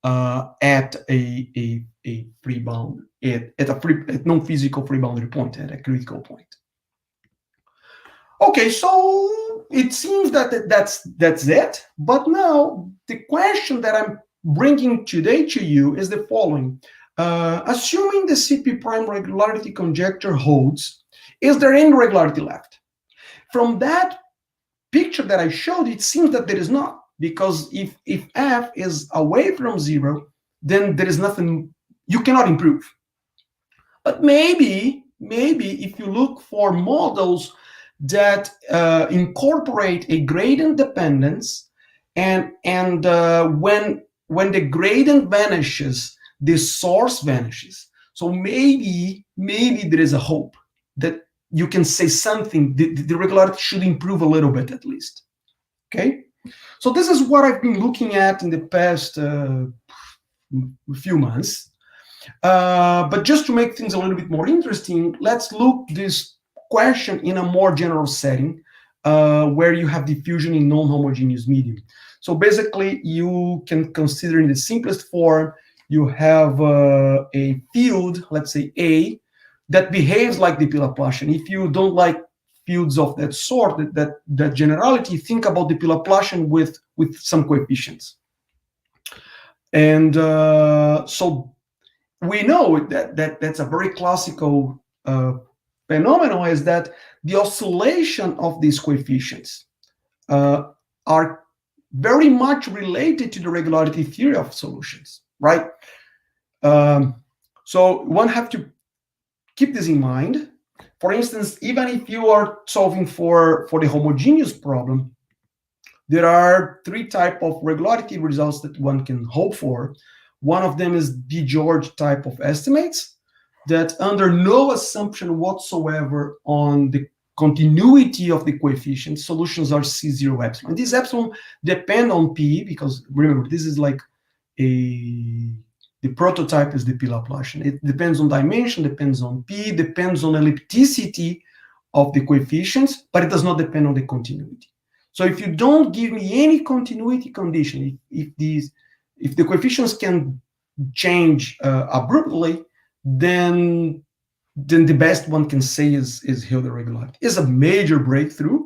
at a free boundary, at non-physical free boundary point, at a critical point. Okay, so it seems that that's it. But now the question that I'm bringing today to you is the following: assuming the CP prime regularity conjecture holds, is there any regularity left? From that picture that I showed, it seems that there is not, because if f is away from 0, then there is nothing, you cannot improve. But maybe if you look for models that incorporate a gradient dependence, and when the gradient vanishes, the source vanishes. So maybe there is a hope that you can say something, the regularity should improve a little bit at least. Okay, so this is what I've been looking at in the past few months. But just to make things a little bit more interesting, let's look this question in a more general setting, where you have diffusion in non-homogeneous medium. So basically, you can consider in the simplest form, you have a field, let's say A, that behaves like the Laplacian. If you don't like fields of that sort, that generality, think about the Laplacian with some coefficients. And so we know that's a very classical phenomenon, is that the oscillation of these coefficients are very much related to the regularity theory of solutions, right? So one have to keep this in mind. For instance, even if you are solving for the homogeneous problem, there are 3 types of regularity results that one can hope for. One of them is de George type of estimates, that under no assumption whatsoever on the continuity of the coefficients, solutions are C0 epsilon. And these epsilon depend on P, because remember, this is like the prototype is the Laplacian. It depends on dimension, depends on P, depends on ellipticity of the coefficients, but it does not depend on the continuity. So if you don't give me any continuity condition, if the coefficients can change abruptly, then the best one can say is Hilda regularity. It's a major breakthrough,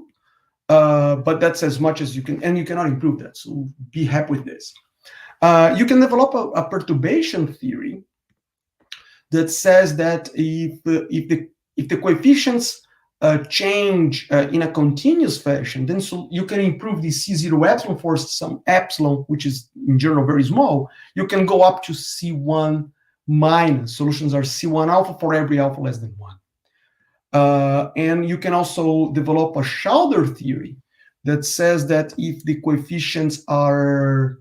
but that's as much as you can, and you cannot improve that. So be happy with this. You can develop a perturbation theory that says that if the coefficients change in a continuous fashion, then so you can improve the C0 epsilon for some epsilon, which is in general very small. You can go up to C1 minus. Solutions are C1 alpha for every alpha less than 1. And you can also develop a Schauder theory that says that if the coefficients are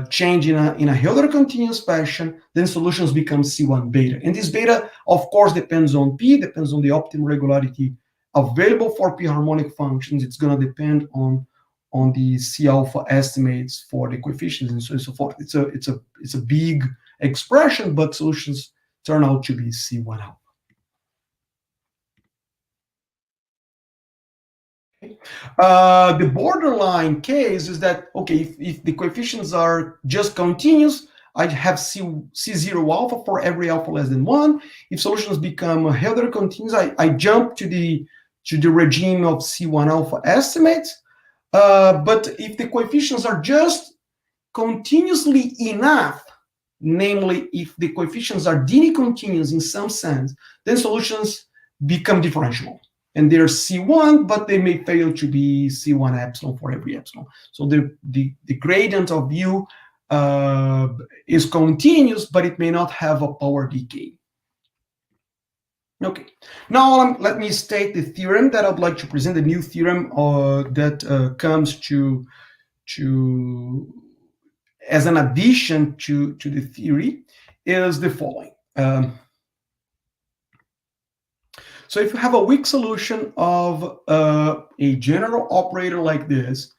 changed in a Hilbert continuous fashion, then solutions become C1 beta. And this beta, of course, depends on P, depends on the optimal regularity available for P harmonic functions. It's going to depend on the C alpha estimates for the coefficients and so on and so forth. It's a big expression, but solutions turn out to be C1 alpha. The borderline case is that, okay, if the coefficients are just continuous, I have C0 alpha for every alpha less than 1. If solutions become Hilbert continuous, I jump to the regime of C1 alpha estimates. But if the coefficients are just continuously enough, namely if the coefficients are Dini-continuous in some sense, then solutions become differentiable. And they're C1, but they may fail to be C1 epsilon for every epsilon. So the gradient of U is continuous, but it may not have a power decay. Okay, now let me state the theorem that I'd like to present, a new theorem that comes to as an addition to the theory, is the following. So if you have a weak solution of a general operator like this,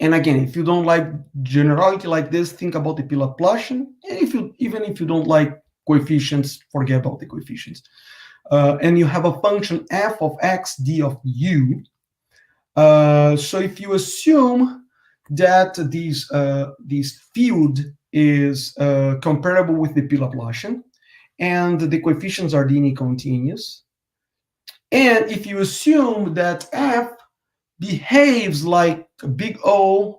and again, if you don't like generality like this, think about the Laplacian. And even if you don't like coefficients, forget about the coefficients. And you have a function f of x d of u. So if you assume that this field is comparable with the Laplacian, and the coefficients are Dini continuous, and if you assume that f behaves like a big O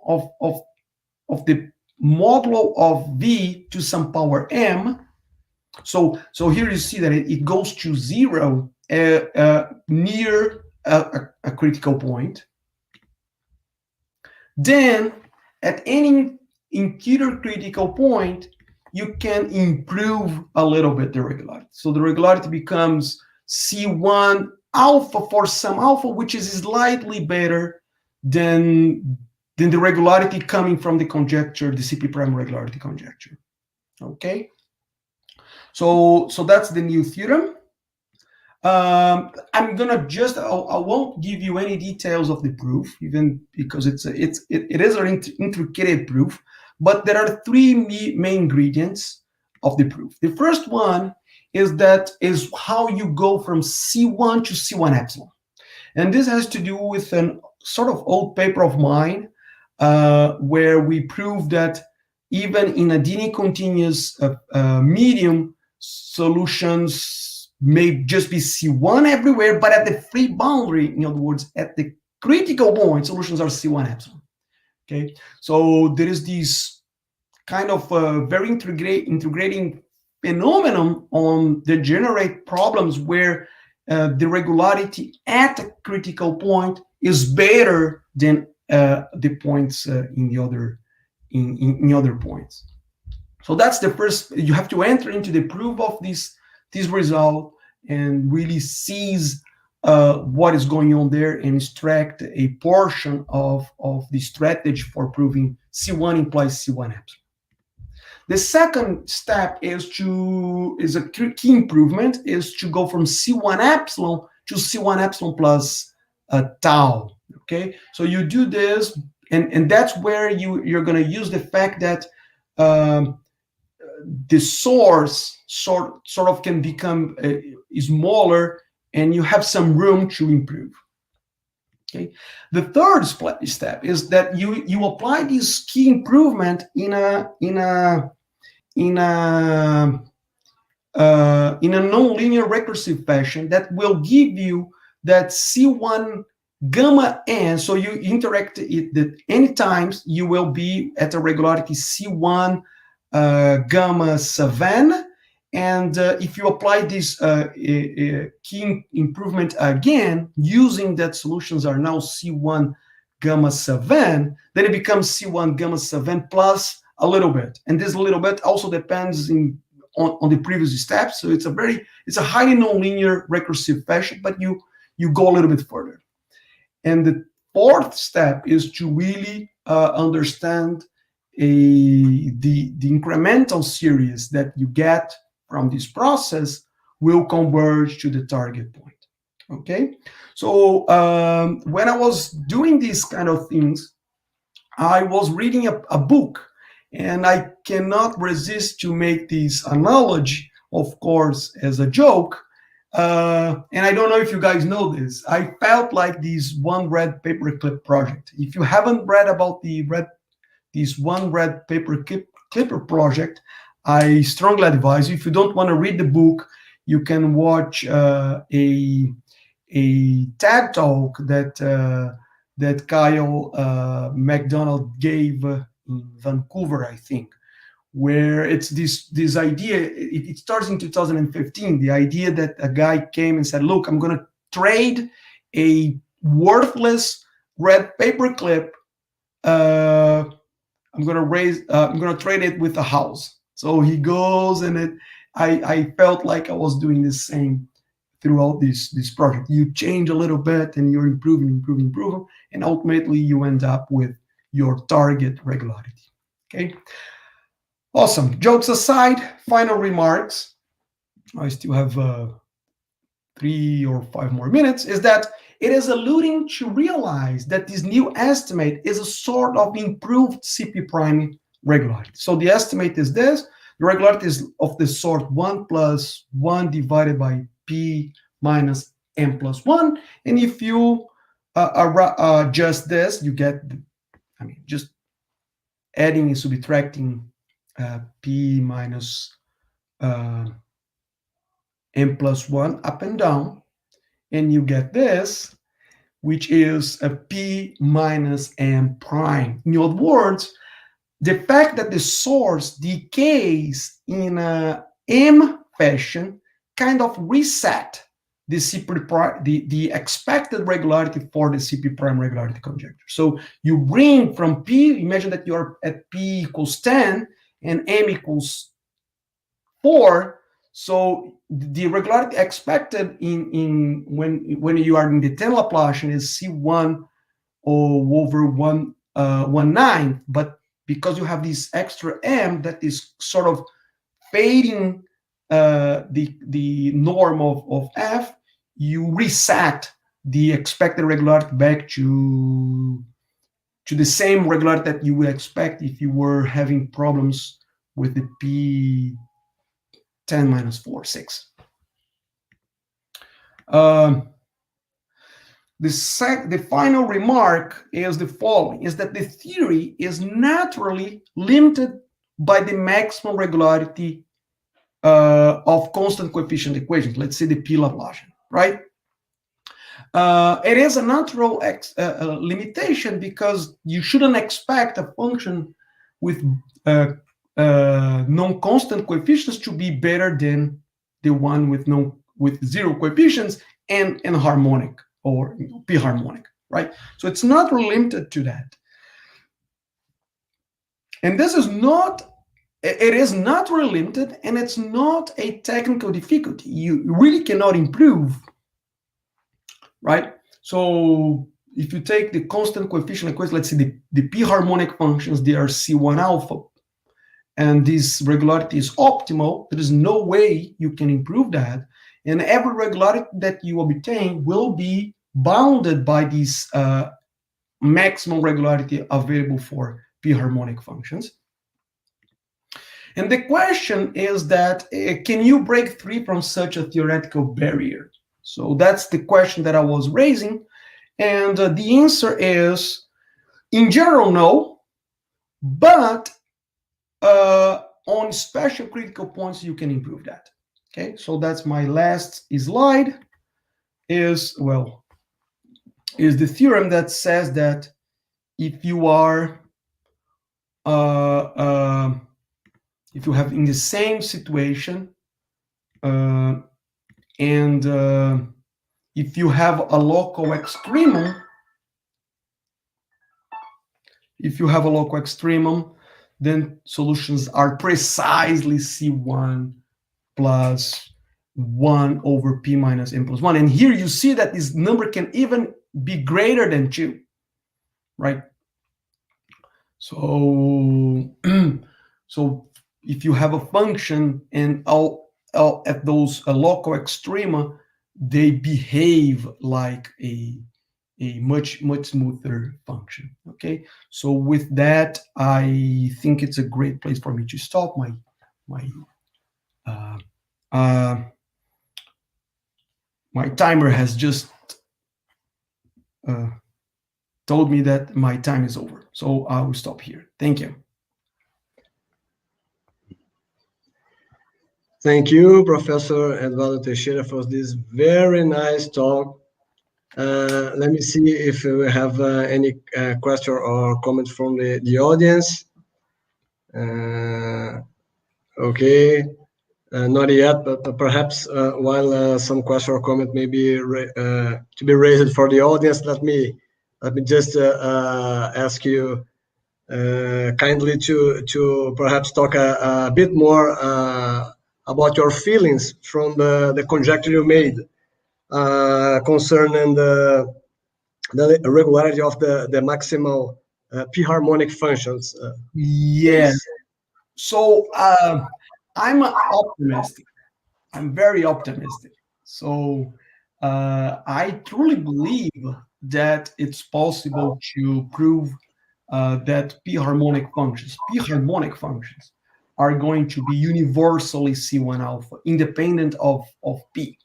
of the modulo of v to some power m, so here you see that it goes to 0 near a critical point, then at any interior critical point, you can improve a little bit the regularity. So the regularity becomes C1 alpha for some alpha, which is slightly better than the regularity coming from the conjecture, the CP prime regularity conjecture. Okay, so that's the new theorem. I'm gonna just I won't give you any details of the proof, even because it is an intricate proof, but there are three main ingredients of the proof. The first one is how you go from C1 to C1 epsilon. And this has to do with an sort of old paper of mine where we prove that even in a Dini continuous medium, solutions may just be C1 everywhere, but at the free boundary, in other words, at the critical point, solutions are C1 epsilon. Okay, so there is this kind of very integrating phenomenon on degenerate problems where the regularity at a critical point is better than the points in the other points. So that's the first. You have to enter into the proof of this result and really seize what is going on there and extract a portion of the strategy for proving C1 implies C1 epsilon. The second step is a key improvement, is to go from C1 epsilon to C1 epsilon plus tau. Okay, so you do this, and that's where you're going to use the fact that the source sort of can become smaller, and you have some room to improve. Okay, the third step is that you apply this key improvement in a nonlinear recursive fashion that will give you that C1 gamma n. So you interact it that any times you will be at a regularity C1 gamma 7, And if you apply this key improvement again, using that solutions are now C1 gamma 7, then it becomes C1 gamma 7 plus a little bit. And this little bit also depends on the previous steps. So it's a highly nonlinear recursive fashion, but you go a little bit further. And the fourth step is to really understand the incremental series that you get from this process will converge to the target point. Okay, so when I was doing these kind of things, I was reading a book, and I cannot resist to make this analogy, of course, as a joke. And I don't know if you guys know this. I felt like this One Red Paperclip project. If you haven't read about this One Red Paperclipper project, I strongly advise you. If you don't want to read the book, you can watch a TED talk that Kyle McDonald gave in Vancouver, I think, where it's this idea. It starts in 2015. The idea that a guy came and said, "Look, I'm going to trade a worthless red paperclip. I'm going to trade it with a house." So he goes, and I felt like I was doing the same throughout this project. You change a little bit, and you're improving, and ultimately you end up with your target regularity. Okay, awesome. Jokes aside, final remarks. I still have 3 or 5 more minutes. Is that it is alluding to realize that this new estimate is a sort of improved CP prime regularity. So the estimate is this. The regularity is of the sort 1 plus 1 divided by P minus M plus 1. And if you adjust this, you get, just adding and subtracting P minus M plus 1 up and down, and you get this, which is a P minus M prime. In other words, the fact that the source decays in a M fashion kind of reset the CP prime, the expected regularity for the CP prime regularity conjecture. So you bring from P, imagine that you're at P equals 10 and M equals 4. So the regularity expected in when you are in the 10 Laplacian is C1 over 1/9, but because you have this extra M that is sort of fading the norm of F, you reset the expected regularity back to the same regularity that you would expect if you were having problems with the P 10 minus 4, 6. The final remark is the following, is that the theory is naturally limited by the maximum regularity of constant coefficient equations. Let's say the P Laplacian, right? It is a natural limitation because you shouldn't expect a function with non-constant coefficients to be better than the one with 0 coefficients and harmonic or P harmonic, right? So it's not limited to that. And this is not, it is not really limited, and it's not a technical difficulty. You really cannot improve, right? So if you take the constant coefficient equation, let's see the P harmonic functions, they are C1 alpha, and this regularity is optimal. There is no way you can improve that. And every regularity that you obtain will be bounded by this maximum regularity available for P harmonic functions. And the question is that, can you break free from such a theoretical barrier? So that's the question that I was raising. And the answer is, in general, no. But on special critical points, you can improve that. Okay, so that's my last slide. Is the theorem that says that if you are if you have in the same situation if you have a local extremum, then solutions are precisely C1 plus 1 over P minus n plus 1. And here you see that this number can even be greater than 2, right? So, so if you have a function and all at those local extrema, they behave like a much smoother function. Okay, so with that, I think it's a great place for me to stop. My timer has just told me that my time is over, so I will stop here. Thank you. Thank you, Professor Eduardo Teixeira, for this very nice talk. Let me see if we have any question or comment from the audience. Okay, not yet, but perhaps while some question or comment may be to be raised for the audience, let me just ask you kindly to perhaps talk a bit more about your feelings from the conjecture you made concerning the regularity of the maximal p-harmonic functions. Yes. So I'm optimistic. I'm very optimistic. So I truly believe that it's possible to prove that p-harmonic functions are going to be universally C1 alpha, independent of P.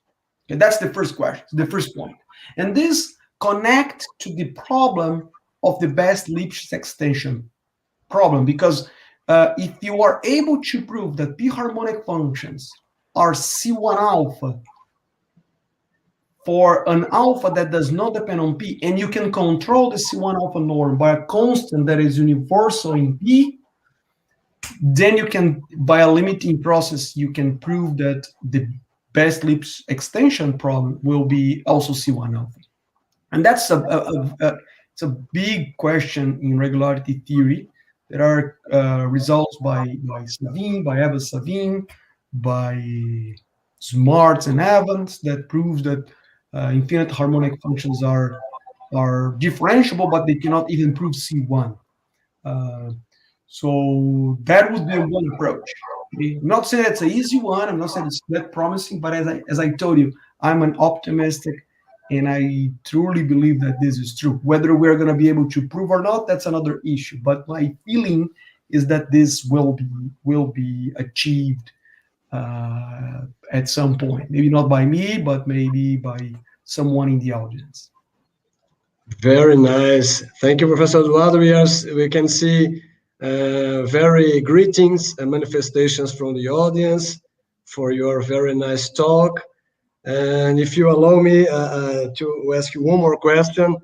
Okay, that's the first question, the first point. And this connects to the problem of the best Lipschitz extension problem, because if you are able to prove that p-harmonic functions are C1 alpha for an alpha that does not depend on P, and you can control the C1 alpha norm by a constant that is universal in P, then you can, by a limiting process, you can prove that the best Lipschitz extension problem will be also C1 alpha. And that's it's a big question in regularity theory. There are results by Savin, by Evans Savin, by Smarts and Evans that proves that infinite harmonic functions are differentiable, but they cannot even prove C1. So that would be one approach. I'm not saying it's an easy one. I'm not saying it's that promising, but as I told you, I'm an optimistic, and I truly believe that this is true. Whether we're going to be able to prove or not, that's another issue. But my feeling is that this will be achieved at some point. Maybe not by me, but maybe by someone in the audience. Very nice. Thank you, Professor Eduardo. We can see very greetings and manifestations from the audience for your very nice talk. And if you allow me to ask you one more question,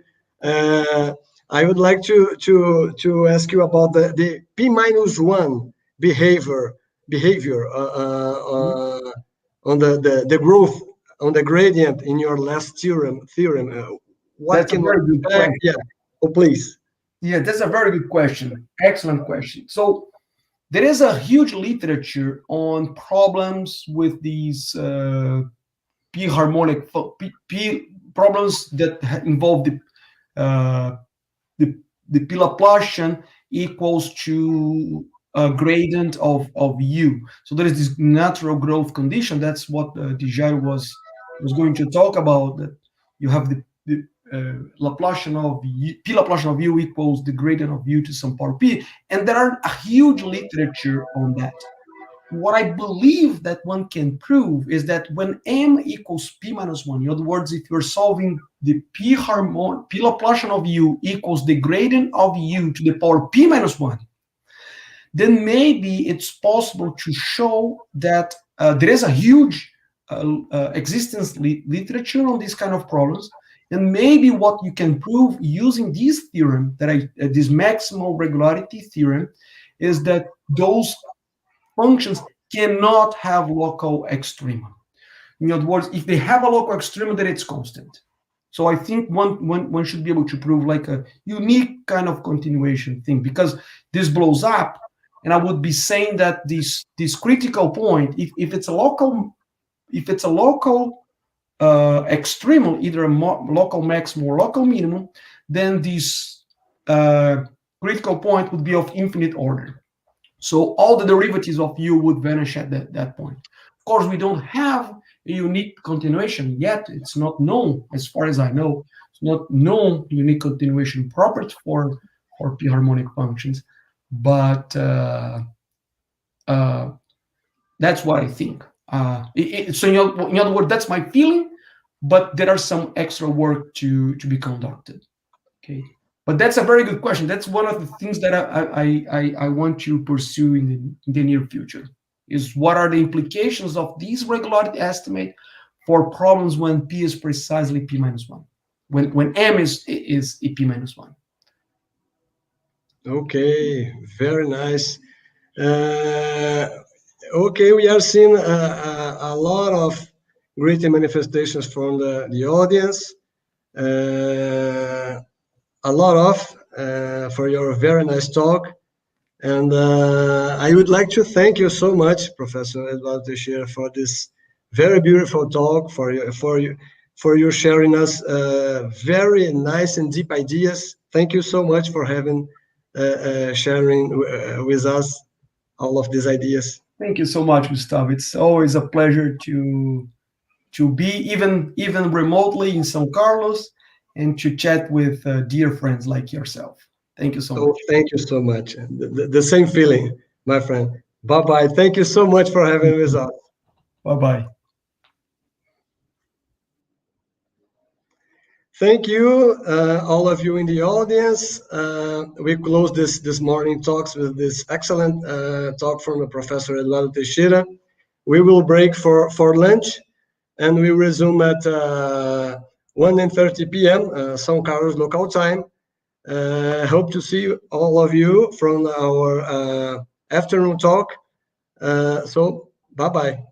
I would like to ask you about the P-1 behavior on the growth on the gradient in your last theorem. That's a very good question. Yeah. Oh, please. Yeah, that's a very good question. Excellent question. So there is a huge literature on problems with these p-harmonic problems that involve the P-Laplacian equals to a gradient of u. So there is this natural growth condition. That's what Teixeira was going to talk about. That you have the Laplacian of u, P-Laplacian of u equals the gradient of u to some power p, and there are a huge literature on that. What I believe that one can prove is that when m equals p-1, in other words, if you're solving the P-Laplacian of u equals the gradient of u to the power p-1, then maybe it's possible to show that there is a huge existence literature on these kind of problems. And maybe what you can prove using this theorem, this maximal regularity theorem, is that those functions cannot have local extrema. In other words, if they have a local extremum, then it's constant. So I think one should be able to prove like a unique kind of continuation thing, because this blows up, and I would be saying that this critical point, if it's a local extremum, either a local maximum or local minimum, then this critical point would be of infinite order. So all the derivatives of U would vanish at that point. Of course, we don't have a unique continuation yet. It's not known, as far as I know. It's not known unique continuation property for p-harmonic functions. But that's what I think. So in other words, that's my feeling. But there are some extra work to be conducted. Okay. But that's a very good question. That's one of the things that I want to pursue in the near future, is what are the implications of these regularity estimate for problems when P is precisely P minus 1, when M is P minus 1. Okay, very nice. Okay, we are seeing a lot of great manifestations from the audience. A lot of for your very nice talk, and I would like to thank you so much, Professor Eduardo Teixeira, for this very beautiful talk, for you sharing us very nice and deep ideas. Thank you so much for having sharing with us all of these ideas. Thank you so much, Gustavo. It's always a pleasure to be even remotely in São Carlos, and to chat with dear friends like yourself. Thank you so much. Thank you so much. The same feeling, my friend. Bye-bye. Thank you so much for having us on. Bye-bye. Thank you, all of you in the audience. We close this morning talks with this excellent talk from Professor Eduardo Teixeira. We will break for lunch, and we resume at 1:30 p.m. São Carlos local time. Hope to see all of you from our afternoon talk. So bye-bye.